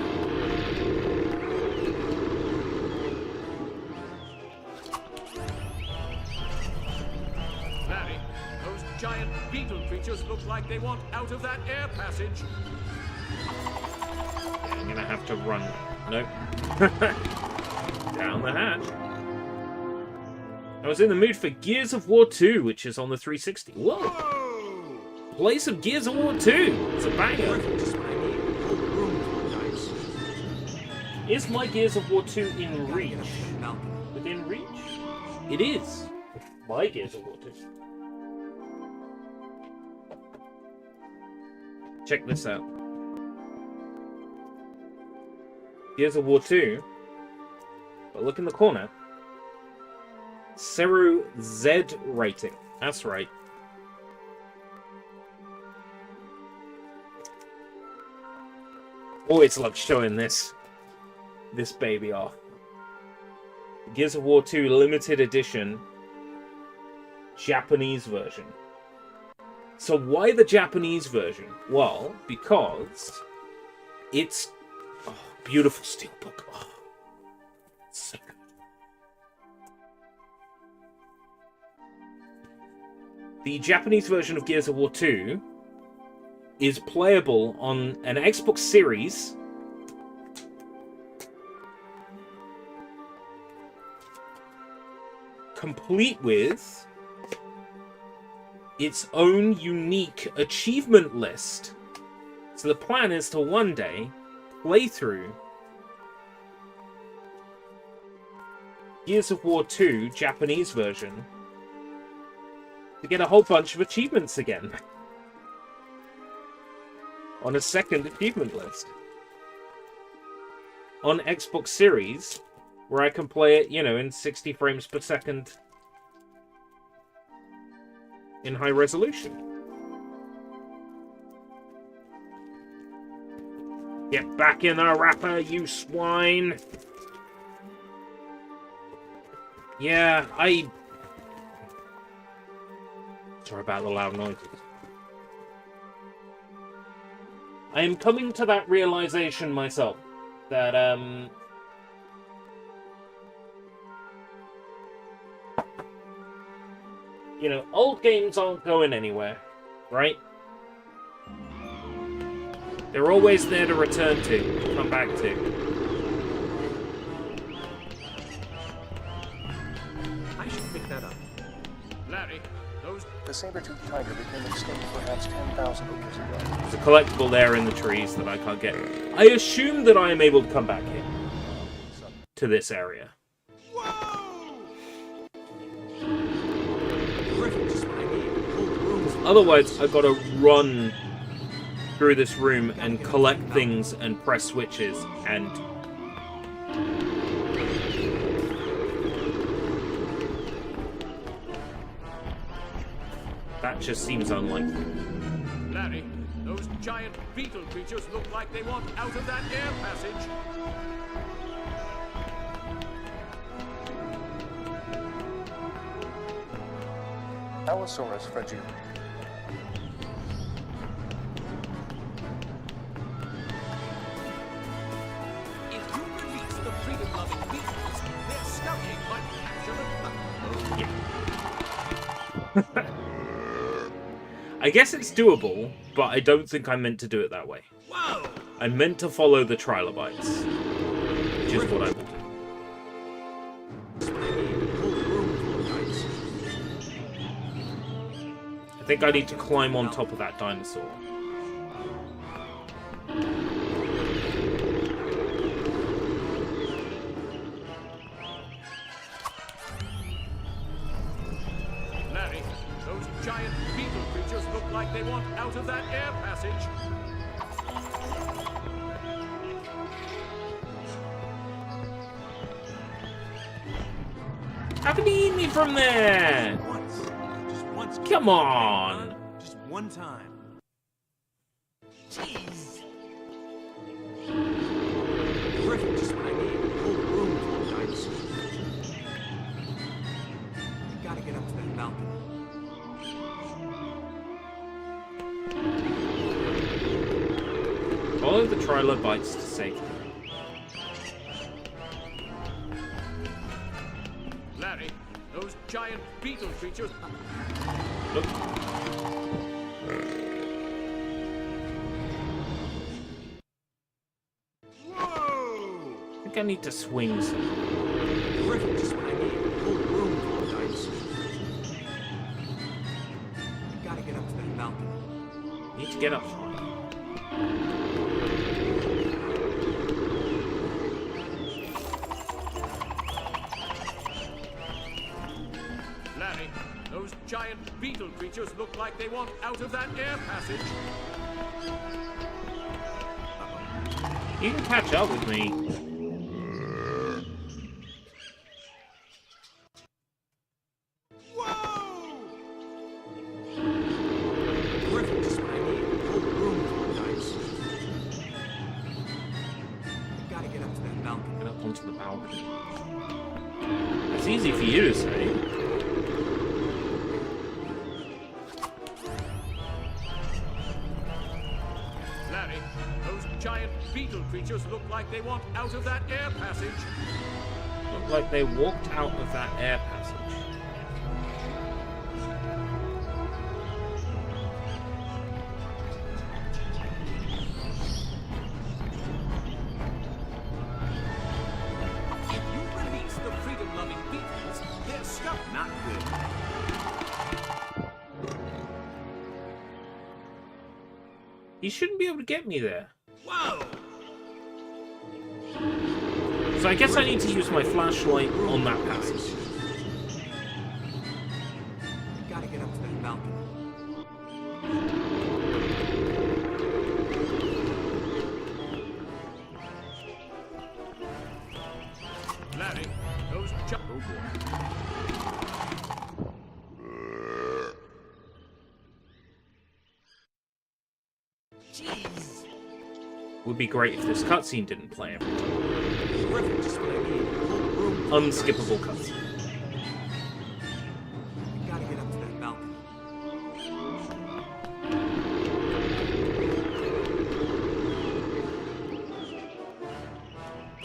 Speaker 8: Larry, those giant beetle creatures look like they want out of that air passage.
Speaker 1: I'm gonna have to run. Nope. Down the hatch. I was in the mood for Gears of War 2, which is on the 360. Whoa! Play some Gears of War 2! It's a banger! Is my Gears of War 2 in reach? Within reach? It is. My Gears of War 2. Check this out. Gears of War 2. But look in the corner. Seru Z rating. That's right. Always love showing this baby off. Gears of War 2 limited edition Japanese version. So why the Japanese version? Well, because it's beautiful steelbook. Oh, so good. The Japanese version of Gears of War 2 is playable on an Xbox Series complete with its own unique achievement list. So the plan is to one day play through Gears of War 2 Japanese version to get a whole bunch of achievements again on a second achievement list on Xbox Series, where I can play it, you know, in 60 frames per second in high resolution. Get back in the wrapper, you swine! Yeah, sorry about the loud noises. I am coming to that realization myself that you know, old games aren't going anywhere, right? They're always there to return to, come back to.
Speaker 3: I should pick that up.
Speaker 8: Larry, those...
Speaker 5: The saber-toothed tiger became extinct perhaps 10,000 years ago.
Speaker 1: There's a collectible there in the trees that I can't get. I assume that I am able to come back here. To this area. Otherwise, I've got to run through this room and collect things and press switches and... That just seems unlikely.
Speaker 8: Larry, those giant beetle creatures look like they want out of that air passage.
Speaker 5: Allosaurus fragile.
Speaker 8: If you release the freedom-loving beetles, their scouting might capture the...
Speaker 1: I guess it's doable, but I don't think I meant to do it that way.
Speaker 8: Whoa!
Speaker 1: I meant to follow the trilobites, which is what I will do. I think I need to climb on top of that dinosaur.
Speaker 8: Larry, those giant beetle creatures look like they want out of that air passage.
Speaker 1: How can he eat me from there?
Speaker 3: Just once.
Speaker 1: Come on.
Speaker 3: Just one time. Jeez. Perfect, just what I need. Whole room full of dinosaurs. You gotta get up to that balcony.
Speaker 1: Follow the trilobites to safety.
Speaker 8: Larry, those giant beetle creatures.
Speaker 1: Look.
Speaker 3: Whoa!
Speaker 1: I think I need to swing some.
Speaker 3: Perfect, just what I need. Whole room full of dinosaurs. You gotta get up to that balcony.
Speaker 1: Need to get up high.
Speaker 8: Larry, those giant beetle creatures look like they want out of that air passage.
Speaker 1: You can catch up with me.
Speaker 3: Whoa! Perfect, just what I need. Whole room full of dinosaurs. You gotta get up to that balcony.
Speaker 1: Get up onto the balcony. That's easy for you to say.
Speaker 8: Larry, those giant beetle creatures look like they want out of that air passage.
Speaker 1: Look like they walked out of that air passage.
Speaker 3: If you release the freedom-loving beetles, they're stuck. Not good.
Speaker 1: You shouldn't be able to get me there.
Speaker 3: Whoa!
Speaker 1: So I guess I need to use my flashlight on that passage.
Speaker 3: You gotta get up to that balcony.
Speaker 8: Larry, those oh boy.
Speaker 3: Jeez.
Speaker 1: Would be great if this cutscene didn't play every time.
Speaker 3: Perfect, just what I need. Whole room full of
Speaker 1: Unskippable cutscene.
Speaker 3: You gotta get up to that balcony.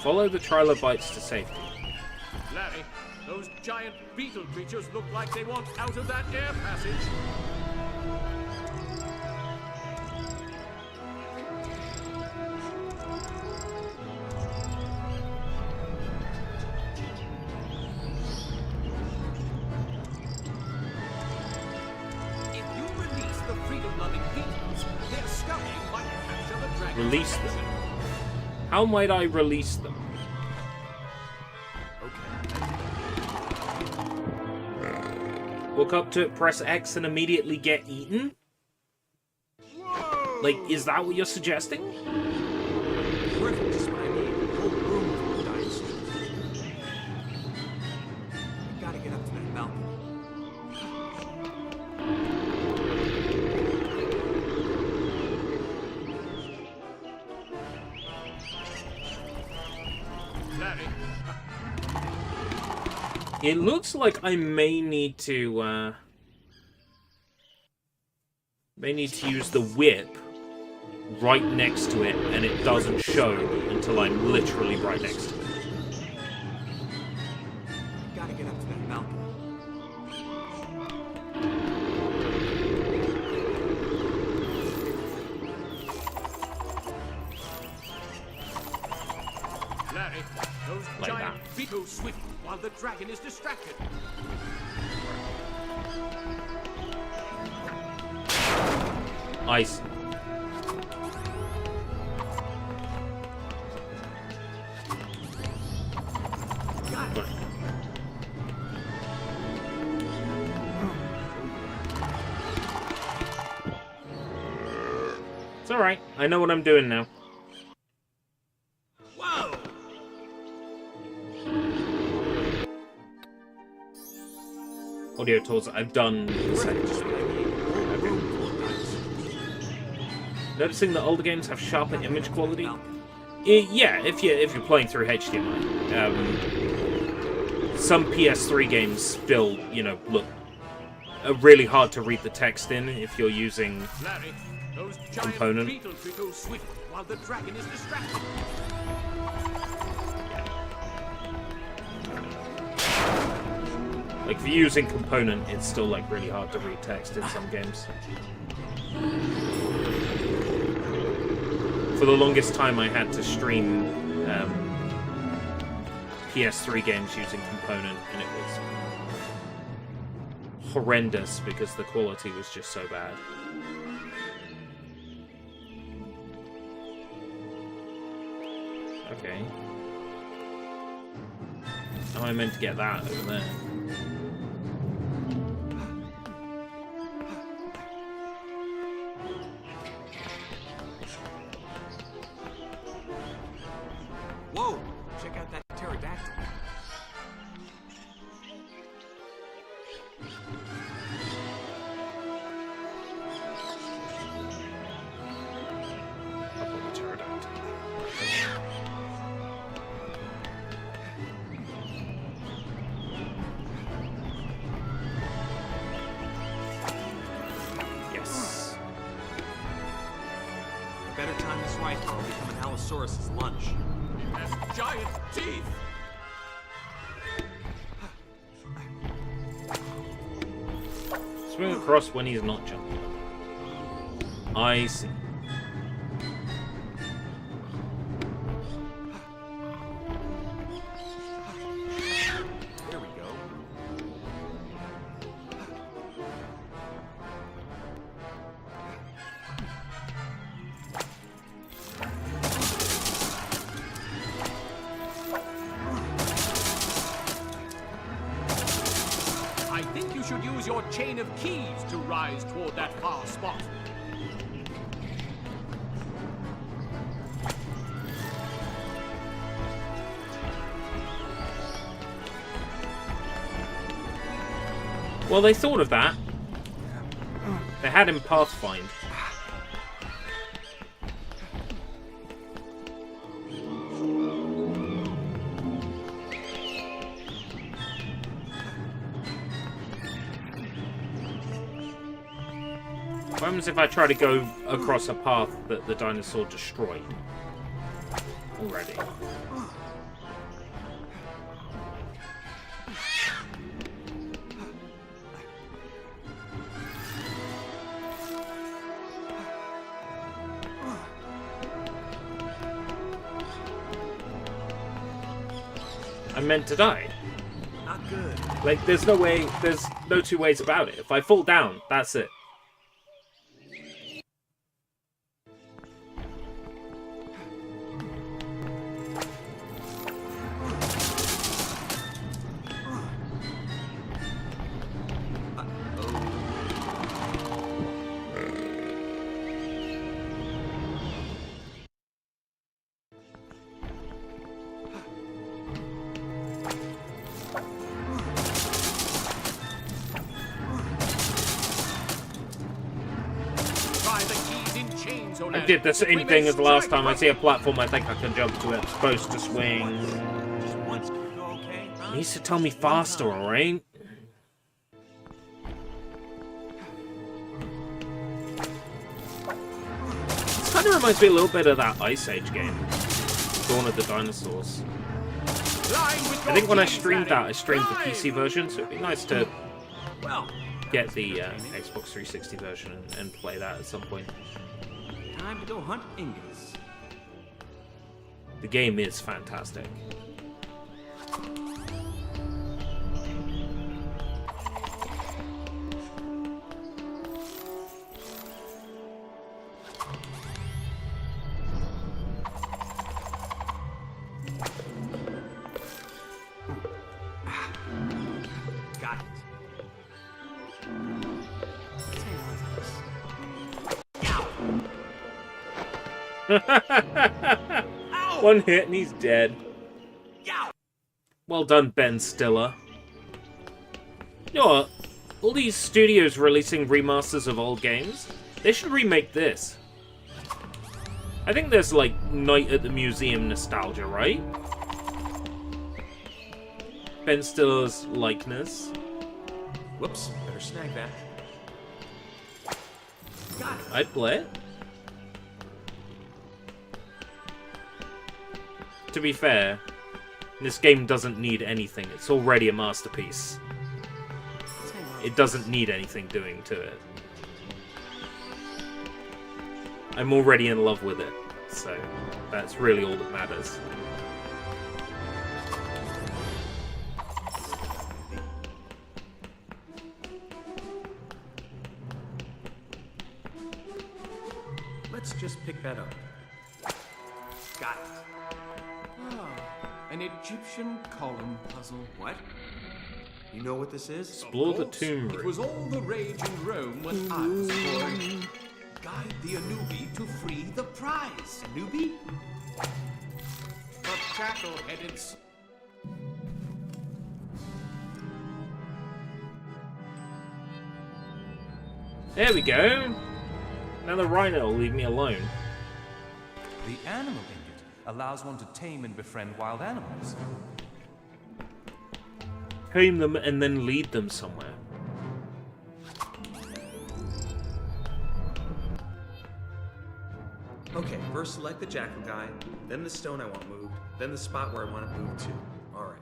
Speaker 1: Follow the trilobites to safety.
Speaker 8: Larry, those giant beetle creatures look like they want out of that air passage.
Speaker 3: If you release the freedom-loving beetles, their scouting might capture the dragon.
Speaker 1: Release them. How might I release them? Walk up to it, press X, and immediately get eaten?
Speaker 3: Whoa!
Speaker 1: Like, is that what you're suggesting?
Speaker 3: Perfect, just what I need. Whole room full of dinosaurs. You gotta get up to that balcony.
Speaker 8: Larry,
Speaker 1: It looks like I may need to use the whip right next to it, and it doesn't show until I'm literally right next to it.
Speaker 3: You gotta get up to that balcony.
Speaker 8: Larry, those
Speaker 1: Like
Speaker 8: giant
Speaker 1: that.
Speaker 8: beetles swift while the dragon is distracted.
Speaker 1: Ice.
Speaker 3: Got it.
Speaker 1: It's alright. I know what I'm doing now.
Speaker 3: Whoa!
Speaker 1: audio tours that I've done. Noticing that older games have sharper image quality. Yeah, if you're playing through HDMI. Some PS3 games still, look really hard to read the text in if you're using
Speaker 8: Larry, those giant
Speaker 1: component.
Speaker 8: beetles will go swift while the dragon is distracted.
Speaker 1: Like, if you're using component, it's still, like, really hard to read text in some games. For the longest time, I had to stream PS3 games using component, and it was horrendous because the quality was just so bad. Okay. How am I meant to get that over there?
Speaker 3: Whoa! Check out that pterodactyl.
Speaker 1: Yes.
Speaker 3: Better time this right, or I'll become an Allosaurus's lunch.
Speaker 8: Has giant teeth.
Speaker 1: Swing across when he's not jumping. I see.
Speaker 3: There we go.
Speaker 8: I think you should use your chain of keys to rise toward that far spot.
Speaker 1: Well, they thought of that. They had him pathfind. What happens if I try to go across a path that the dinosaur destroyed already? I'm meant to die.
Speaker 3: Not good.
Speaker 1: Like, there's no two ways about it. If I fall down, that's it. I did the same thing as the last time. I see a platform I think I can jump to it. It's supposed to swing. He needs to tell me faster, alright? This kind of reminds me a little bit of that Ice Age game. Dawn of the Dinosaurs. I think when I streamed that, I streamed the PC version, so it'd be nice to get the Xbox 360 version and play that at some point.
Speaker 3: Time to go hunt ingots.
Speaker 1: The game is fantastic.
Speaker 3: Got it.
Speaker 1: One hit and he's dead. Well done, Ben Stiller. You know what? All these studios releasing remasters of old games, they should remake this. I think there's like Night at the Museum nostalgia, right? Ben Stiller's likeness.
Speaker 3: Whoops, better snag that. Got it.
Speaker 1: I'd play it. To be fair, this game doesn't need anything. It's already a masterpiece. It doesn't need anything doing to it. I'm already in love with it, so that's really all that matters.
Speaker 3: Let's just pick that up. Got it.
Speaker 7: Ah, an Egyptian column puzzle.
Speaker 3: What? You know what this is?
Speaker 1: Explore the tomb.
Speaker 7: It was all the rage in Rome when I was a boy. Guide the Anubi to free the prize.
Speaker 3: Anubi?
Speaker 7: The jackal-headed...
Speaker 1: There we go. Now the rhino will leave me alone.
Speaker 11: The animal ingot allows one to tame and befriend wild animals.
Speaker 1: Tame them and then lead them somewhere.
Speaker 3: Okay, first select the jackal guy, then the stone I want moved, then the spot where I want it moved to. Alright.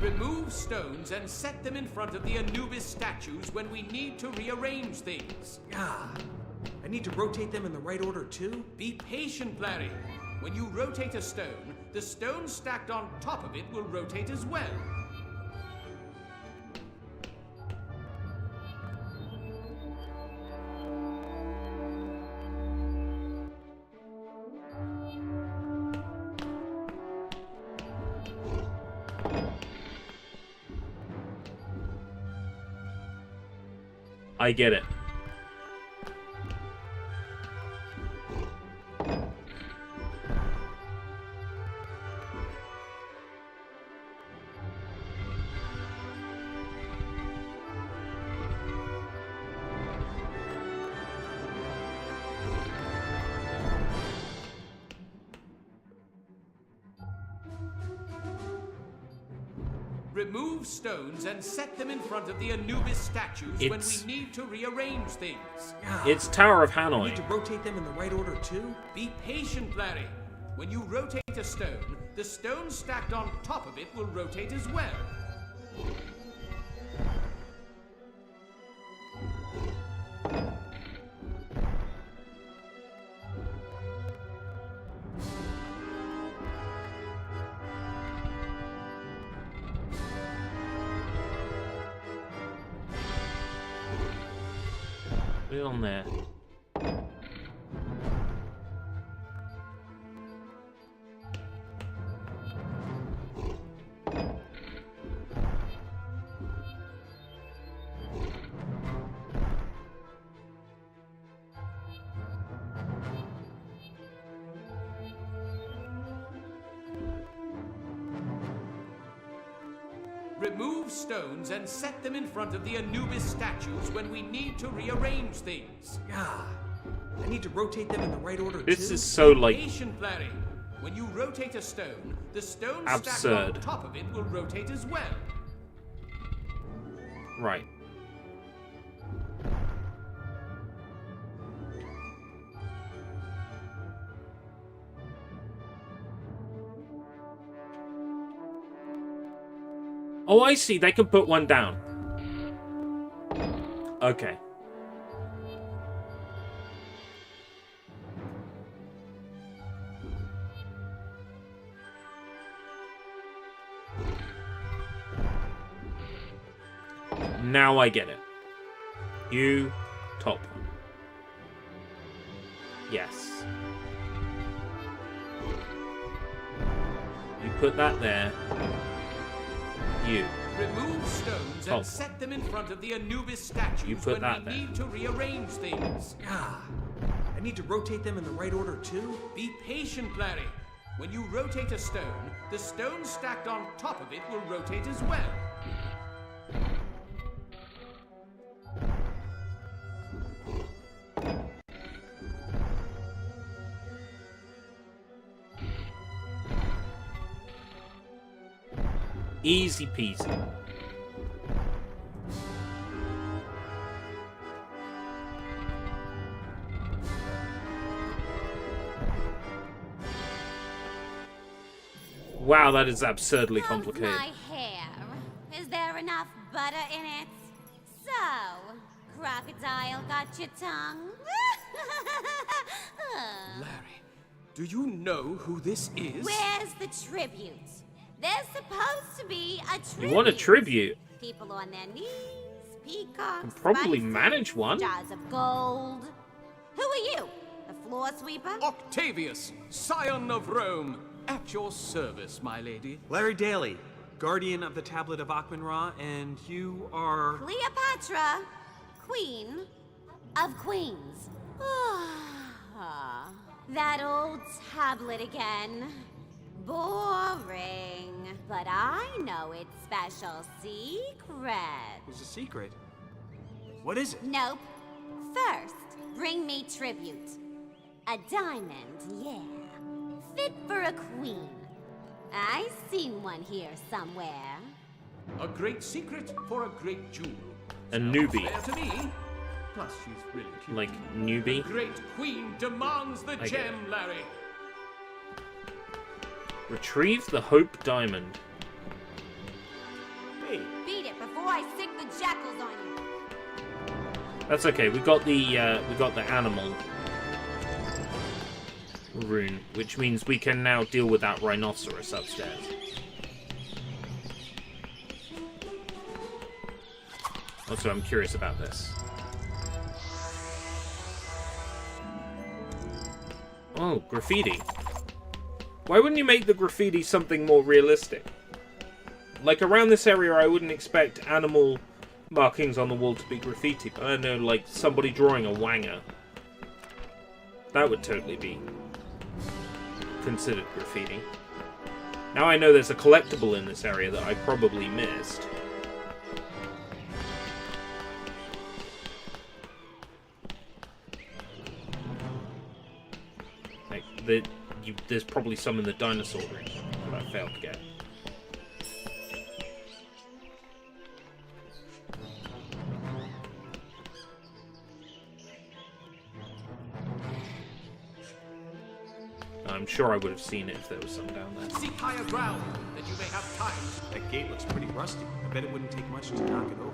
Speaker 7: Remove stones and set them in front of the Anubis statues when we need to rearrange things.
Speaker 3: Ah, I need to rotate them in the right order too?
Speaker 7: Be patient, Larry. When you rotate a stone, the stone stacked on top of it will rotate as well.
Speaker 1: I get it.
Speaker 7: Remove stones and set them in front of the Anubis statues when
Speaker 1: It's-
Speaker 7: we need to rearrange things.
Speaker 1: It's Tower of
Speaker 3: I
Speaker 1: Hanoi.
Speaker 3: need to rotate them in the right order too?
Speaker 7: Be patient, Larry. When you rotate a stone, the stone stacked on top of it will rotate as well.
Speaker 1: Put it on there.
Speaker 7: Remove stones and set them in front of the Anubis statues when we need to rearrange things.
Speaker 3: Ah, I need to rotate them in the right order
Speaker 1: This
Speaker 3: too?
Speaker 1: is so like
Speaker 7: Patient, Larry. When you rotate a stone, the stone stacked
Speaker 1: absurd.
Speaker 7: on top of it will rotate as well.
Speaker 1: Right. Oh, I see. They can put one down. Okay. Now I get it. You top one. Yes. You put that there. You.
Speaker 8: Remove stones and set them in front of the Anubis statues
Speaker 1: put
Speaker 8: when
Speaker 1: that
Speaker 8: we
Speaker 1: there.
Speaker 8: need to rearrange things.
Speaker 3: Ah, I need to rotate them in the right order too?
Speaker 8: Be patient, Larry. When you rotate a stone, the stone stacked on top of it will rotate as well.
Speaker 1: Easy peasy. Wow, that is absurdly complicated.
Speaker 14: My hair. Is there enough butter in it? So, crocodile got your tongue?
Speaker 8: Larry, do you know who this is?
Speaker 14: Where's the tribute? There's supposed to be a tribute.
Speaker 1: You want a tribute?
Speaker 14: People on their knees, peacocks,
Speaker 1: Can probably
Speaker 14: spices,
Speaker 1: manage one.
Speaker 14: jars of gold. Who are you? The floor sweeper?
Speaker 8: Octavius, scion of Rome, at your service, my lady.
Speaker 3: Larry Daly, guardian of the Tablet of Akhmun-Ra, and you are...
Speaker 14: Cleopatra, queen of queens. That old tablet again. Boring. But I know its special secret.
Speaker 3: There's a secret. What is it?
Speaker 14: Nope. First, bring me tribute. A diamond, yeah. Fit for a queen. I seen one here somewhere.
Speaker 8: A great secret for a great jewel.
Speaker 1: A newbie.
Speaker 8: Fair to me. Plus, she's really cute.
Speaker 1: Like, newbie?
Speaker 8: The great queen demands the
Speaker 1: I get
Speaker 8: gem, Larry.
Speaker 1: Retrieve the Hope Diamond.
Speaker 3: Hey.
Speaker 14: Beat it before I sick the jackals on you.
Speaker 1: That's okay. We got the animal rune, which means we can now deal with that rhinoceros upstairs. Also, I'm curious about this. Oh, graffiti. Why wouldn't you make the graffiti something more realistic? Like, around this area, I wouldn't expect animal markings on the wall to be graffiti, but I don't know, like, somebody drawing a wanger. That would totally be considered graffiti. Now I know there's a collectible in this area that I probably missed. Like, there's probably some in the dinosaur room that I failed to get. I'm sure I would have seen it if there was some down there.
Speaker 8: Seek higher ground, that you may have time.
Speaker 3: That gate looks pretty rusty. I bet it wouldn't take much to knock it over.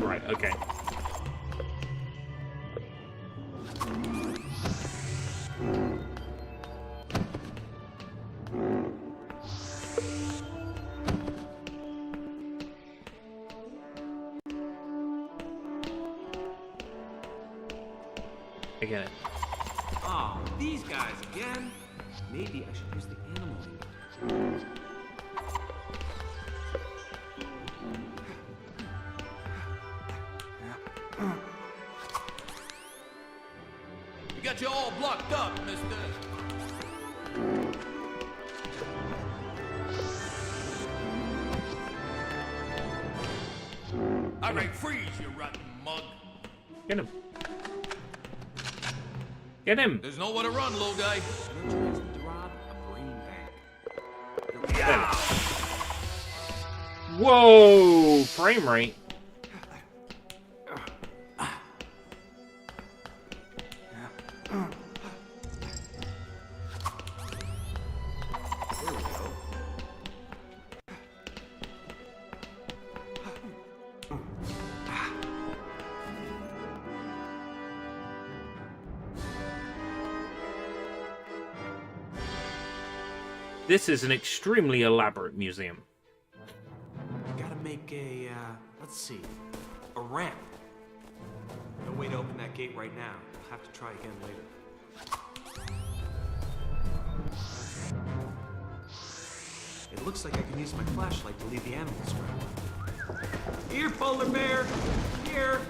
Speaker 1: Right, okay. I get it.
Speaker 3: Oh, these guys again? Maybe I should use the animal ingot.
Speaker 8: We got you all blocked up, mister. All right, freeze, you rotten mug.
Speaker 1: Get him. Get him.
Speaker 8: There's nowhere to run, little guy.
Speaker 1: Yeah. Whoa! Frame rate.
Speaker 3: There we go.
Speaker 1: This is an extremely elaborate museum.
Speaker 3: Gotta make a, let's see, a ramp. No way to open that gate right now. I'll have to try again later. It looks like I can use my flashlight to lead the animals around. Here, polar bear! Here!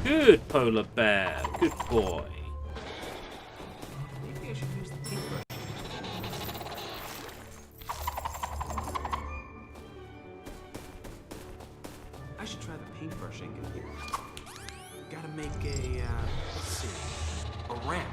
Speaker 1: Good polar bear. Good boy.
Speaker 3: Maybe I should use the paintbrush. I should try the paintbrush ingot here. Gotta make a, let's see, a ramp.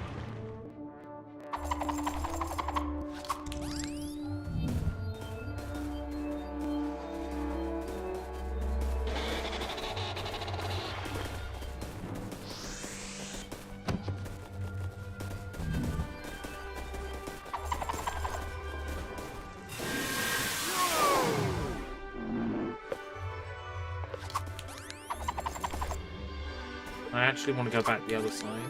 Speaker 1: I actually want to go back the other side.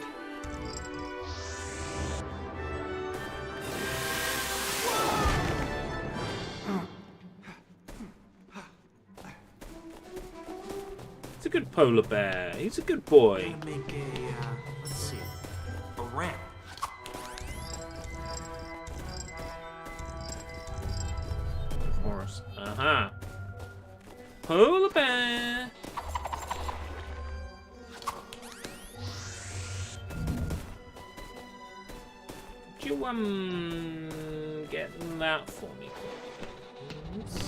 Speaker 1: He's a good polar bear. He's a good boy.
Speaker 3: Gotta make a, let's see, a ramp.
Speaker 1: Horse. Uh-huh. Polar bear. Could you, get that for me, please?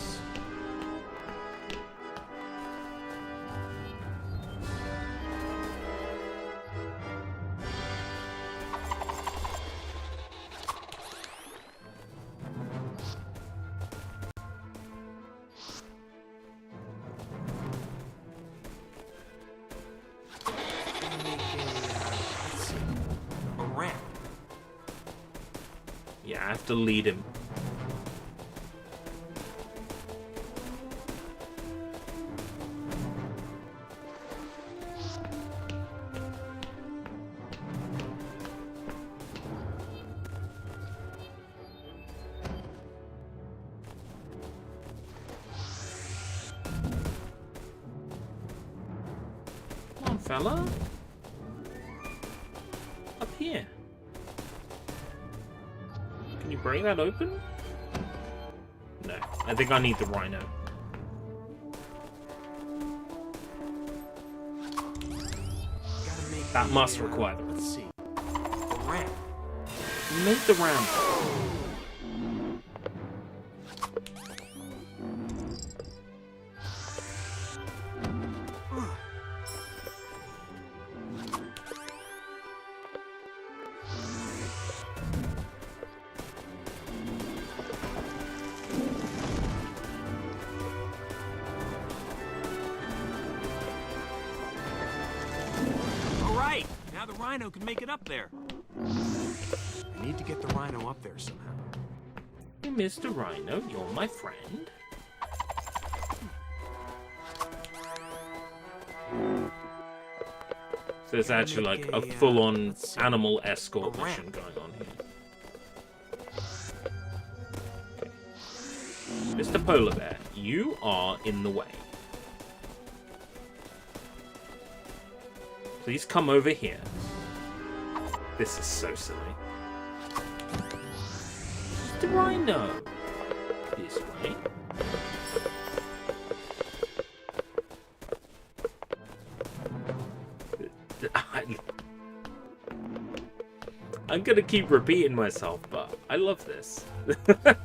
Speaker 1: Yeah, I have to lead him. Come on, fella. Up here. Can you break that open? No. I think I need the rhino. That must require the
Speaker 3: Let's see. A ramp.
Speaker 1: Make the ramp.
Speaker 3: Now the rhino can make it up there. I need to get the rhino up there somehow.
Speaker 1: Hey, Mr. Rhino, you're my friend. So there's actually like a full-on animal escort mission going on here. Okay. Mr. Polar Bear, you are in the way. Please come over here. This is so silly. The rhino. This way. I'm gonna keep repeating myself, but I love this. Come on,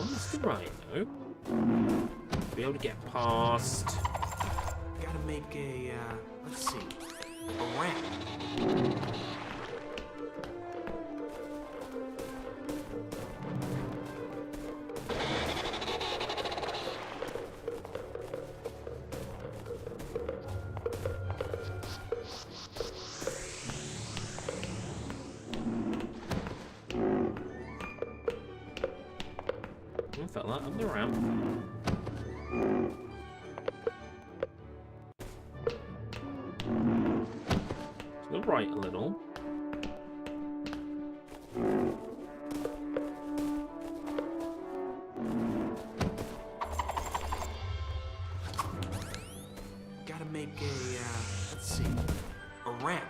Speaker 1: Mr. Rhino. Be able to get past.
Speaker 3: Gotta make a, let's see, a ramp.
Speaker 1: Fella, up the ramp.
Speaker 3: make a, let's see, a ramp.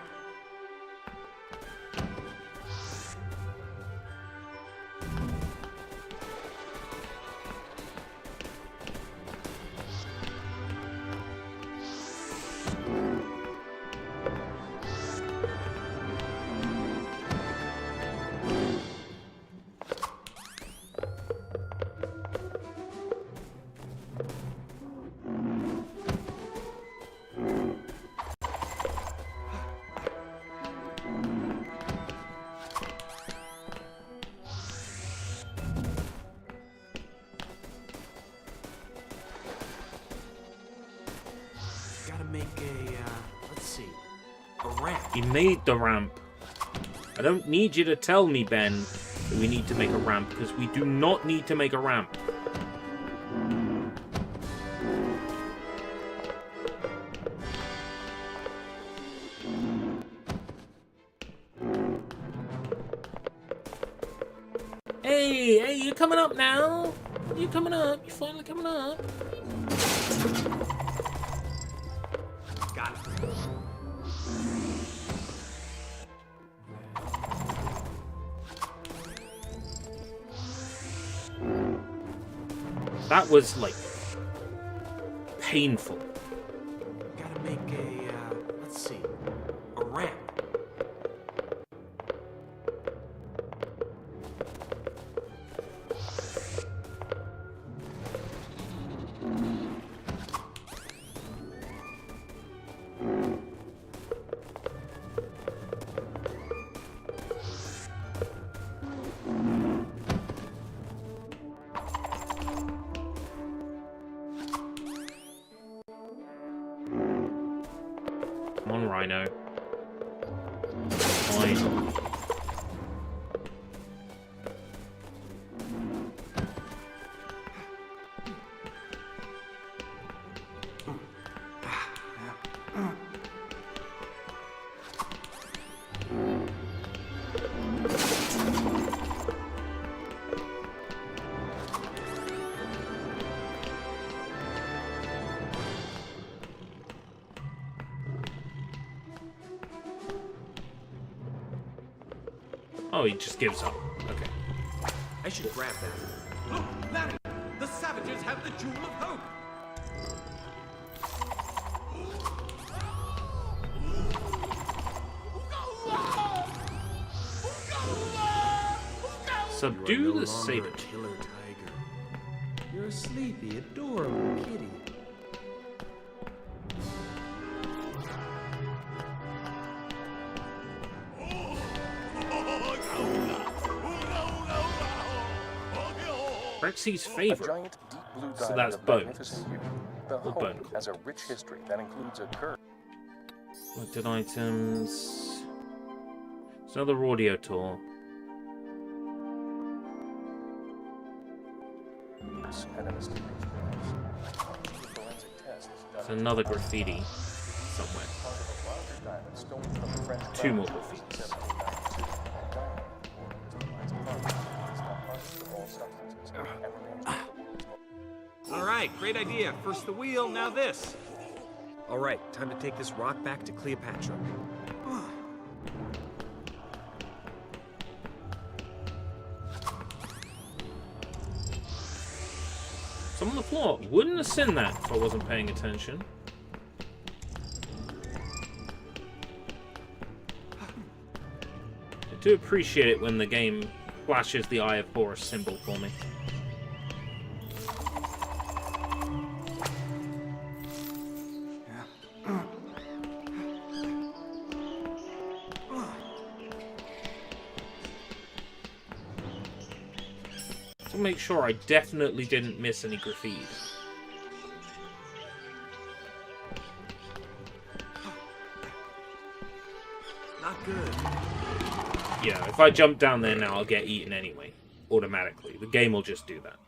Speaker 1: You made the ramp. I don't need you to tell me, Ben, that we need to make a ramp, because we do not need to make a ramp. Hey, you're coming up now. You're coming up. You're finally coming up.
Speaker 3: Got it.
Speaker 1: That was, like, painful.
Speaker 3: Gotta make a, let's see, a ramp.
Speaker 1: Come on, Rhino. Fine. Oh, he just gives up. Okay.
Speaker 3: I should grab that.
Speaker 7: Look, Larry! The savages have the Jewel of Hope!
Speaker 1: Subdue the saber.
Speaker 3: Killer tiger. You're a sleepy, adorable kitty.
Speaker 1: Rexy's favorite.
Speaker 5: Giant deep blue
Speaker 1: So
Speaker 5: diamond
Speaker 1: that's
Speaker 5: of
Speaker 1: bones.
Speaker 5: magnificent hue. The
Speaker 1: Or
Speaker 5: home
Speaker 1: bone
Speaker 5: has a rich history that includes a curve.
Speaker 1: Collected items. It's another audio tour.
Speaker 5: And a mysterious forensic test
Speaker 1: It's another graffiti somewhere. Two more graffitis.
Speaker 3: All right, great idea. First the wheel, now this. All right, time to take this rock back to Cleopatra.
Speaker 1: It's on the floor. Wouldn't have seen that if I wasn't paying attention. I do appreciate it when the game flashes the Eye of Horus symbol for me. To make sure I definitely didn't miss any graffiti.
Speaker 3: Not good.
Speaker 1: Yeah, if I jump down there now, I'll get eaten anyway. Automatically. The game will just do that.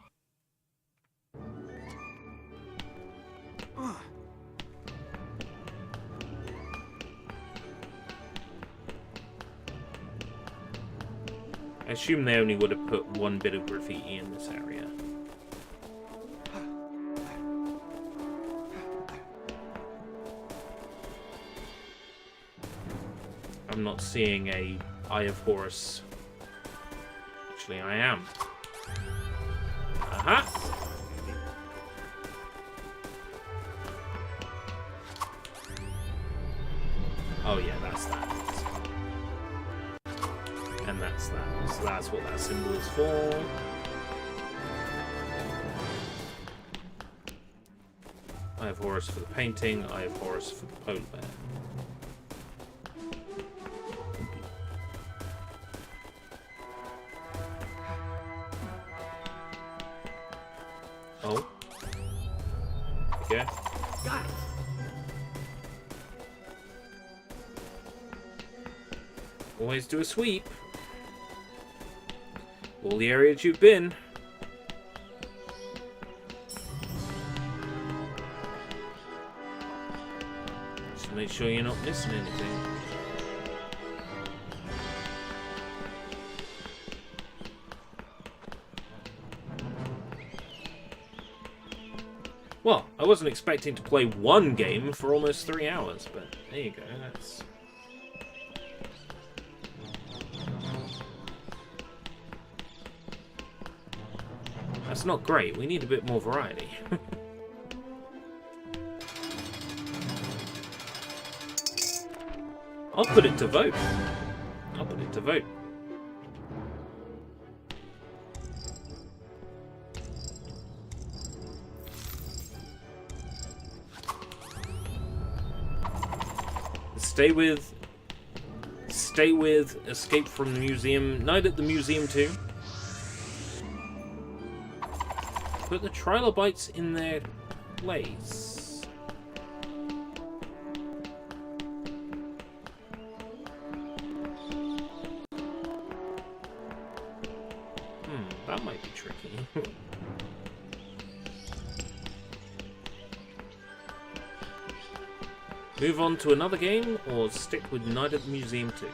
Speaker 1: I assume they only would have put one bit of graffiti in this area. I'm not seeing a Eye of Horus. Actually, I am. Aha! Oh yeah, that's that. And that's that. So that's what that symbol is for. Eye of Horus for the painting, Eye of Horus for the polar bear. Oh. Okay.
Speaker 3: Got it.
Speaker 1: Always do a sweep. All the areas you've been. Just make sure you're not missing anything. Well, I wasn't expecting to play one game for almost 3 hours, but there you go, that's not great. We need a bit more variety. I'll put it to vote. I'll put it to vote. Stay with Escape from the Museum. Night at the Museum 2. Put the trilobites in their place. That might be tricky. Move on to another game, or stick with Night at the Museum 2?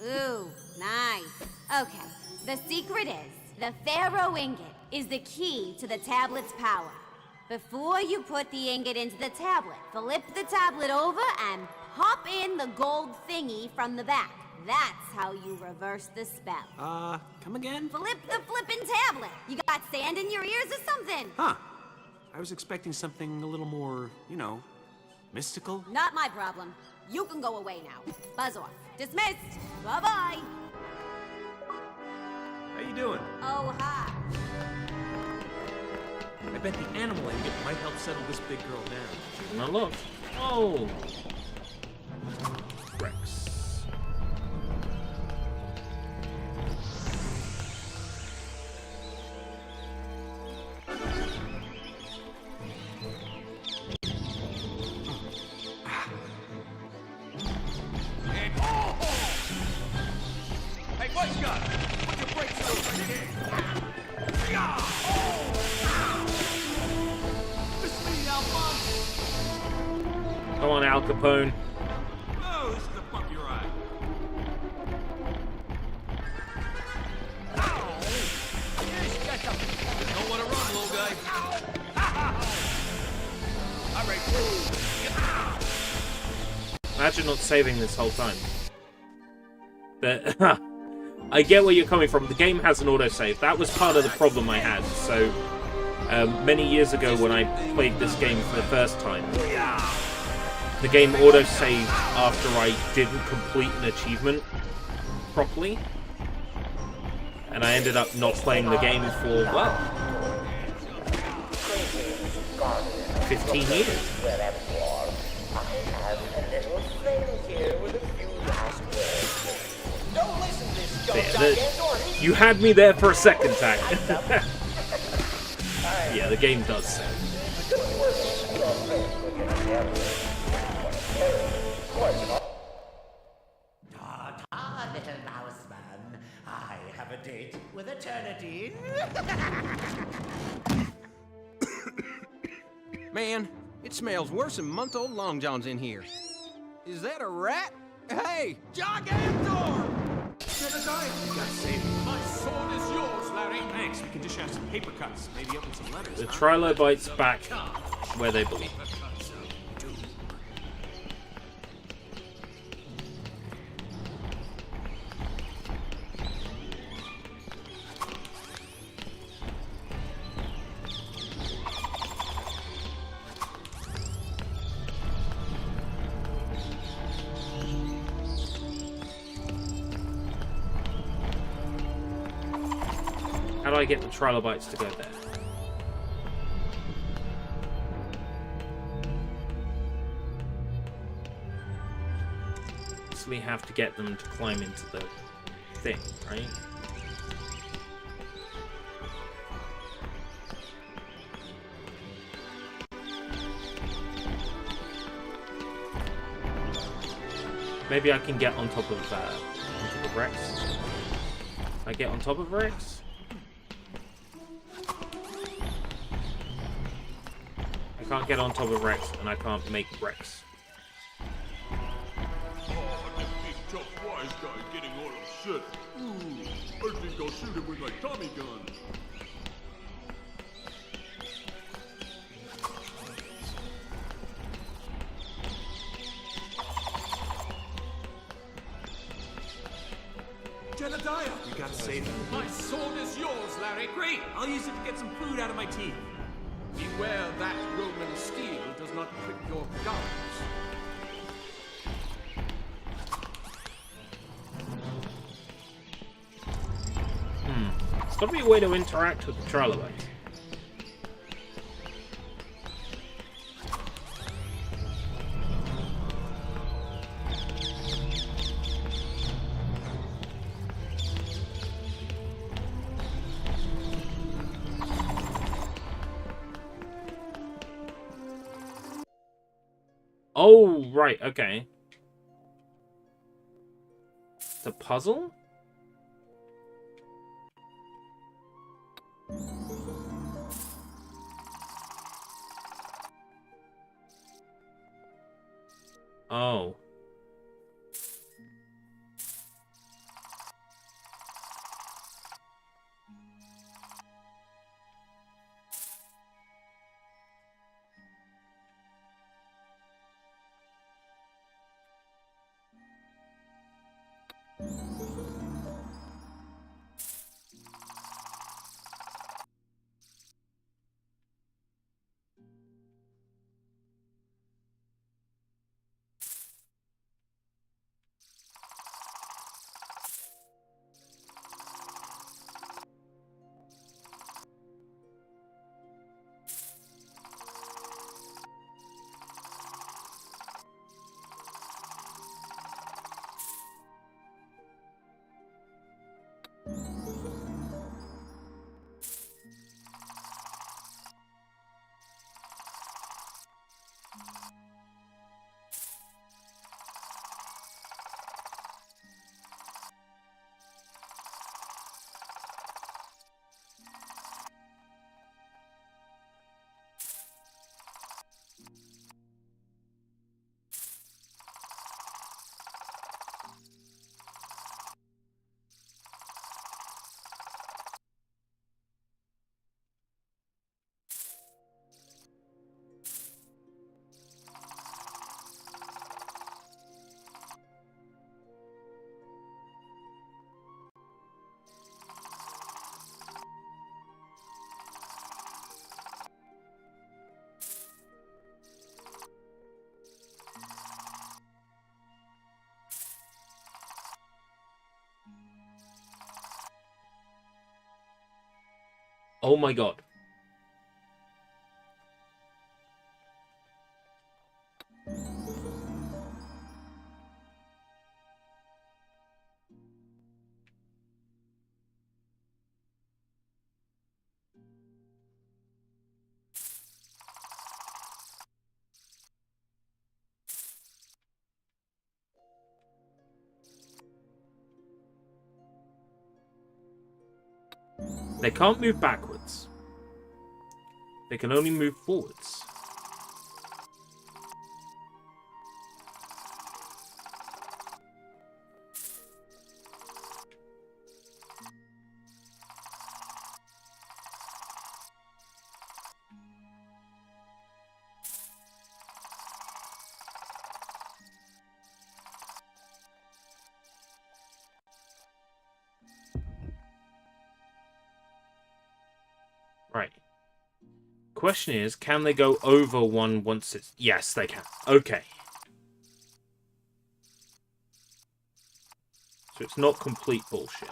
Speaker 14: Ooh, nice. Okay, the secret is, the Pharaoh ingot is the key to the tablet's power. Before you put the ingot into the tablet, flip the tablet over and pop in the gold thingy from the back. That's how you reverse the spell.
Speaker 3: Come again?
Speaker 14: Flip the flippin' tablet. You got sand in your ears or something?
Speaker 3: Huh. I was expecting something a little more, you know, mystical.
Speaker 14: Not my problem. You can go away now. Buzz off. Dismissed. Bye-bye.
Speaker 3: How you doing?
Speaker 14: Oh, hi.
Speaker 3: I bet the animal ingot might help settle this big girl down.
Speaker 1: Now look. Oh. Rex.
Speaker 13: Hey, what's got? Put your brakes on.
Speaker 1: Come on, Al Capone.
Speaker 13: No, this is a bumpy ride. Don't want to run, little guy. All right.
Speaker 1: Imagine not saving this whole time. But I get where you're coming from. The game has an autosave. That was part of the problem I had. So many years ago when I played this game for the first time, the game autosaved after I didn't complete an achievement properly. And I ended up not playing the game for, well, 15 years. You had me there for a second, Tack. Yeah, the game does say.
Speaker 16: Ta-ta, little mouse man. I have a date with eternity.
Speaker 7: Man, it smells worse than month-old Long John's in here. Is that a rat? Hey, Gigantor!
Speaker 3: Jedediah! You gotta save me. My sword is yours, Larry. Thanks. We can dish out some paper cuts. Maybe open some letters.
Speaker 1: The trilobites back where they belong. How do I get the trilobites to go there? So we have to get them to climb into the thing, right? Maybe I can get on top of Rex. I get on top of Rex? I can't get on top of Rex, and I can't make Rex.
Speaker 8: Oh, this big tough wise guy getting all upset. Ooh, I think I'll shoot him with my Tommy gun.
Speaker 3: Jedediah! You gotta save me. My sword is yours, Larry. Great! I'll use it to get some food out of my teeth. Beware that Roman steel does not prick your gums.
Speaker 1: There's got to be a way to interact with the trilobites. Oh, right, okay. It's a puzzle? Oh. Oh my god. They can't move backwards. They can only move forwards. question is, can they go over one once it's... Yes, they can. Okay. So it's not complete bullshit.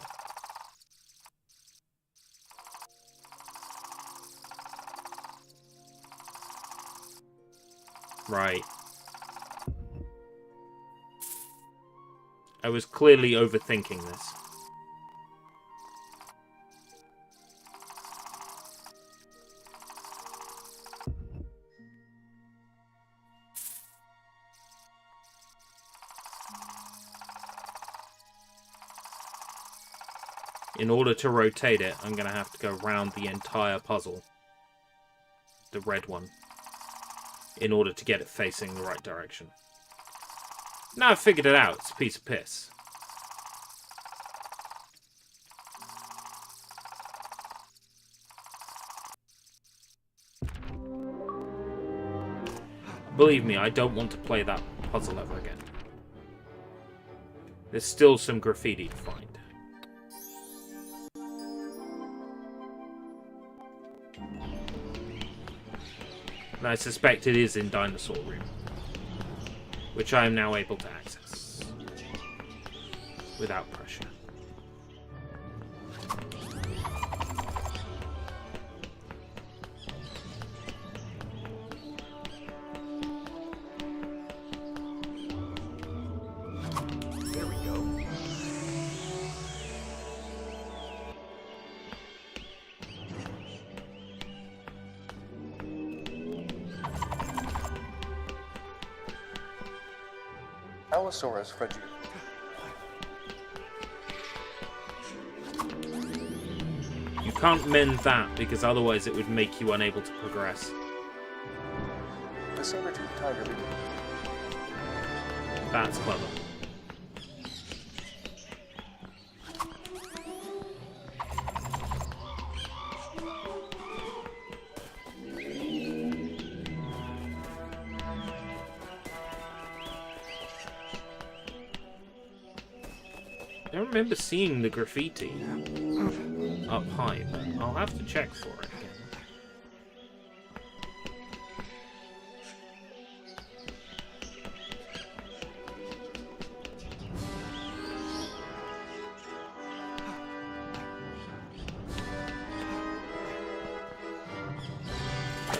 Speaker 1: Right. I was clearly overthinking this. In order to rotate it, I'm going to have to go around the entire puzzle. The red one. In order to get it facing the right direction. Now I've figured it out. It's a piece of piss. Believe me, I don't want to play that puzzle ever again. There's still some graffiti to find. And I suspect it is in Dinosaur Room, which I am now able to access without pressure.
Speaker 3: There we go.
Speaker 5: Allosaurus fragilis.
Speaker 1: You can't mend that because otherwise it would make you unable to progress.
Speaker 5: The saber-toothed tiger.
Speaker 1: That's clever. I don't remember seeing the graffiti up high, but I'll have to check for it again.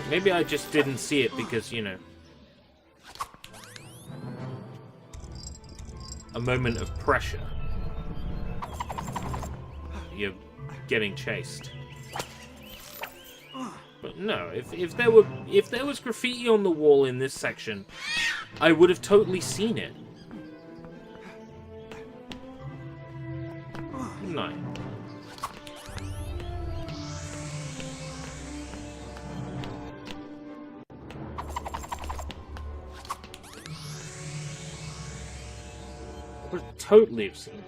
Speaker 1: Maybe I just didn't see it because, you know, a moment of pressure. You're getting chased. But no, if there was graffiti on the wall in this section, I would have totally seen it. No. I would totally have seen it.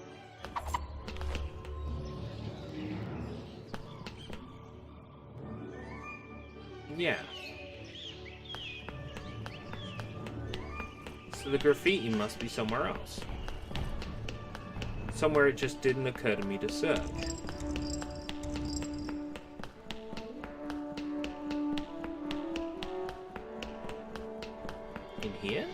Speaker 1: Yeah. So the graffiti must be somewhere else. Somewhere it just didn't occur to me to search. In here?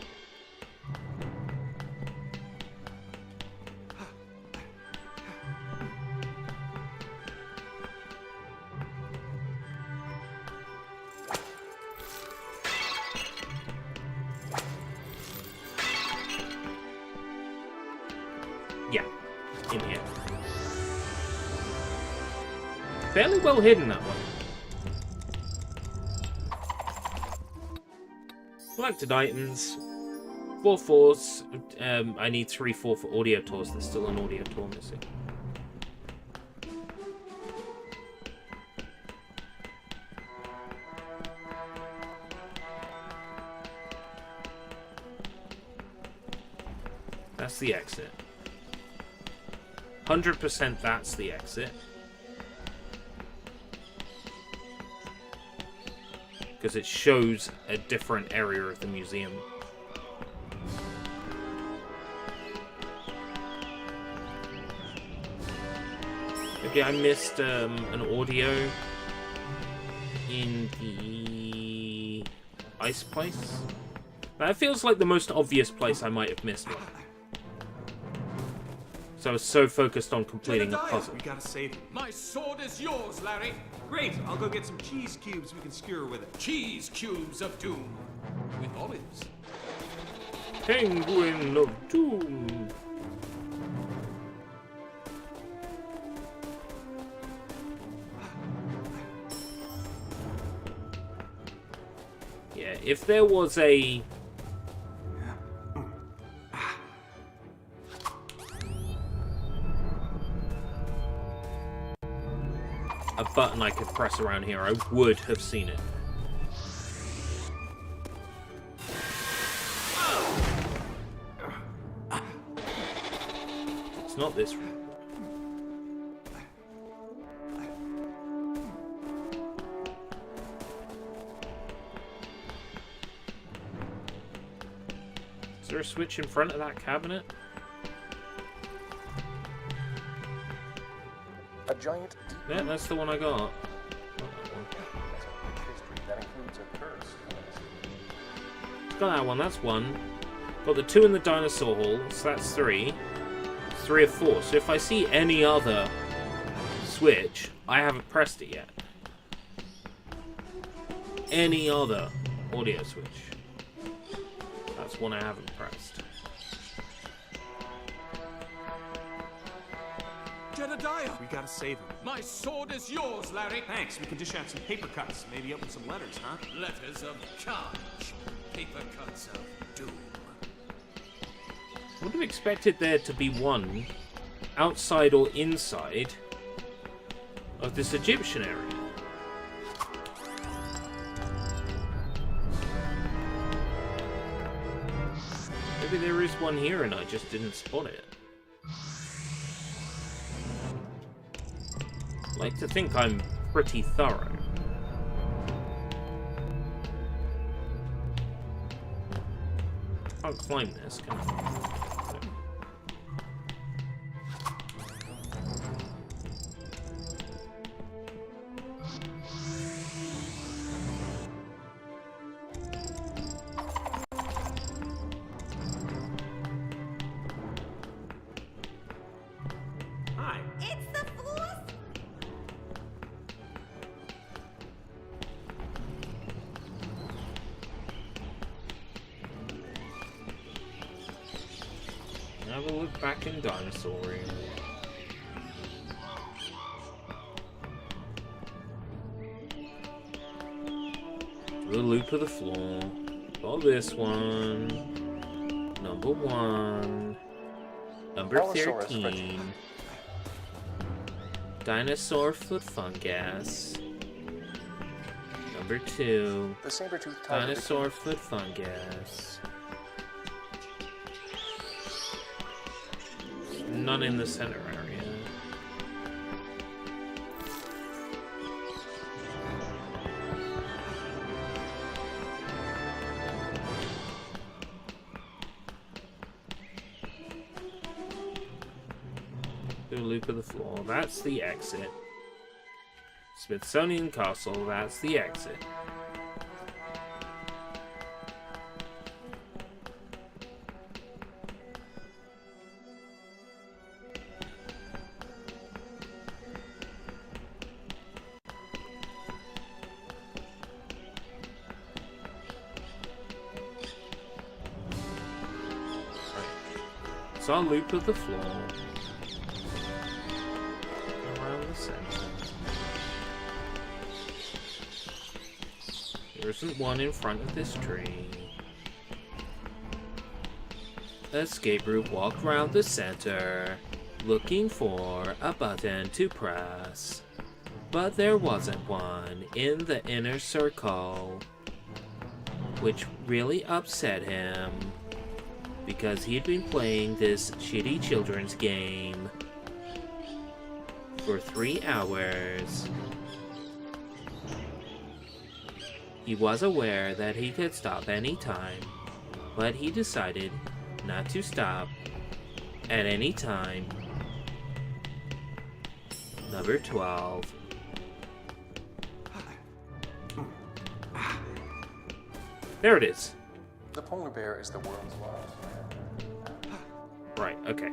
Speaker 1: Yeah, in here. Fairly well hidden, that one. Collected items. 4 4s. I need 3 4 for audio tours. There's still an audio tour missing. That's the exit. 100% that's the exit. Because it shows a different area of the museum. Maybe I missed an audio in the ice place? That feels like the most obvious place I might have missed one. So I was so focused on completing a puzzle.
Speaker 3: We gotta save him.
Speaker 8: My sword is yours, Larry.
Speaker 3: Great, I'll go get some cheese cubes we can skewer with it.
Speaker 8: Cheese cubes of doom. With olives.
Speaker 1: Penguin of Doom. Yeah, if there was a button I could press around here, I would have seen it. It's not this room. Is there a switch in front of that cabinet?
Speaker 5: A giant
Speaker 1: Yeah, that's the one I got.
Speaker 5: history that includes a curse.
Speaker 1: Got that one, that's one. Got the 2 in the dinosaur hall, so that's 3. 3 or 4. So if I see any other switch, I haven't pressed it yet. Any other audio switch. That's one I haven't pressed.
Speaker 3: Jedediah! We gotta save him.
Speaker 8: My sword is yours, Larry.
Speaker 3: Thanks, we can dish out some paper cuts. Maybe open some letters, huh?
Speaker 8: Letters of charge. Paper cuts of doom.
Speaker 1: I would have expected there to be one outside or inside of this Egyptian area. Maybe there is one here and I just didn't spot it. I like to think I'm pretty thorough. Can't climb this, can I?
Speaker 3: Hi.
Speaker 14: It's the fourth.
Speaker 1: Have a look back in Dinosaur Room. Do a loop of the floor. Got this one. Number 1. Number
Speaker 5: Allosaurus
Speaker 1: 13. Dinosaur foot fungus. Number 2.
Speaker 5: The saber-toothed tiger.
Speaker 1: Dinosaur foot fungus. None in the center area. Do a loop of the floor. That's the exit. Smithsonian Castle. That's the exit. So I'll loop of the floor. Around the center. There isn't one in front of this tree. Escape route walked around the center, looking for a button to press. But there wasn't one in the inner circle, which really upset him. Because he'd been playing this shitty children's game for 3 hours. He was aware that he could stop any time, but he decided not to stop at any time. Number 12. There it is.
Speaker 5: The polar bear is the world's largest.
Speaker 1: Right, okay.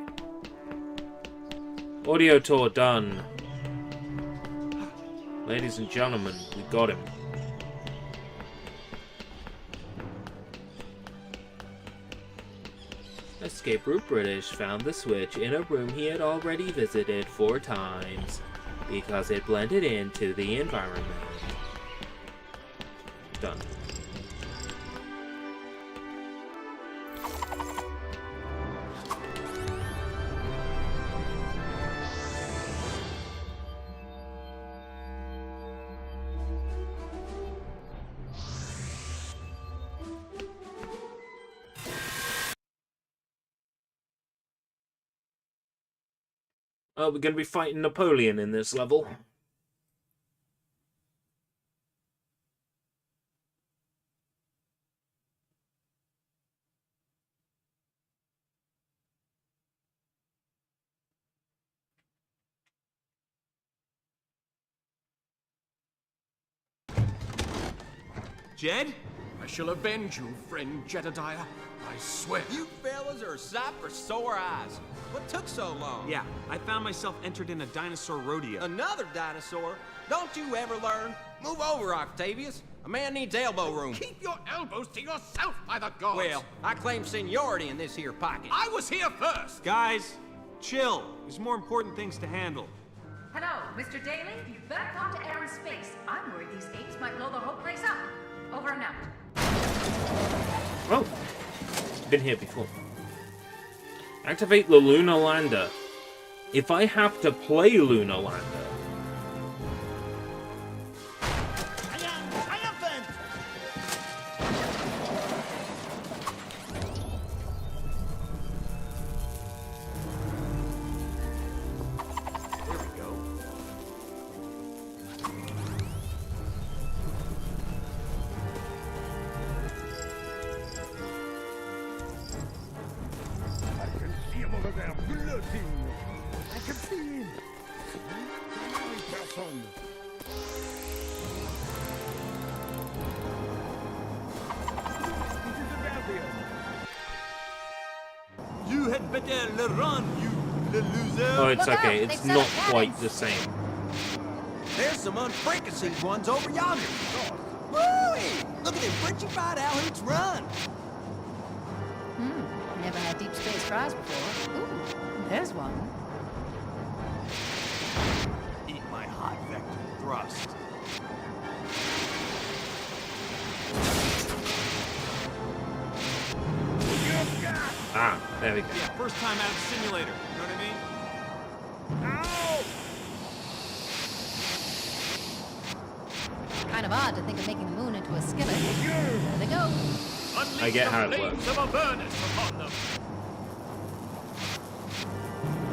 Speaker 1: Audio tour done. Ladies and gentlemen, we got him. Escape route British found the switch in a room he had already visited 4 times because it blended into the environment. Done. Oh, we're going to be fighting Napoleon in this level.
Speaker 3: Jed?
Speaker 8: I shall avenge you, friend Jedediah. I swear.
Speaker 7: You fellas are a sight for sore eyes. What took so long?
Speaker 3: Yeah, I found myself entered in a dinosaur rodeo.
Speaker 7: Another dinosaur? Don't you ever learn? Move over, Octavius. A man needs elbow room.
Speaker 8: Keep your elbows to yourself, by the gods.
Speaker 7: Well, I claim seniority in this here pocket.
Speaker 8: I was here first.
Speaker 3: Guys, chill. There's more important things to handle.
Speaker 17: Hello, Mr. Daly. You've better come to air and space. I'm worried these apes might blow the whole place up. Over and out.
Speaker 1: Oh, been here before. Activate the Lunar Lander. If I have to play Lunar Lander,
Speaker 3: You had better run, you loser.
Speaker 1: oh, it's okay. It's not quite the same.
Speaker 7: There's some unfricassee ones over yonder. Woo-wee! Look at them Frenchified Alhoots run.
Speaker 2: Never had deep space fries before. Ooh, there's one.
Speaker 3: Eat my hot vector thrust.
Speaker 1: Ah, there we go.
Speaker 3: Yeah, first time out of the simulator. You know what I mean?
Speaker 2: Kind of odd to think of making the moon into a skillet. There they go.
Speaker 1: I get how it
Speaker 8: Flames
Speaker 1: works.
Speaker 8: of Avernus upon them.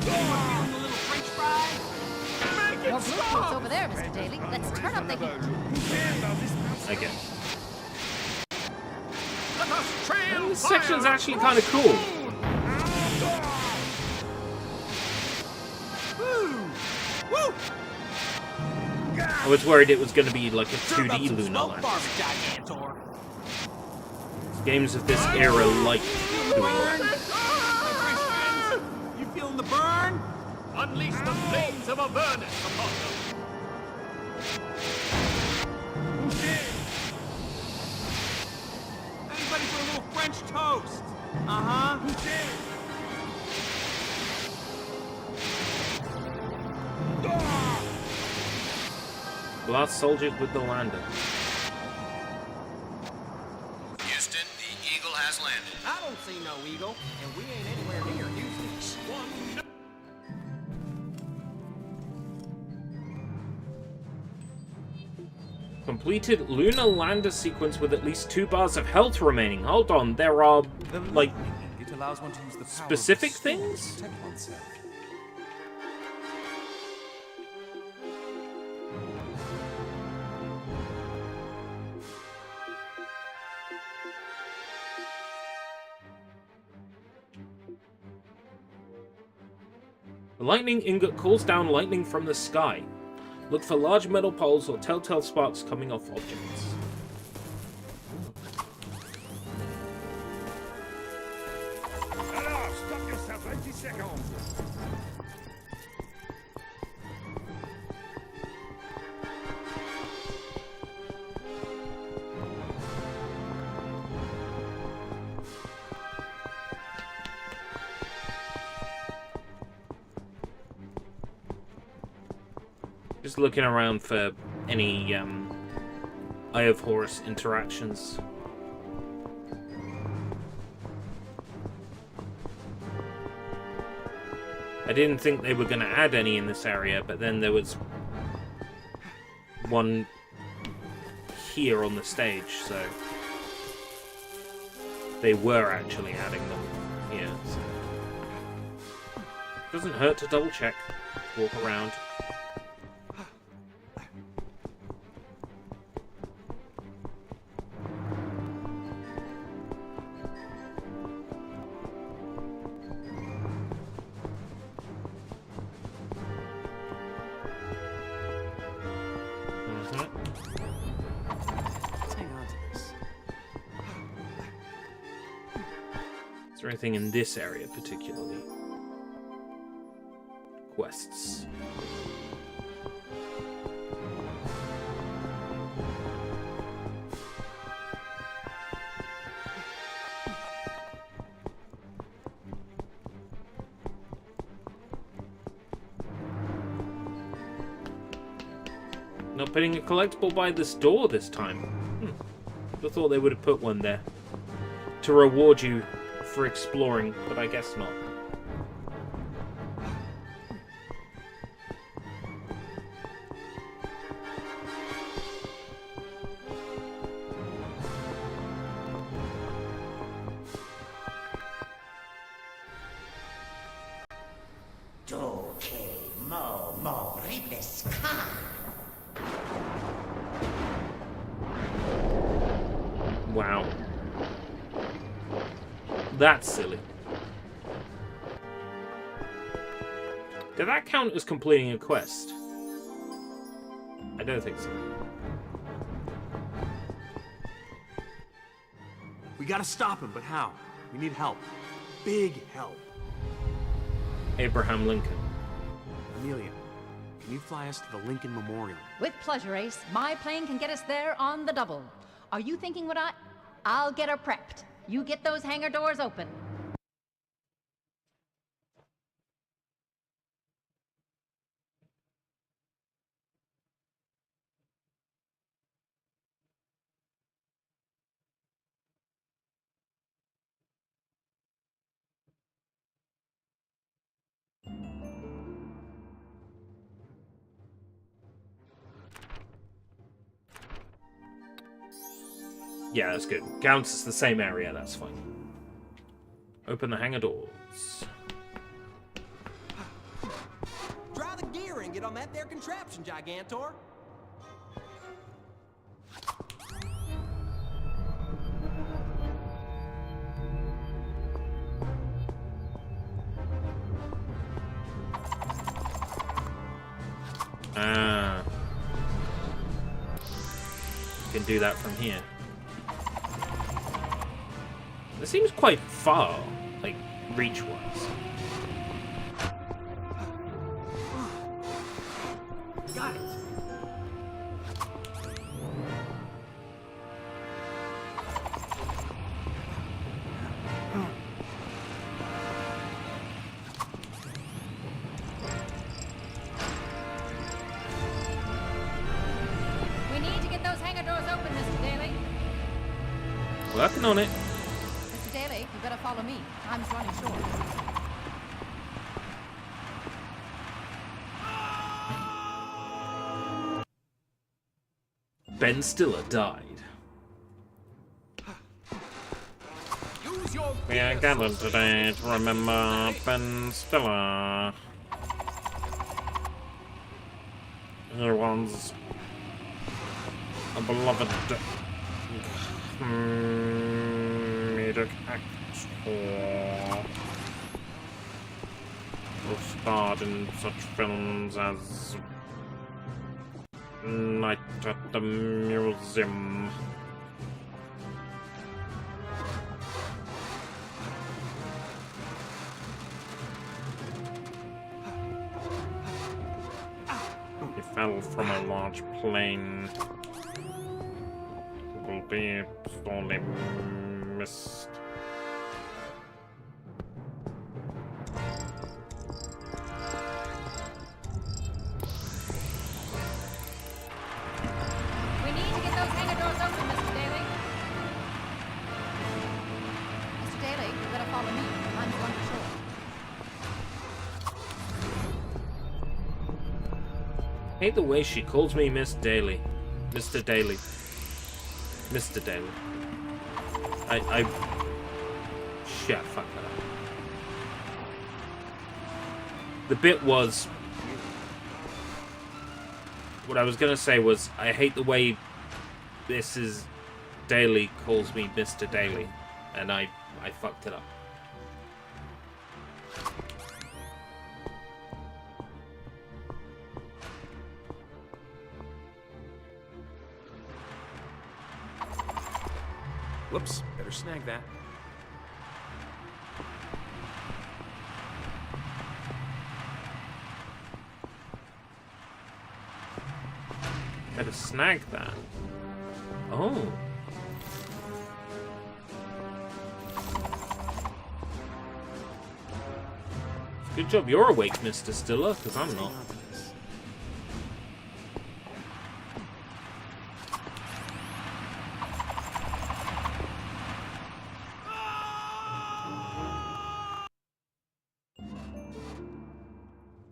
Speaker 3: Anyone feeling a little French fry?
Speaker 8: Make
Speaker 2: More
Speaker 8: it
Speaker 2: blue
Speaker 8: stop!
Speaker 2: coats over there, Mr. Daly. Let's turn up the heat.
Speaker 1: I guess.
Speaker 8: Let us trail
Speaker 1: This section's
Speaker 8: fire
Speaker 1: actually kind of cool.
Speaker 3: Woo!
Speaker 1: I was worried it was going to be like a 2D Lunar Lander.
Speaker 7: Gigantor.
Speaker 1: Games of this era like doing that.
Speaker 3: My French friends, you feeling the burn?
Speaker 8: Unleash the flames of Avernus upon them.
Speaker 3: Anybody for a little French toast? Uh-huh.
Speaker 1: Blast soldiers with the lander.
Speaker 13: Houston, the Eagle has landed.
Speaker 7: I don't see no eagle, and we ain't anywhere near Houston.
Speaker 1: Completed lunar lander sequence with at least 2 bars of health remaining. Hold on, there are, like,
Speaker 11: It allows one to use the power
Speaker 1: specific
Speaker 11: of the storm
Speaker 1: things?
Speaker 11: to protect oneself.
Speaker 1: The lightning ingot calls down lightning from the sky. Look for large metal poles or telltale sparks coming off objects.
Speaker 9: seconds.
Speaker 1: Just looking around for any Eye of Horus interactions. I didn't think they were going to add any in this area, but then there was one here on the stage, so they were actually adding them here. So. Doesn't hurt to double check, walk around. Anything in this area particularly? Quests. Not putting a collectible by this door this time. I thought they would have put one there to reward you for exploring, but I guess not. Wow. That's silly. Did that count as completing a quest? I don't think so.
Speaker 3: We gotta stop him, but how? We need help. Big help.
Speaker 1: Abraham Lincoln.
Speaker 3: Amelia, can you fly us to the Lincoln Memorial?
Speaker 18: With pleasure, Ace. My plane can get us there on the double. Are you thinking what I'll get her prepped. You get those hangar doors open.
Speaker 1: Yeah, that's good. Counts as the same area, that's fine. Open the hangar doors.
Speaker 7: Try the gear and get on that there contraption, Gigantor.
Speaker 1: Ah. You can do that from here. It seems quite far, like, reach-wise.
Speaker 7: Got it.
Speaker 18: We need to get those hangar doors open, Mr. Daly.
Speaker 1: Working on it.
Speaker 18: Mr. Daly, you better follow me. Time's running short.
Speaker 1: Ben Stiller died. We are gathered today to remember Ben Stiller. He was a beloved comedic actor who starred in such films as Night at the Museum. fell from a large plane. Will be sorely missed.
Speaker 18: We need to get those hangar doors open, Mr. Daly. Mr. Daly, you better follow me. I'm going to shore.
Speaker 1: I hate the way she calls me Miss Daly. Mr. Daly. Mr. Daly. Shit, fuck that up. The bit was... What I was gonna say was, I hate the way Mrs. Daly calls me Mr. Daly. And I fucked it up.
Speaker 3: Whoops, better snag that.
Speaker 1: Better snag that. Oh. Good job you're awake, Mr. Stiller, because I'm not.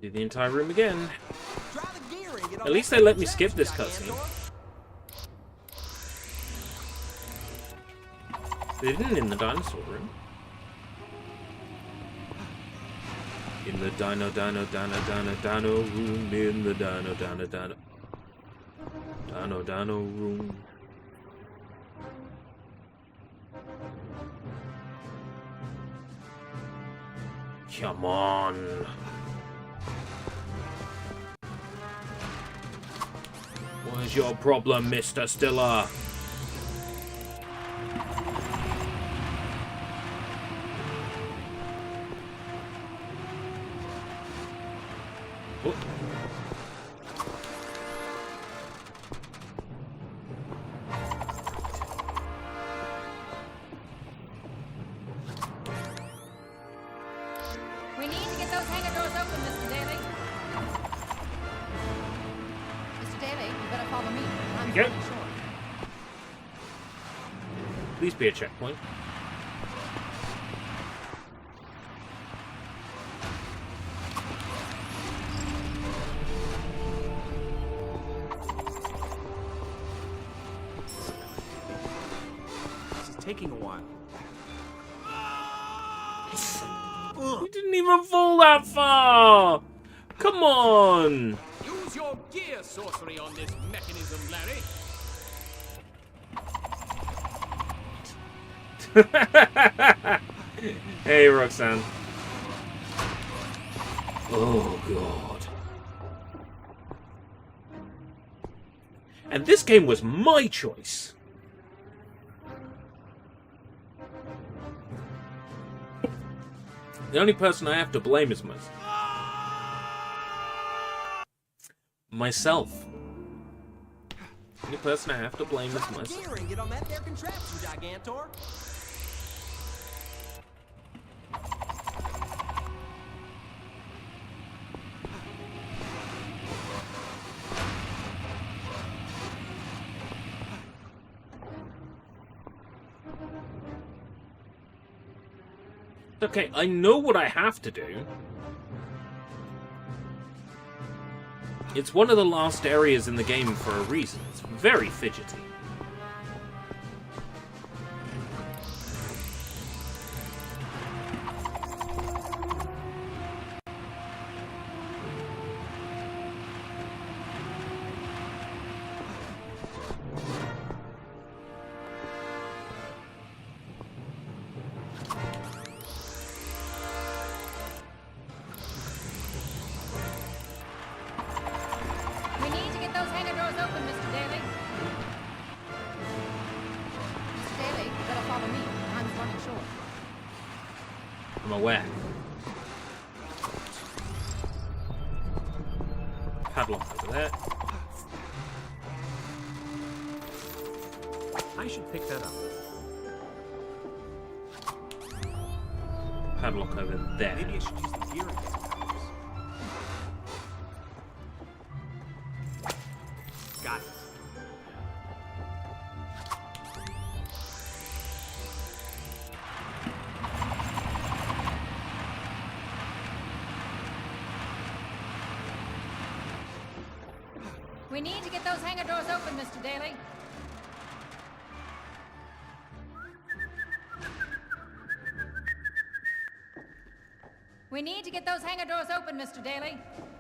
Speaker 1: Do the entire room again. At least they let me skip this cutscene. They didn't in the dinosaur room. In the dino room. In the dino room. Come on. What's your problem, Mr. Stiller? Oh.
Speaker 18: We need to get those hangar doors open, Mr. Daly. Mr. Daly, you better follow me. I'm
Speaker 1: Okay.
Speaker 18: going shore.
Speaker 1: Please be a checkpoint.
Speaker 3: This is taking a while.
Speaker 1: You didn't even fall that far! Come on!
Speaker 8: Use your gear sorcery on this mechanism, Larry.
Speaker 1: Hey, Roxanne. Oh, God. And this game was my choice. The only person I have to blame is myself. The only person I have to blame is myself.
Speaker 7: Gear and get on that there contraption, Gigantor.
Speaker 1: Okay, I know what I have to do. It's one of the last areas in the game for a reason. It's very fidgety.
Speaker 18: We need to get those hangar doors open, Mr. Daly. Mr. Daly, you better follow me. I'm running short.
Speaker 1: I'm aware. Padlock over there.
Speaker 3: I should pick that up.
Speaker 1: Padlock over there.
Speaker 3: Maybe I should use the gearing powers. Got it.
Speaker 18: We need to get those hangar doors open, Mr. Daly. We need to get those hangar doors open, Mr. Daly.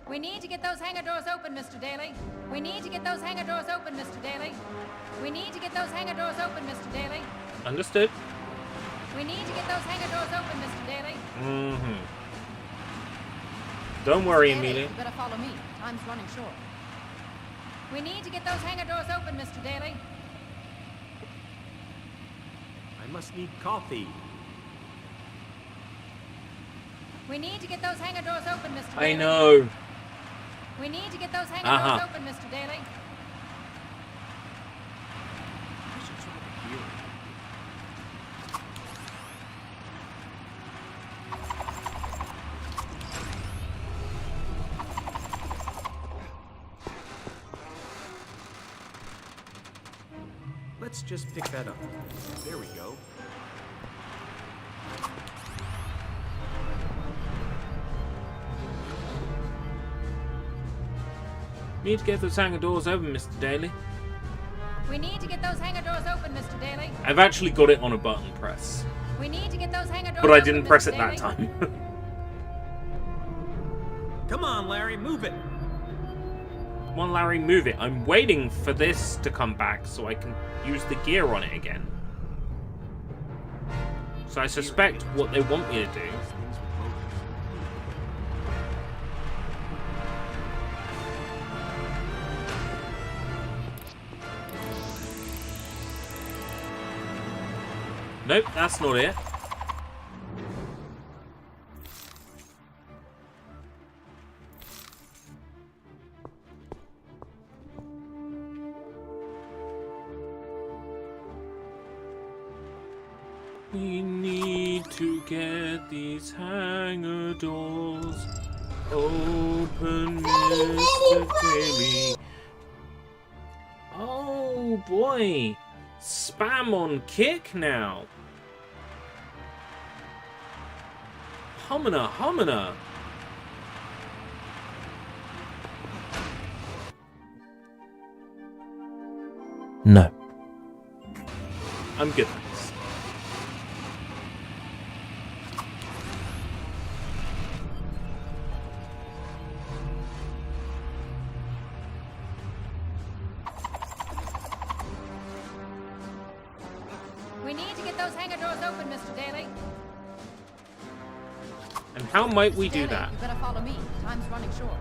Speaker 18: We need to get those hangar doors open, Mr. Daly. We need to get those hangar doors open, Mr. Daly. We need to get those hangar doors open, Mr. Daly.
Speaker 1: Understood.
Speaker 18: We need to get those hangar doors open, Mr. Daly.
Speaker 1: Mm-hmm. Don't worry,
Speaker 18: Mr. Daly,
Speaker 1: Amelia.
Speaker 18: you better follow me. Time's running short. We need to get those hangar doors open, Mr. Daly.
Speaker 3: I must need coffee.
Speaker 18: We need to get those hangar doors open, Mr.
Speaker 1: I
Speaker 18: Daly.
Speaker 1: know.
Speaker 18: We need to get those hangar doors open, Mr. Daly.
Speaker 3: I should try the gearing. Let's just pick that up. There we go.
Speaker 1: Need to get those hangar doors open, Mr. Daly.
Speaker 18: We need to get those hangar doors open, Mr. Daly.
Speaker 1: I've actually got it on a button press.
Speaker 18: We need to get those hangar doors
Speaker 1: But I
Speaker 18: open,
Speaker 1: didn't
Speaker 18: Mr.
Speaker 1: press it
Speaker 18: Daly.
Speaker 1: that time.
Speaker 3: Come on, Larry, move it.
Speaker 1: Come on, Larry, move it. I'm waiting for this to come back so I can use the gear on it again. So I suspect what they want me to do. Nope, that's not it. We need to get these hangar doors open, Mr. Daly. Oh boy, spam on kick now. Humana, humana. No. I'm good at this.
Speaker 18: We need to get those hangar doors open, Mr. Daly.
Speaker 1: And how might we do
Speaker 18: Daly,
Speaker 1: that?
Speaker 18: You better follow me. Time's running short.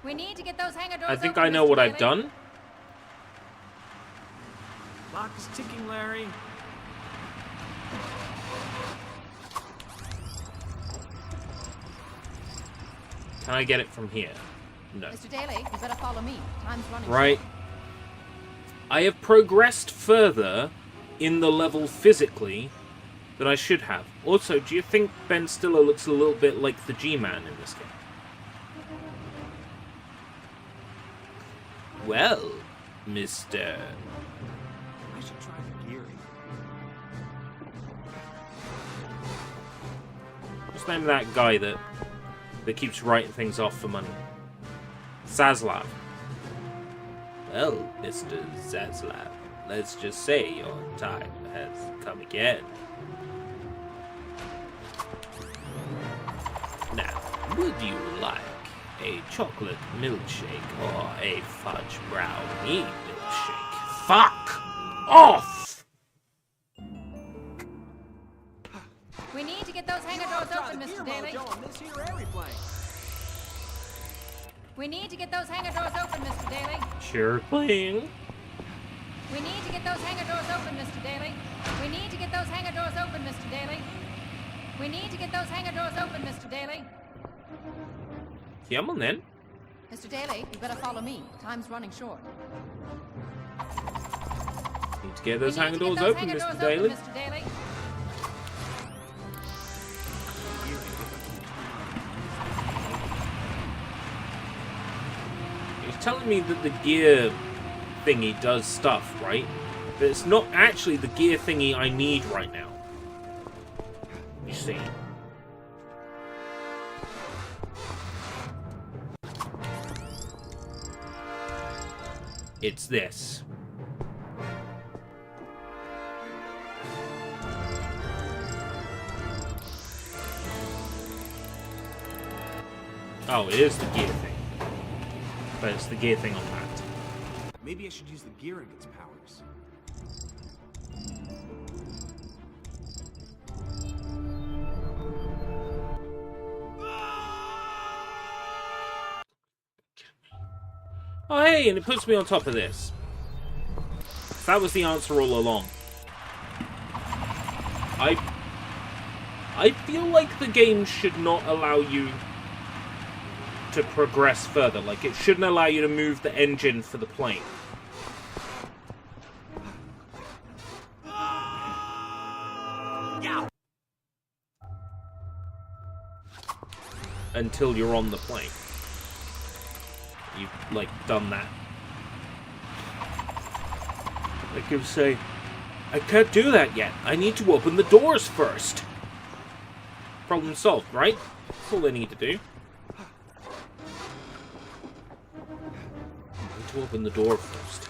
Speaker 18: We need to get those hangar doors
Speaker 1: I think
Speaker 18: open,
Speaker 1: I know
Speaker 18: Mr.
Speaker 1: what
Speaker 18: Daly.
Speaker 1: I've done.
Speaker 3: Clock is ticking, Larry.
Speaker 1: Can I get it from here? No.
Speaker 18: Mr. Daly, you better follow me. Time's running
Speaker 1: Right.
Speaker 18: short.
Speaker 1: I have progressed further in the level physically than I should have. Also, do you think Ben Stiller looks a little bit like the G-Man in this game? Well, Mr.
Speaker 3: I should try the gearing.
Speaker 1: What's the name of that guy that keeps writing things off for money? Zaslav. Well, Mr. Zaslav, let's just say your time has come again. Now, would you like a chocolate milkshake or a fudge brownie milkshake? Fuck off!
Speaker 18: We need to get those hangar doors open, Mr. Daly.
Speaker 3: on this here airplane.
Speaker 18: We need to get those hangar doors open, Mr. Daly.
Speaker 1: Sure thing.
Speaker 18: We need to get those hangar doors open, Mr. Daly. We need to get those hangar doors open, Mr. Daly. We need to get those hangar doors open, Mr. Daly.
Speaker 1: Come on then.
Speaker 17: Mr. Daly, you better follow me. Time's running short.
Speaker 1: Need to get those hangar doors open, Mr. Daly.
Speaker 18: Mr. Daly.
Speaker 1: He's telling me that the gear thingy does stuff, right? But it's not actually the gear thingy I need right now. You see. It's this. Oh, it is the gear thing. But it's the gear thing on that.
Speaker 3: Maybe I should use the gear ingots powers.
Speaker 1: Oh, hey, and it puts me on top of this. That was the answer all along. I feel like the game should not allow you to progress further. Like, it shouldn't allow you to move the engine for the plane. Until you're on the plane. You've, like, done that. Like you say, I can't do that yet. I need to open the doors first. Problem solved, right? That's all I need to do. I need to open the door first.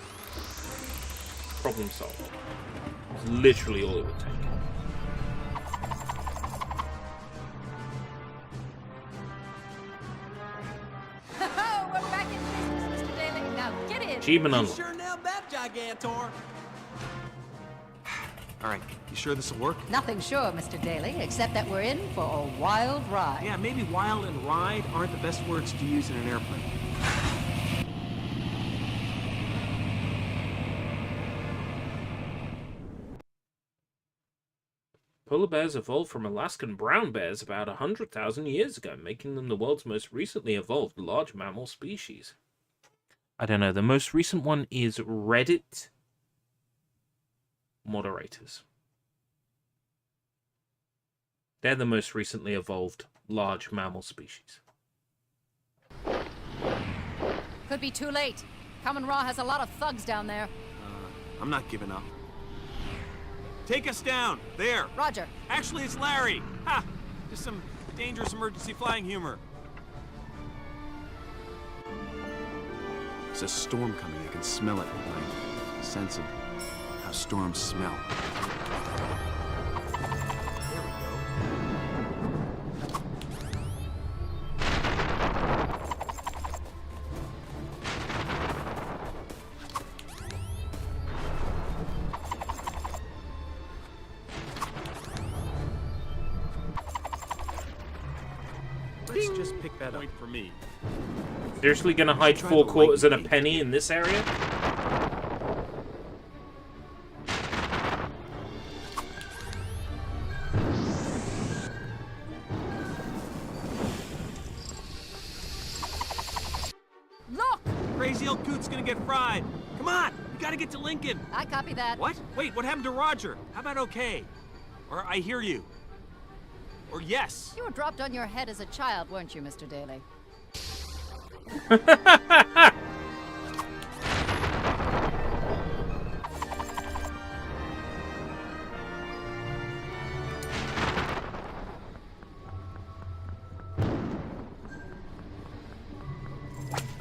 Speaker 1: Problem solved. It's literally all it would take.
Speaker 17: We're back in business, Mr. Daly. Now get in.
Speaker 1: Achievement
Speaker 7: You
Speaker 1: unlocked.
Speaker 7: sure nailed that, Gigantor.
Speaker 3: All right, you sure this will work?
Speaker 17: Nothing sure, Mr. Daly, except that we're in for a wild ride.
Speaker 3: Yeah, maybe wild and ride aren't the best words to use in an airplane.
Speaker 1: Polar bears evolved from Alaskan brown bears about 100,000 years ago, making them the world's most recently evolved large mammal species. I don't know, the most recent one is Reddit moderators. They're the most recently evolved large mammal species.
Speaker 17: Could be too late. Common Raw has a lot of thugs down there.
Speaker 3: I'm not giving up. Take us down. There.
Speaker 17: Roger.
Speaker 3: Actually, it's Larry. Ha! Just some dangerous emergency flying humor. There's a storm coming. I can smell it at night. Sense of how storms smell. There we go. Let's just pick that up. Point for me.
Speaker 1: Seriously gonna hide 4 quarters and a penny in this area?
Speaker 17: Look!
Speaker 3: Crazy old coot's gonna get fried. Come on, we gotta get to Lincoln.
Speaker 17: I copy that.
Speaker 3: What? Wait, what happened to Roger? How about okay? Or I hear you. Or yes.
Speaker 17: You were dropped on your head as a child, weren't you, Mr. Daly?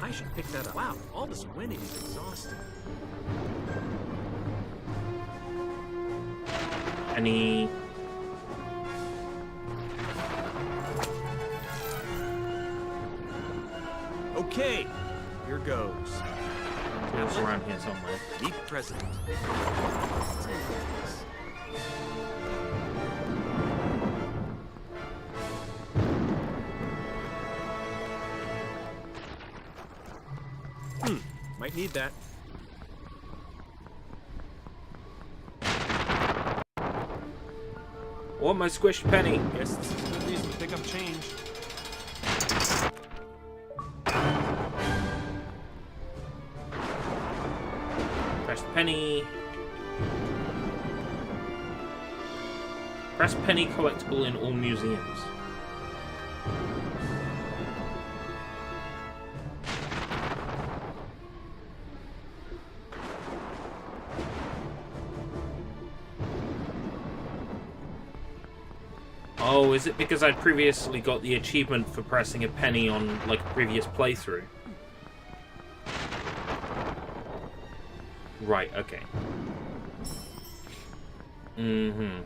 Speaker 3: I should pick that up. Wow, all this winning is exhausting.
Speaker 1: Any...
Speaker 3: Okay, here goes.
Speaker 1: It's around here somewhere.
Speaker 3: Meet President. Might need that.
Speaker 1: want my squished penny.
Speaker 3: Guess this is a good reason to pick up change.
Speaker 1: Press penny. Press penny collectible in all museums. Oh, is it because I'd previously got the achievement for pressing a penny on, like, a previous playthrough? Right, okay. Mm-hmm.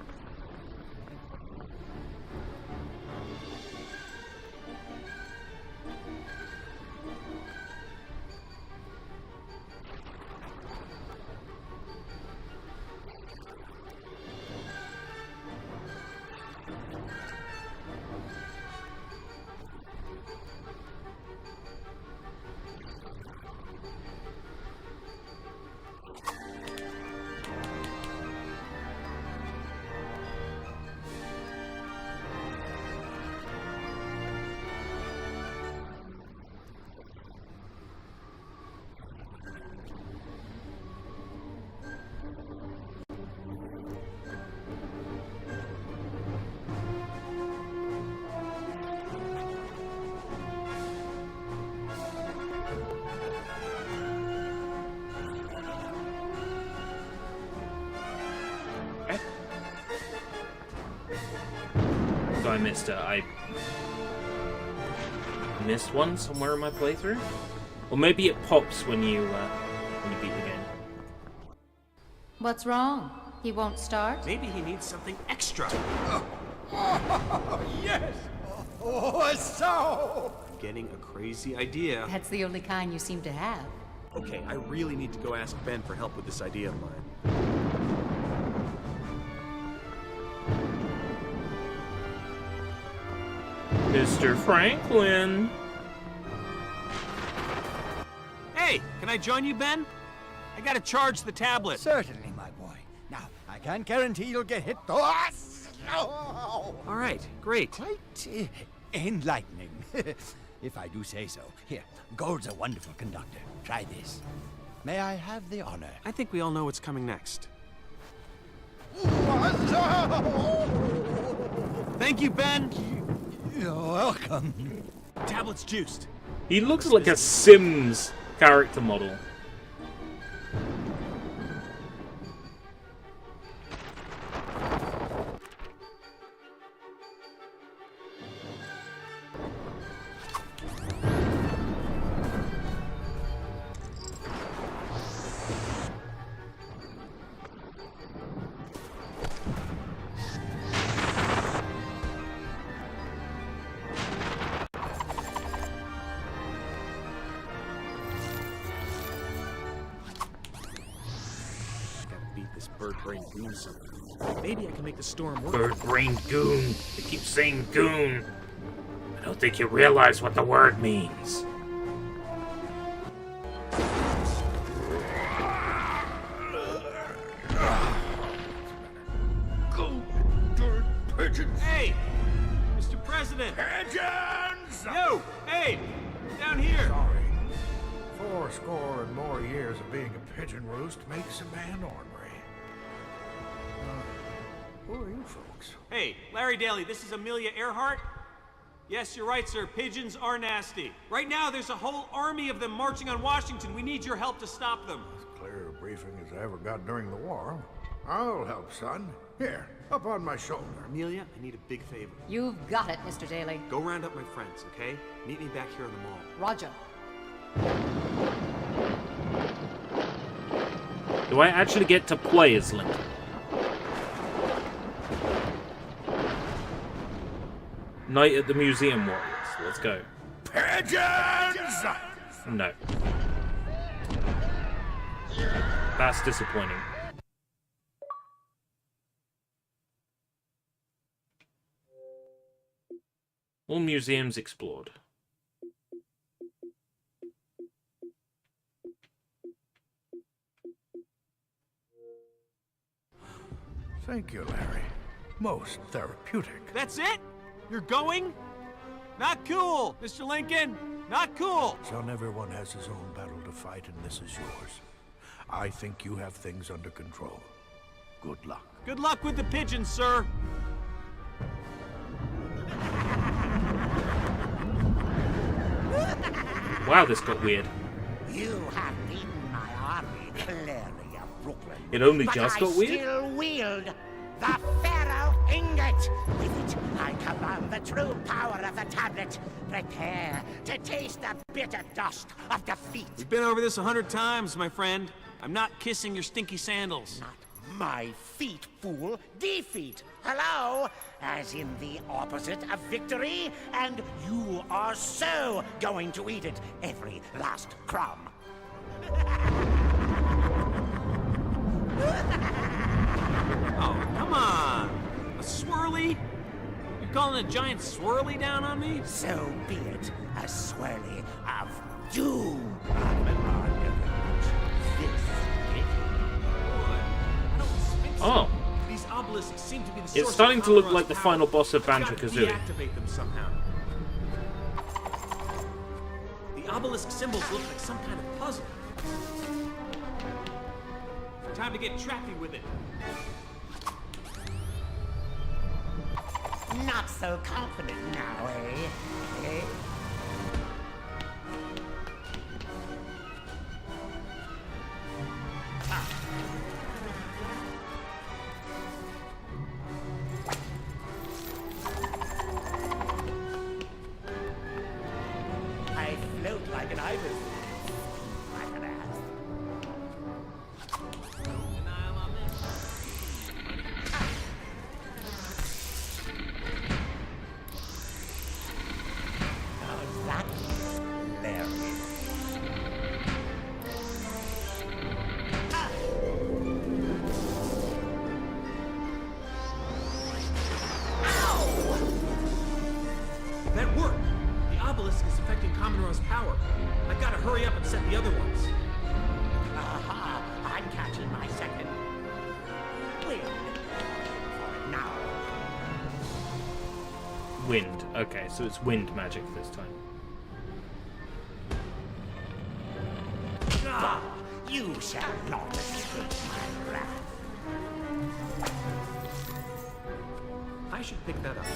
Speaker 1: I missed it. I missed one somewhere in my playthrough, or maybe it pops when you beat the game.
Speaker 18: What's wrong? He won't start?
Speaker 3: Maybe he needs something extra.
Speaker 16: Yes! Oh, so!
Speaker 3: I'm getting a crazy idea.
Speaker 2: That's the only kind you seem to have.
Speaker 3: Okay, I really need to go ask Ben for help with this idea of mine.
Speaker 1: Mr. Franklin.
Speaker 3: Hey, can I join you, Ben? I gotta charge the tablet.
Speaker 4: Certainly, my boy. Now, I can't guarantee you'll get hit, though.
Speaker 3: All right, great.
Speaker 4: Quite enlightening, if I do say so. Here, gold's a wonderful conductor. Try this. May I have the honor?
Speaker 3: I think we all know what's coming next. Thank you, Ben.
Speaker 4: You're welcome.
Speaker 3: Tablet's juiced.
Speaker 1: He looks like a Sims character model.
Speaker 3: Bird-brained goon something. Maybe I can make the storm work.
Speaker 1: Bird-brained goon. They keep saying goon. I don't think you realize what the word means.
Speaker 9: Go, dirt pigeons!
Speaker 3: Hey! Mr. President!
Speaker 9: Pigeons!
Speaker 3: Yo! Hey! Down here!
Speaker 9: Sorry. 40 and more years of being a pigeon roost makes a man ornery. Who are you folks?
Speaker 3: Hey, Larry Daly, this is Amelia Earhart. Yes, you're right, sir. Pigeons are nasty. Right now, there's a whole army of them marching on Washington. We need your help to stop them.
Speaker 9: As clear a briefing as I ever got during the war. I'll help, son. Here, up on my shoulder.
Speaker 3: Amelia, I need a big favor.
Speaker 2: You've got it, Mr. Daly.
Speaker 3: Go round up my friends, okay? Meet me back here in the mall.
Speaker 2: Roger.
Speaker 1: Do I actually get to play as Link? Night at the Museum Warriors. Let's go.
Speaker 9: Pigeons!
Speaker 1: No. That's disappointing. All museums explored.
Speaker 9: Thank you, Larry.
Speaker 20: Most therapeutic.
Speaker 3: That's it? You're going? Not cool, Mr. Lincoln. Not cool.
Speaker 20: Son, everyone has his own battle to fight, and this is yours. I think you have things under control. Good luck.
Speaker 3: Good luck with the pigeons, sir.
Speaker 1: Wow, this got weird.
Speaker 16: You have beaten my army, Clary of Brooklyn.
Speaker 1: It only
Speaker 16: but
Speaker 1: just
Speaker 16: I
Speaker 1: got weird?
Speaker 16: still wield the Pharaoh Ingot. With it, I command the true power of the tablet. Prepare to taste the bitter dust of defeat.
Speaker 3: We've been over this 100 times, my friend. I'm not kissing your stinky sandals.
Speaker 16: Not my feet, fool. Defeat. Hello? As in the opposite of victory, and you are so going to eat it, every last crumb.
Speaker 3: Oh, come on. A swirly? You're calling a giant swirly down on me?
Speaker 16: So be it. A swirly of doom.
Speaker 1: Oh.
Speaker 3: These obelisks seem to be the source
Speaker 1: It's starting to look
Speaker 3: of
Speaker 1: like the
Speaker 3: power.
Speaker 1: final boss of
Speaker 3: I've gotta
Speaker 1: Banjo-Kazooie.
Speaker 3: deactivate them somehow. The obelisk symbols look like some kind of puzzle. Time to get trappy with it.
Speaker 16: Not so confident now, eh? Eh? I float like an ibis. Like an ass. How's that, Larry?
Speaker 3: That worked. The obelisk is affecting Commodore's power. I gotta hurry up and set the other ones.
Speaker 16: Aha! I'm catching my second wind. For it now.
Speaker 1: Wind. Okay, so it's wind magic this time.
Speaker 16: Ah, you shall not escape my wrath.
Speaker 3: I should pick that up.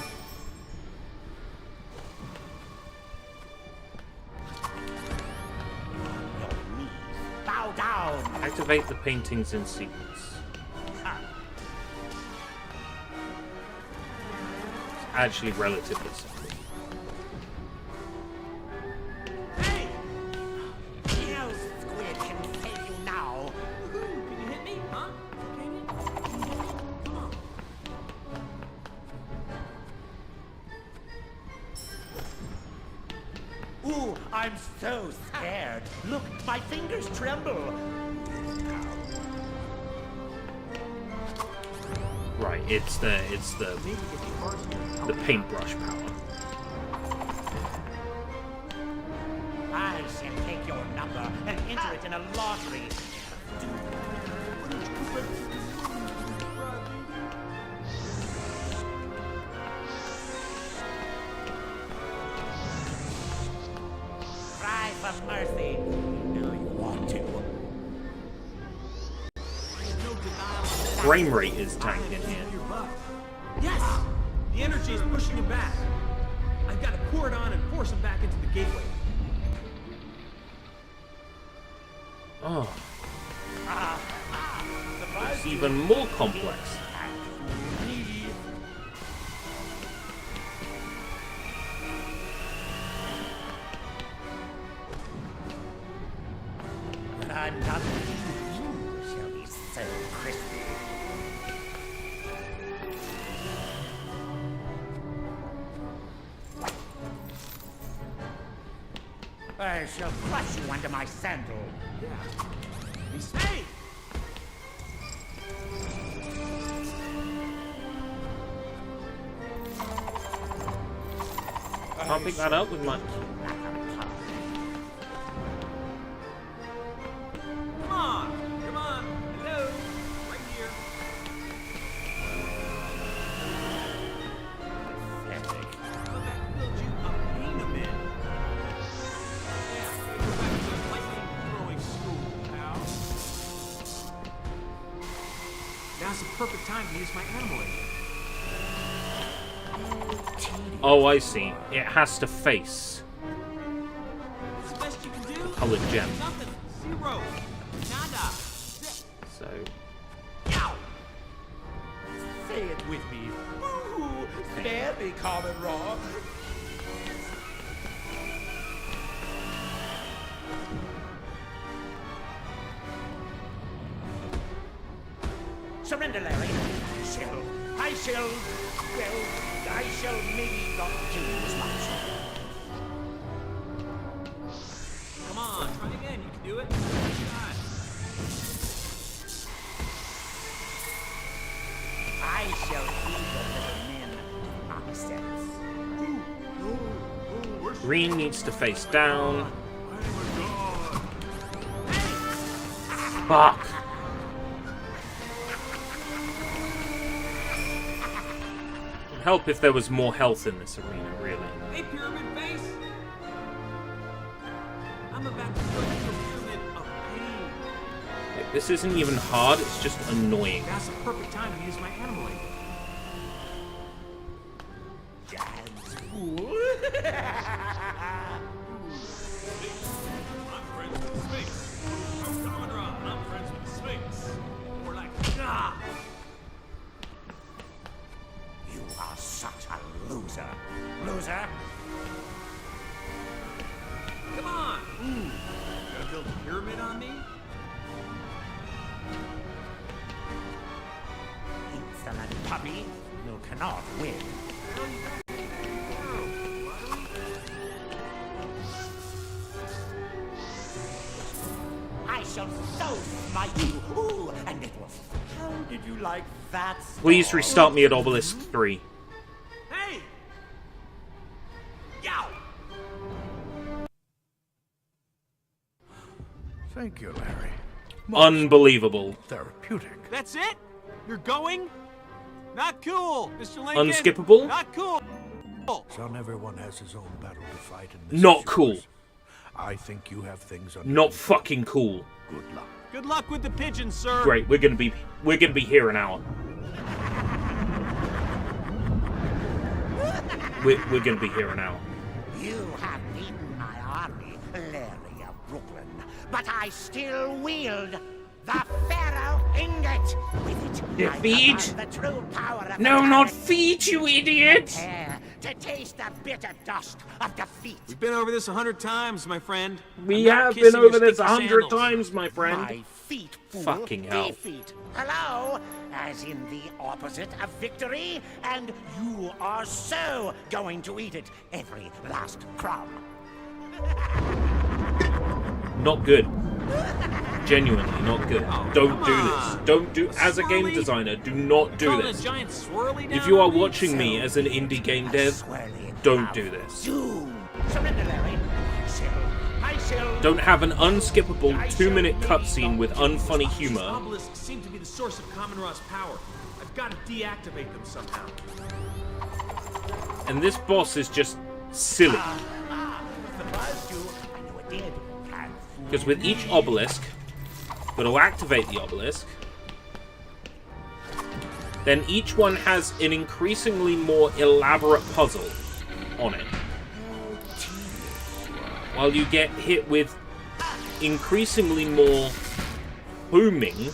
Speaker 16: Your knees bow down.
Speaker 1: Activate the paintings in sequence. It's actually relatively simple.
Speaker 16: Hey! No squid can save you now.
Speaker 3: Can you hit me, huh? Can you? Come on.
Speaker 16: Ooh, I'm so scared. Look, my fingers tremble.
Speaker 1: Right, it's the paintbrush power.
Speaker 16: I shall take your number and enter it in a lottery. Cry for mercy. You know you want to.
Speaker 1: Frame rate is tanked in here.
Speaker 3: Yes! The energy is pushing him back. I've got to pour it on and force him back into the gateway.
Speaker 1: Oh. It's even more complex.
Speaker 16: When I'm done with you, you shall be so crispy. I shall crush you under my sandal.
Speaker 3: Hey!
Speaker 1: Can't pick that up with my...
Speaker 3: Come on! Come on! Hello! Right here. perfect time to use my animal engine.
Speaker 1: Oh, I see. It has to face
Speaker 3: It's the best you can do.
Speaker 1: the colored gem.
Speaker 3: Nothing. Zero. Nada.
Speaker 1: So,
Speaker 16: Say it with me. Ooh, spare me, Common Raw. Surrender, Larry. I shall maybe not kill you as much.
Speaker 3: Come on, try again. You can do it.
Speaker 16: I shall feed the little men nonsense.
Speaker 1: green needs to face down. Fuck. It'd help if there was more health in this arena, really.
Speaker 3: Hey, Pyramid Face! I'm about to go to the Pyramid of Pain.
Speaker 1: Like, this isn't even hard, it's just annoying.
Speaker 3: That's the perfect time to use my animal aid.
Speaker 16: Dance fool!
Speaker 8: I'm friends with the Sphinx. I'm coming around. I'm friends with the Sphinx. More like, ah!
Speaker 16: You are such a loser. Loser?
Speaker 3: Come on! Gonna build a pyramid on me?
Speaker 16: Insolent puppy, you cannot win. I shall so smite you. Ooh, and it was. How did you like that?
Speaker 1: Please restart me at Obelisk 3.
Speaker 3: Hey! Yow!
Speaker 20: Thank you, Larry.
Speaker 1: Unbelievable.
Speaker 20: Therapeutic.
Speaker 3: That's it? You're going? Not cool, Mr. Lincoln.
Speaker 1: Unskippable?
Speaker 3: Not cool.
Speaker 20: Son, everyone has his own battle to fight, and this
Speaker 1: Not
Speaker 20: is
Speaker 1: cool.
Speaker 20: yours. I think you have things under
Speaker 1: Not
Speaker 20: control.
Speaker 1: fucking cool.
Speaker 20: Good luck.
Speaker 3: Good luck with the pigeon, sir.
Speaker 1: Great, we're gonna be here an hour. We're gonna be here an hour.
Speaker 16: You have beaten my army, Larry of Brooklyn, but I still wield the Pharaoh ingot. With it,
Speaker 1: Defeat?
Speaker 16: I command the true power of
Speaker 1: No,
Speaker 16: the
Speaker 1: not
Speaker 16: planet.
Speaker 1: feet, you idiot!
Speaker 16: Prepare to taste the bitter dust of defeat.
Speaker 3: We've been over this 100 times, my friend.
Speaker 1: We
Speaker 3: I'm not
Speaker 1: have
Speaker 3: kissing
Speaker 1: been
Speaker 3: your
Speaker 1: over this
Speaker 3: sticky
Speaker 1: 100
Speaker 3: sandals.
Speaker 1: times, my friend.
Speaker 16: My feet, fool.
Speaker 1: Fucking hell.
Speaker 16: Defeat. Hello, as in the opposite of victory, and you are so going to eat it, every last crumb.
Speaker 1: Not good. Genuinely not good. Don't do this. Don't do. As a game designer, do not do
Speaker 3: Calling a
Speaker 1: this.
Speaker 3: giant swirly
Speaker 1: If
Speaker 3: down
Speaker 1: you are
Speaker 3: on me?
Speaker 1: watching me as an indie game dev, don't do this.
Speaker 16: Surrender, Larry. I shall.
Speaker 1: Don't have an unskippable 2-minute cutscene with unfunny
Speaker 3: These
Speaker 1: humor.
Speaker 3: obelisks seem to be the source of Common Ra's power. I've got to deactivate them somehow.
Speaker 1: And this boss is just silly.
Speaker 16: Surprised you. I know it did.
Speaker 1: Because with each obelisk, it'll activate the obelisk. Then each one has an increasingly more elaborate puzzle on it. While you get hit with increasingly more homing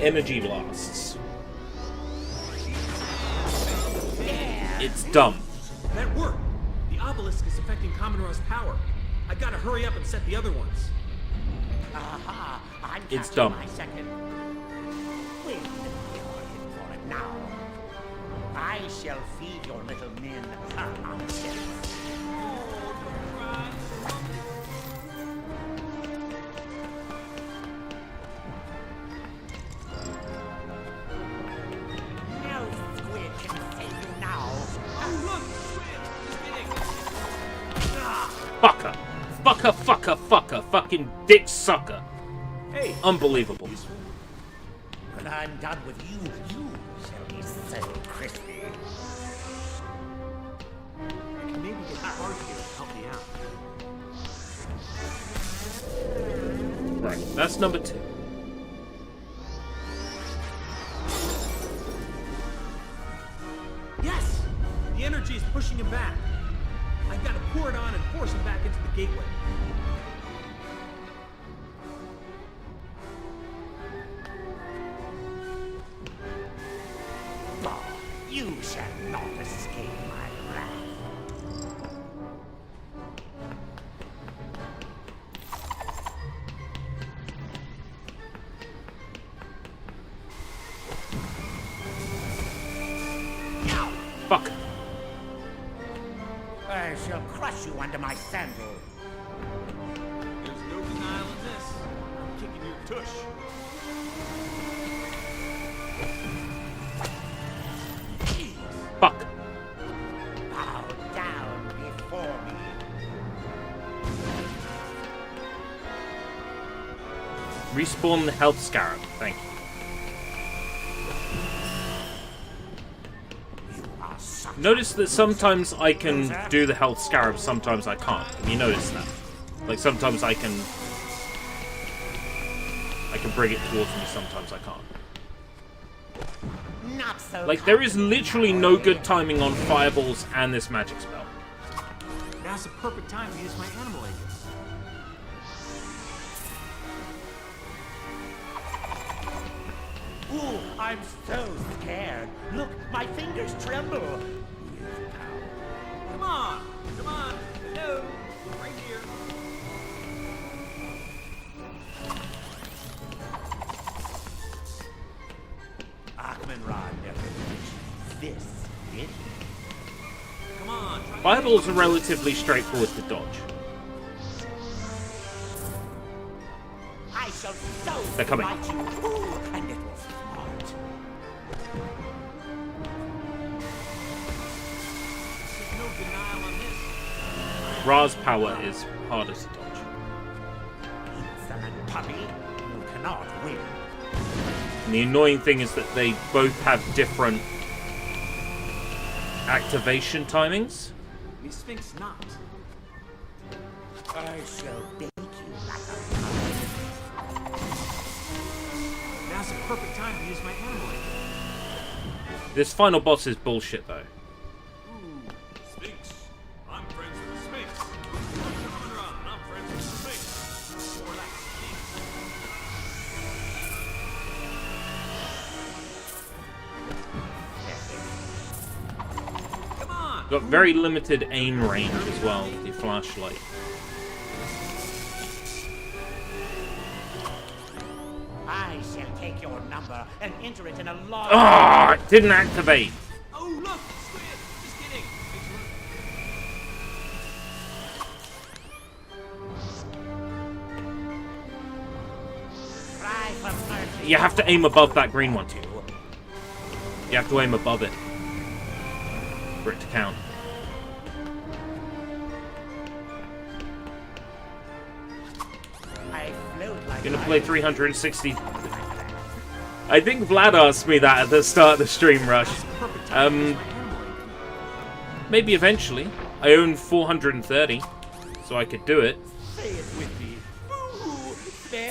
Speaker 1: energy blasts. It's dumb.
Speaker 3: That worked. The obelisk is affecting Common Ra's power. I gotta hurry up and set the other ones.
Speaker 16: Aha, I'm
Speaker 1: It's
Speaker 16: catching
Speaker 1: dumb.
Speaker 16: my second. Wait, you're in for it now. I shall feed your little men nonsense. No squid can save you now.
Speaker 1: Fucker. Fucker, fucker, fucker. Fucking dick sucker.
Speaker 3: Hey.
Speaker 1: Unbelievable.
Speaker 16: When I'm done with you, you shall be so crispy.
Speaker 3: I can maybe get Clark here to help me out.
Speaker 1: That's number 2.
Speaker 3: Yes! The energy is pushing him back. I've got to pour it on and force him back into the gateway.
Speaker 16: Oh, you shall not escape my wrath.
Speaker 1: Fuck.
Speaker 16: I shall crush you under my sandal.
Speaker 3: There's no denial in this. I'm kicking your tush.
Speaker 1: Fuck.
Speaker 16: Bow down before me.
Speaker 1: Respawn the health scarab. Thank you. Notice that sometimes I can do the health scarab, sometimes I can't. Have you noticed that? Like sometimes I can bring it towards me, sometimes I can't.
Speaker 16: Not so
Speaker 1: Like there is literally no good timing on fireballs and this magic spell.
Speaker 3: Now's the perfect time to use my animal agents.
Speaker 16: Ooh, I'm so scared. Look, my fingers tremble.
Speaker 3: Come on! Come on! Hello! Right here.
Speaker 16: Achmanrod never finished this, did he?
Speaker 3: Come on!
Speaker 1: Fireballs are relatively straightforward to dodge.
Speaker 16: I shall so
Speaker 1: They're coming.
Speaker 16: smite you. Ooh, and it was smart.
Speaker 3: There's no denial on this.
Speaker 1: Ra's power is harder to dodge.
Speaker 16: Insolent puppy, you cannot win.
Speaker 1: And the annoying thing is that they both have different activation timings.
Speaker 3: The Sphinx not.
Speaker 16: I shall bake you like a
Speaker 3: Now's the perfect time to use my animal agent.
Speaker 1: This final boss is bullshit though.
Speaker 8: Ooh, Sphinx. I'm friends with the Sphinx. Coming around, I'm friends with the Sphinx. Or that Sphinx. Come on!
Speaker 1: Got very limited aim range as well with your flashlight.
Speaker 16: I shall take your number and enter it in a log.
Speaker 1: Ah, it didn't activate.
Speaker 3: Oh, look! Squid! Just kidding.
Speaker 16: Cry for mercy.
Speaker 1: You have to aim above that green one too. You have to aim above it for it to count.
Speaker 16: I float like
Speaker 1: Gonna play 360. I think Vlad asked me that at the start of the stream, Rush. Maybe eventually. I own 430, so I could do it.
Speaker 16: Say it with me.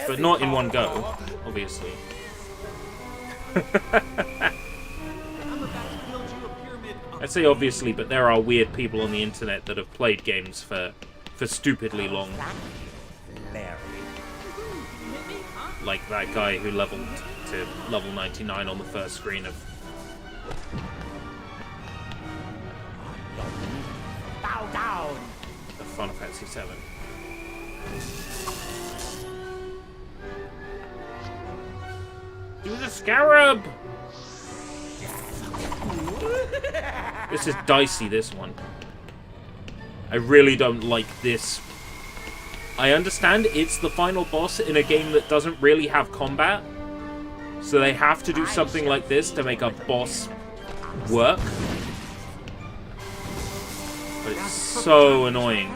Speaker 1: But not in one go, obviously. I'd say obviously, but there are weird people on the internet that have played games for stupidly long. Like that guy who leveled to level 99 on the first screen of
Speaker 16: Bow down.
Speaker 1: the Final Fantasy VII. Do the scarab! This is dicey, this one. I really don't like this. I understand it's the final boss in a game that doesn't really have combat, so they have to do something like this to make a boss work. But it's so annoying.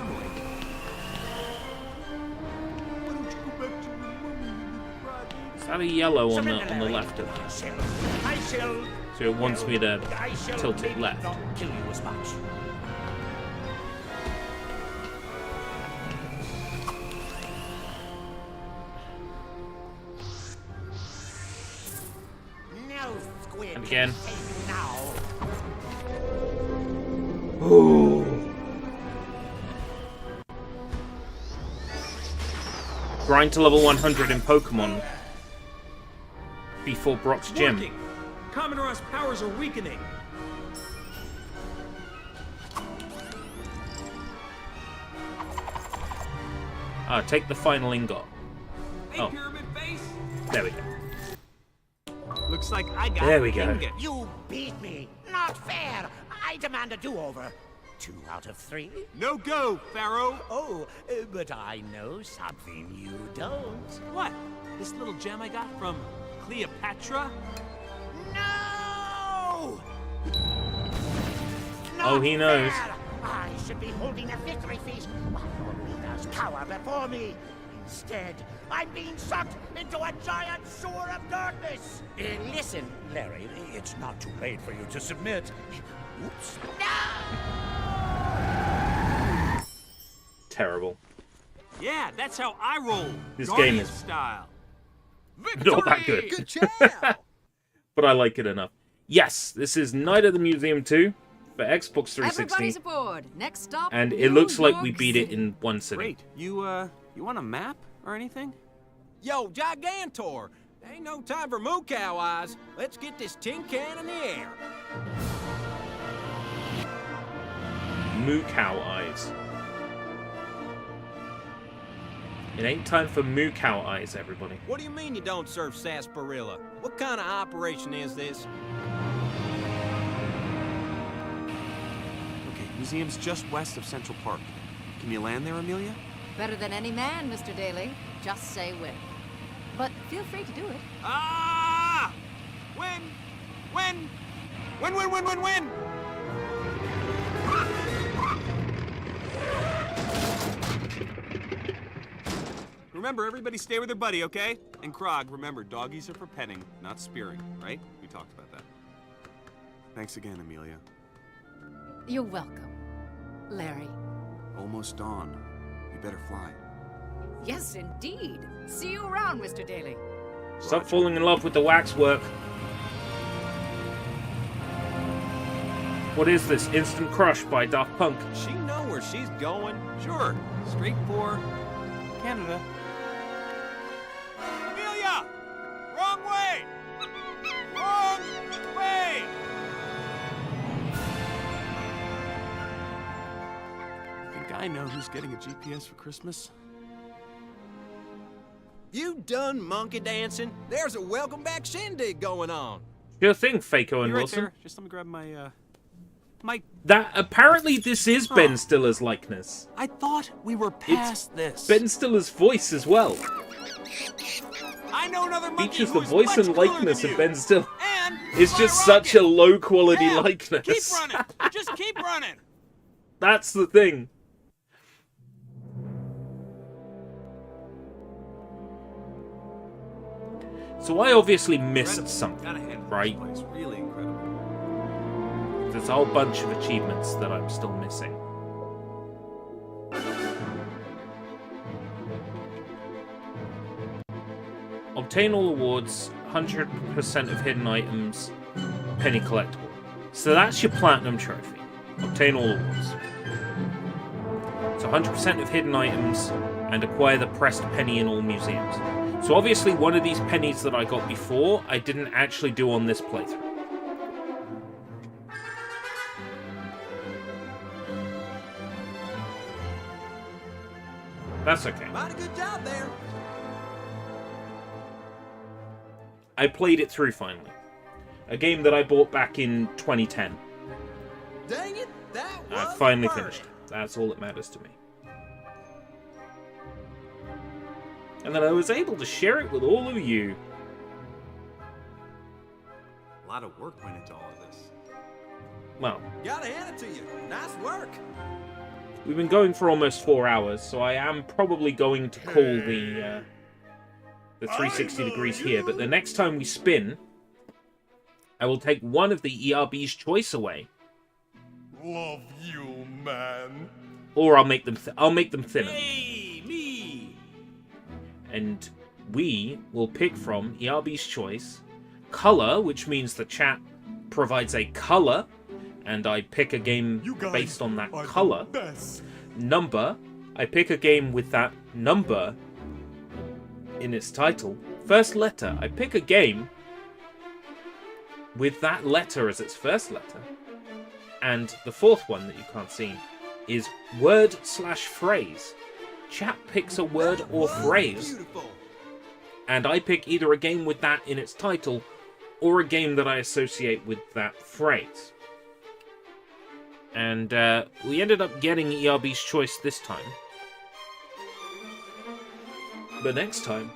Speaker 1: Is that a yellow on the left of that? So it wants me to tilt it left.
Speaker 16: Kill you as much.
Speaker 1: again.
Speaker 16: Now.
Speaker 1: Ooh. Grind to level 100 in Pokemon before Brock's gym.
Speaker 3: Working. Commodore's powers are weakening.
Speaker 1: Take the final ingot.
Speaker 3: Hey, Pyramid Face.
Speaker 1: There we go.
Speaker 3: Looks like I got
Speaker 1: There we
Speaker 3: the
Speaker 1: go.
Speaker 3: ingot.
Speaker 16: You beat me. Not fair. I demand a do-over. 2 out of 3?
Speaker 3: No go, Pharaoh.
Speaker 16: Oh, but I know something you don't.
Speaker 3: What? This little gem I got from Cleopatra?
Speaker 16: No!
Speaker 1: Oh, he knows.
Speaker 16: Fair. I should be holding a victory feast while your leaders cower before me. Instead, I'm being sucked into a giant sewer of darkness. Listen, Larry, it's not too late for you to submit. Oops.
Speaker 1: Terrible.
Speaker 3: Yeah, that's how I roll.
Speaker 1: This
Speaker 3: Guardian
Speaker 1: game is
Speaker 3: style.
Speaker 1: not that good.
Speaker 3: Good job.
Speaker 1: But I like it enough. Yes, this is Night at the Museum 2 for Xbox 360.
Speaker 21: Everybody's aboard. Next stop.
Speaker 1: And it
Speaker 21: New
Speaker 1: looks like
Speaker 21: York
Speaker 1: we beat it
Speaker 21: City.
Speaker 1: in one sitting.
Speaker 3: Great. You want a map or anything?
Speaker 7: Yo, Gigantor! Ain't no time for moo cow eyes. Let's get this tin can in the air.
Speaker 1: Moo cow eyes. It ain't time for moo cow eyes, everybody.
Speaker 7: What do you mean you don't serve sarsaparilla? What kind of operation is this?
Speaker 3: Okay, museum's just west of Central Park. Can you land there, Amelia?
Speaker 21: Better than any man, Mr. Daly. Just say when. But feel free to do it.
Speaker 3: Ah! When? Remember, everybody stay with their buddy, okay? And Krog, remember, doggies are for petting, not spearing, right? We talked about that. Thanks again, Amelia.
Speaker 21: You're welcome, Larry.
Speaker 3: Almost dawn. You better fly.
Speaker 21: Yes, indeed. See you around, Mr. Daly.
Speaker 1: Stop falling in love with the waxwork. What is this? Instant Crush by Daft Punk.
Speaker 7: She know where she's going.
Speaker 3: Sure. Straight for Canada. Amelia! Wrong way! Wrong way! Think I know who's getting a GPS for Christmas?
Speaker 7: You done monkey dancing? There's a welcome back shindig going on.
Speaker 1: Sure thing, Faco and
Speaker 3: You're right
Speaker 1: Wilson.
Speaker 3: there. Just let me grab my
Speaker 1: That apparently this is Ben Stiller's likeness.
Speaker 3: I thought we were past this.
Speaker 1: Ben Stiller's voice as well.
Speaker 3: I know another monkey
Speaker 1: Features the
Speaker 3: who's
Speaker 1: voice
Speaker 3: much
Speaker 1: and
Speaker 3: cooler
Speaker 1: likeness
Speaker 3: than
Speaker 1: of
Speaker 3: you.
Speaker 1: Ben Stiller.
Speaker 3: And
Speaker 1: It's
Speaker 3: fly
Speaker 1: just such a
Speaker 3: rocket.
Speaker 1: low quality
Speaker 3: Yeah,
Speaker 1: likeness.
Speaker 3: Keep running. Just keep running.
Speaker 1: That's the thing. So I obviously missed
Speaker 3: Gotta
Speaker 1: something,
Speaker 3: hand
Speaker 1: right?
Speaker 3: this place. Really incredible.
Speaker 1: There's a whole bunch of achievements that I'm still missing. Obtain all awards, 100% of hidden items, penny collectible. So that's your platinum trophy. Obtain all awards. So 100% of hidden items and acquire the pressed penny in all museums. So obviously one of these pennies that I got before, I didn't actually do on this playthrough. That's okay.
Speaker 7: Mighty good job there.
Speaker 1: I played it through finally. A game that I bought back in 2010.
Speaker 7: Dang it, that was
Speaker 1: I finally
Speaker 7: burning.
Speaker 1: finished it. That's all that matters to me. And then I was able to share it with all of you.
Speaker 3: A lot of work went into all of this.
Speaker 1: Well,
Speaker 7: Gotta hand it to you. Nice work.
Speaker 1: we've been going for almost 4 hours, so I am probably going to call the 360 degrees here. But the next time we spin, I will take one of the ERB's choice away,
Speaker 9: Love you, man.
Speaker 1: or I'll make them thinner.
Speaker 3: Hey, me!
Speaker 1: And we will pick from ERB's choice color, which means the chat provides a color, and I pick a game based on that color. Number, I pick a game with that number in its title. First letter, I pick a game with that letter as its first letter. And the fourth one that you can't see is word/phrase. Chat picks a word or phrase, and I pick either a game with that in its title or a game that I associate with that phrase. And we ended up getting ERB's choice this time. But next time,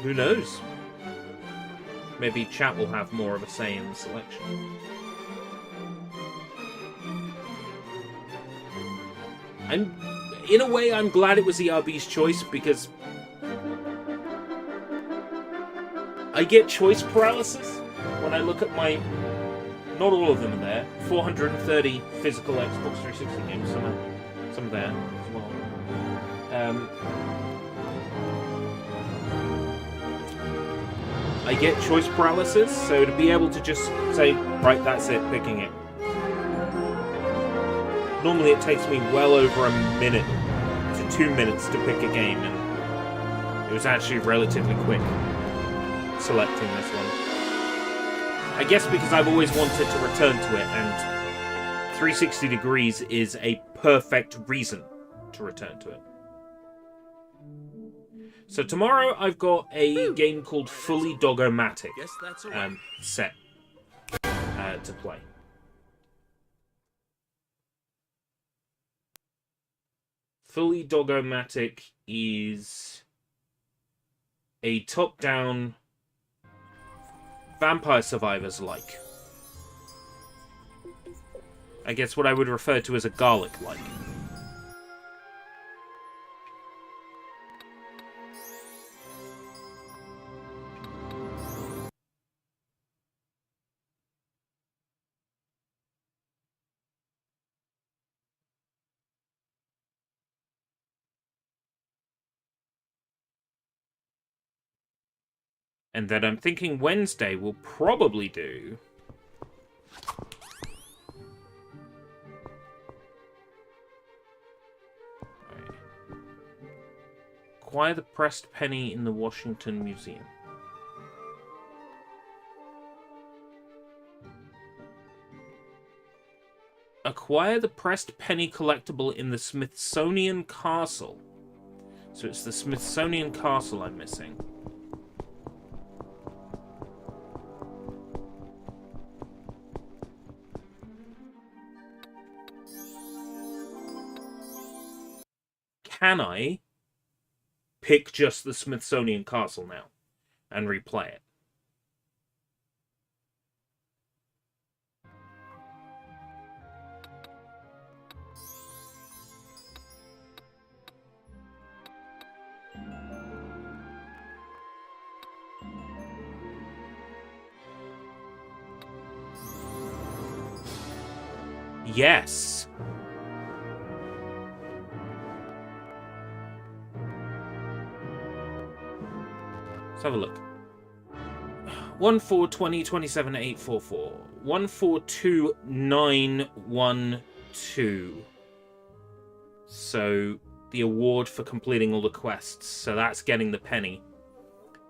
Speaker 1: who knows? Maybe chat will have more of a say in the selection. In a way, I'm glad it was ERB's choice, because I get choice paralysis when I look at my... Not all of them are there. 430 physical Xbox 360 games. Some are there as well. I get choice paralysis, so to be able to just say, right, that's it, picking it. Normally it takes me well over a minute to 2 minutes to pick a game, and it was actually relatively quick selecting this one. I guess because I've always wanted to return to it, and 360 degrees is a perfect reason to return to it. So tomorrow I've got a game called Fully Doggo-matic set to play. Fully Doggo-matic is a top-down Vampire Survivors-like. I guess what I would refer to as a garlic-like. And then I'm thinking Wednesday we'll probably do... Acquire the pressed penny in the Washington Museum. Acquire the pressed penny collectible in the Smithsonian Castle. So it's the Smithsonian Castle I'm missing. Can I pick just the Smithsonian Castle now and replay it? Yes. Let's have a look. 142027844. 142912. So the award for completing all the quests. So that's getting the penny.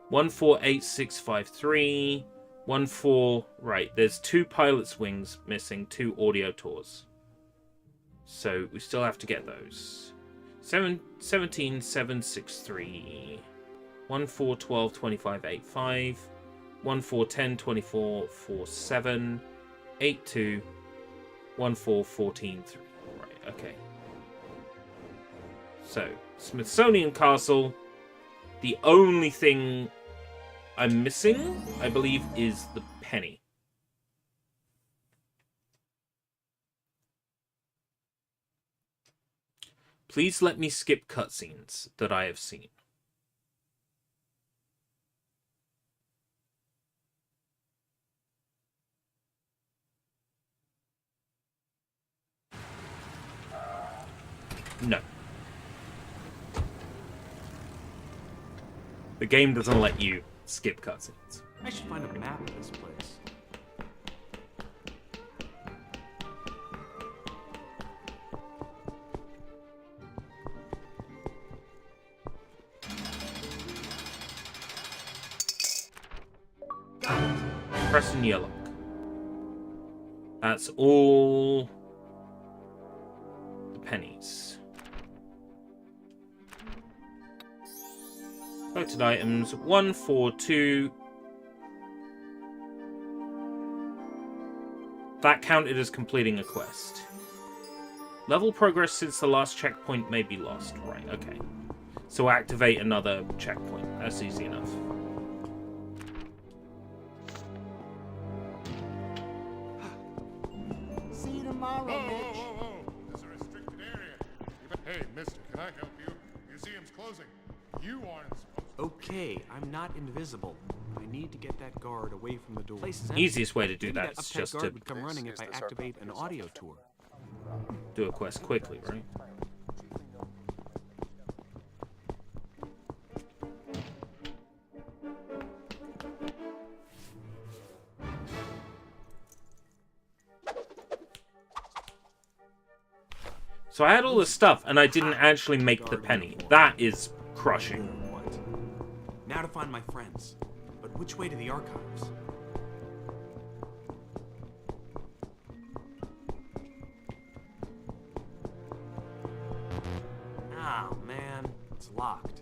Speaker 1: 148653. 14. Right, there's 2 pilot's wings missing, 2 audio tours. So we still have to get those. 17763. 14122585. 14102447. 82. 14143. Right, okay. So, Smithsonian Castle. The only thing I'm missing, I believe, is the penny. Please let me skip cutscenes that I have seen. No. The game doesn't let you skip cutscenes.
Speaker 3: I should find a map of this place.
Speaker 1: pressing your luck. That's all the pennies. Collected items 1, 4, 2. That counted as completing a quest. Level progress since the last checkpoint may be lost. Right, okay. So activate another checkpoint. That's easy enough.
Speaker 9: See you tomorrow, Mitch. This is a restricted area. Hey, mister, can I help you? Museum's closing. You aren't supposed to.
Speaker 3: Okay, I'm not invisible. I need to get that guard away from the door.
Speaker 1: Easiest way to do that is just to
Speaker 3: would come running if I activate an audio tour.
Speaker 1: do a quest quickly, right? So I had all this stuff, and I didn't actually make the penny. That is crushing.
Speaker 3: Now to find my friends. But which way to the archives? Oh, man. It's locked.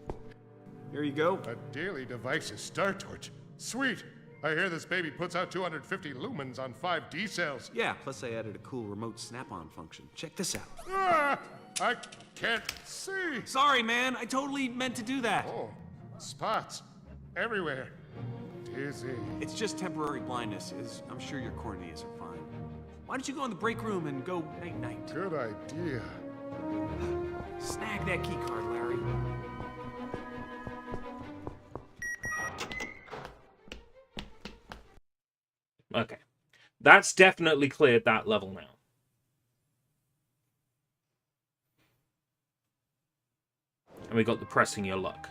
Speaker 3: Here you go.
Speaker 9: A daily device's star torch. Sweet. I hear this baby puts out 250 lumens on 5D cells.
Speaker 3: Yeah, plus I added a cool remote snap-on function. Check this out.
Speaker 9: Ah, I can't see.
Speaker 3: Sorry, man. I totally meant to do that.
Speaker 9: Oh, spots everywhere. Dizzy.
Speaker 3: It's just temporary blindness. I'm sure your corneas are fine. Why don't you go in the break room and go night-night?
Speaker 9: Good idea.
Speaker 3: Snag that key card, Larry.
Speaker 1: Okay. That's definitely cleared that level now. And we got the pressing your luck.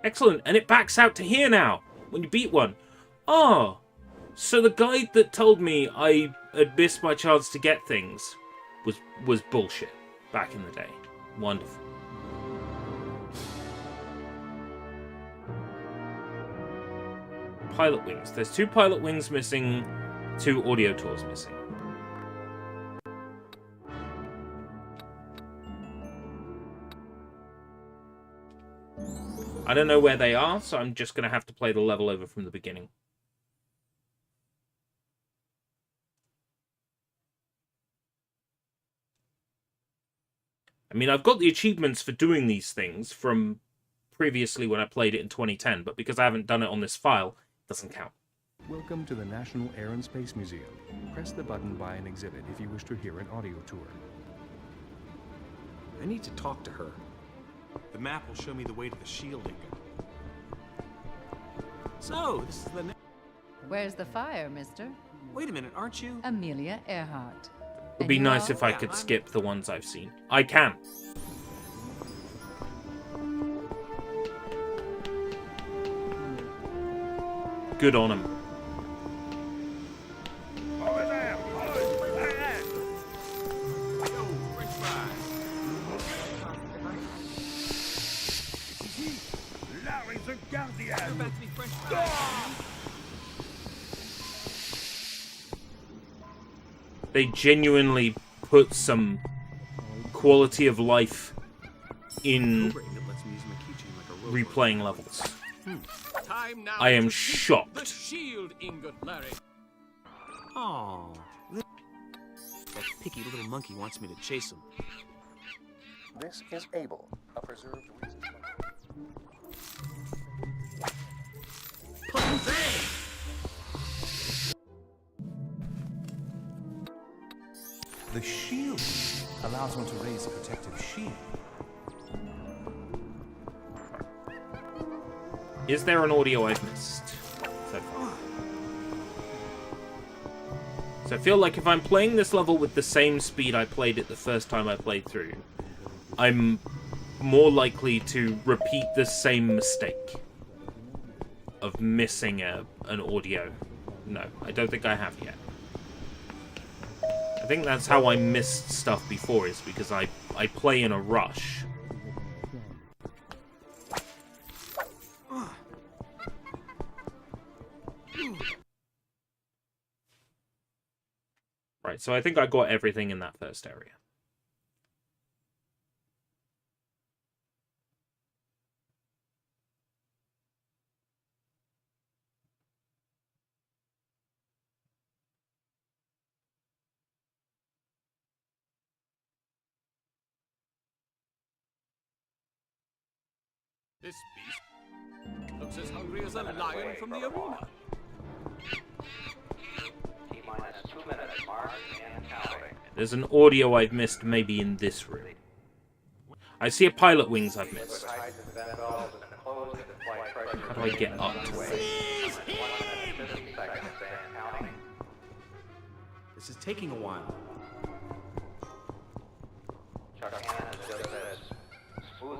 Speaker 1: Excellent. And it backs out to here now when you beat one. Oh, so the guide that told me I had missed my chance to get things was bullshit back in the day. Wonderful. Pilot wings. There's 2 pilot wings missing, 2 audio tours missing. I don't know where they are, so I'm just going to have to play the level over from the beginning. I mean, I've got the achievements for doing these things from previously when I played it in 2010, but because I haven't done it on this file, it doesn't count.
Speaker 10: Welcome to the National Air and Space Museum. Press the button by an exhibit if you wish to hear an audio tour.
Speaker 3: I need to talk to her. The map will show me the way to the shield ingot. So, this is the...
Speaker 21: Where's the fire, mister?
Speaker 3: Wait a minute, aren't you?
Speaker 21: Amelia Earhart.
Speaker 1: It would be nice if I could skip the ones I've seen. I can. Good on him. They genuinely put some quality of life in replaying levels. I am shocked.
Speaker 8: The shield ingot, Larry.
Speaker 3: Oh, that picky little monkey wants me to chase him.
Speaker 5: This is Abel, a preserved reason.
Speaker 11: The shield allows one to raise a protective shield.
Speaker 1: Is there an audio I've missed so far? So I feel like if I'm playing this level with the same speed I played it the first time I played through, I'm more likely to repeat the same mistake of missing an audio. No, I don't think I have yet. I think that's how I missed stuff before, is because I play in a rush. Right, so I think I got everything in that first area.
Speaker 8: This beast looks as hungry as a lion from the arena.
Speaker 12: T-minus 2 minutes, mark, and counting.
Speaker 1: There's an audio I've missed maybe in this room. I see a pilot wings I've missed. How do I get up to it?
Speaker 3: This is taking a while.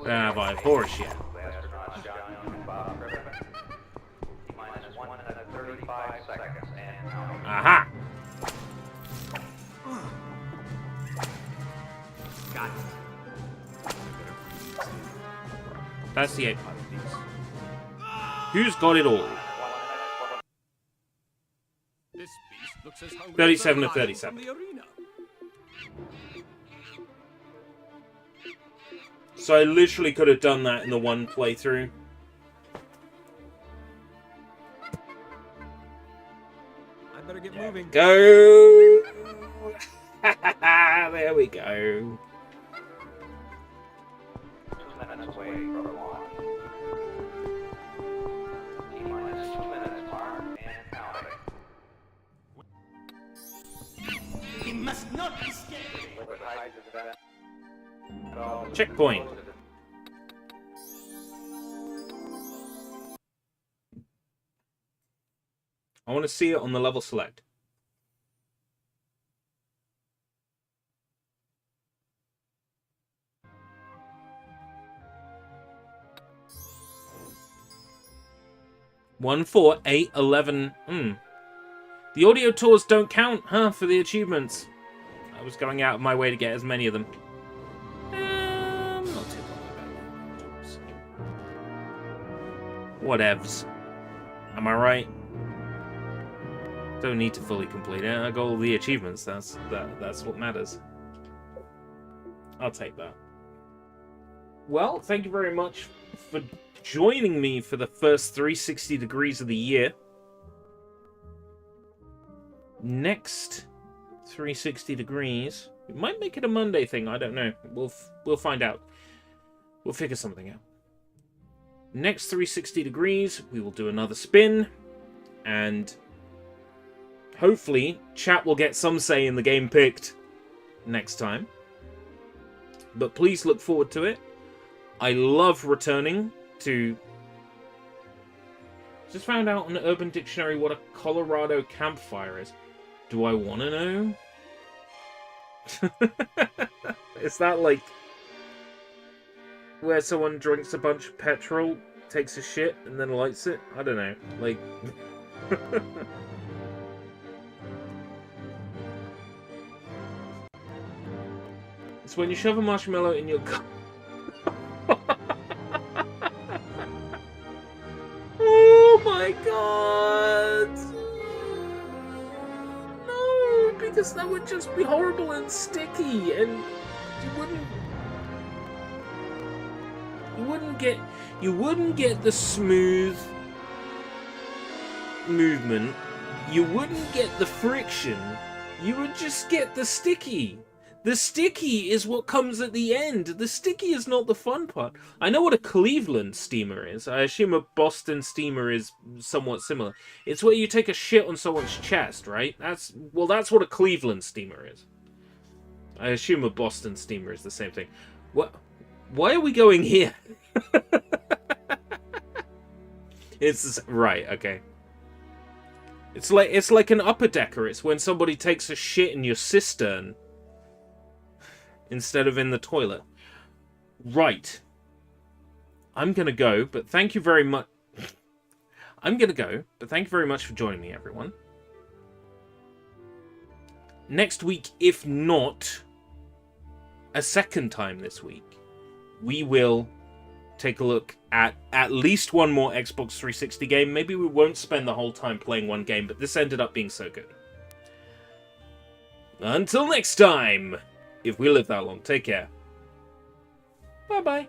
Speaker 1: Ah, by horse yet. Aha!
Speaker 3: Got it.
Speaker 1: That's the 8 pilot piece. Who's got it all?
Speaker 8: This beast looks as hungry
Speaker 1: 37 to
Speaker 8: as a lion
Speaker 1: 37.
Speaker 8: from the arena.
Speaker 1: So I literally could have done that in the one playthrough.
Speaker 3: I better get moving.
Speaker 1: Go! There we go.
Speaker 12: 2 minutes away from launch. T-minus 2 minutes, mark, and counting.
Speaker 16: We must not escape.
Speaker 1: Checkpoint. I want to see it on the level select. One, 4, 8, 11. The audio tours don't count, huh, for the achievements. I was going out of my way to get as many of them. Not too bothered about that. Whatevs. Am I right? Don't need to fully complete it. I got all the achievements. That's what matters. I'll take that. Well, thank you very much for joining me for the first 360 degrees of the year. Next 360 degrees, we might make it a Monday thing. I don't know. We'll find out. We'll figure something out. Next 360 degrees, we will do another spin, and hopefully chat will get some say in the game picked next time. But please look forward to it. I love returning to... Just found out on the Urban Dictionary what a Colorado campfire is. Do I want to know? Is that like where someone drinks a bunch of petrol, takes a shit, and then lights it? I don't know. Like... It's when you shove a marshmallow in your... Oh my god! No, because that would just be horrible and sticky, and you wouldn't get the smooth movement. You wouldn't get the friction. You would just get the sticky. The sticky is what comes at the end. The sticky is not the fun part. I know what a Cleveland steamer is. I assume a Boston steamer is somewhat similar. It's where you take a shit on someone's chest, right? That's what a Cleveland steamer is. I assume a Boston steamer is the same thing. What? Why are we going here? Right, okay. It's like an upper decker. It's when somebody takes a shit in your cistern instead of in the toilet. Right. I'm gonna go, but thank you very much. I'm gonna go, but thank you very much for joining me, everyone. Next week, if not a second time this week, we will take a look at least one more Xbox 360 game. Maybe we won't spend the whole time playing one game, but this ended up being so good. Until next time, if we live that long, take care. Bye-bye.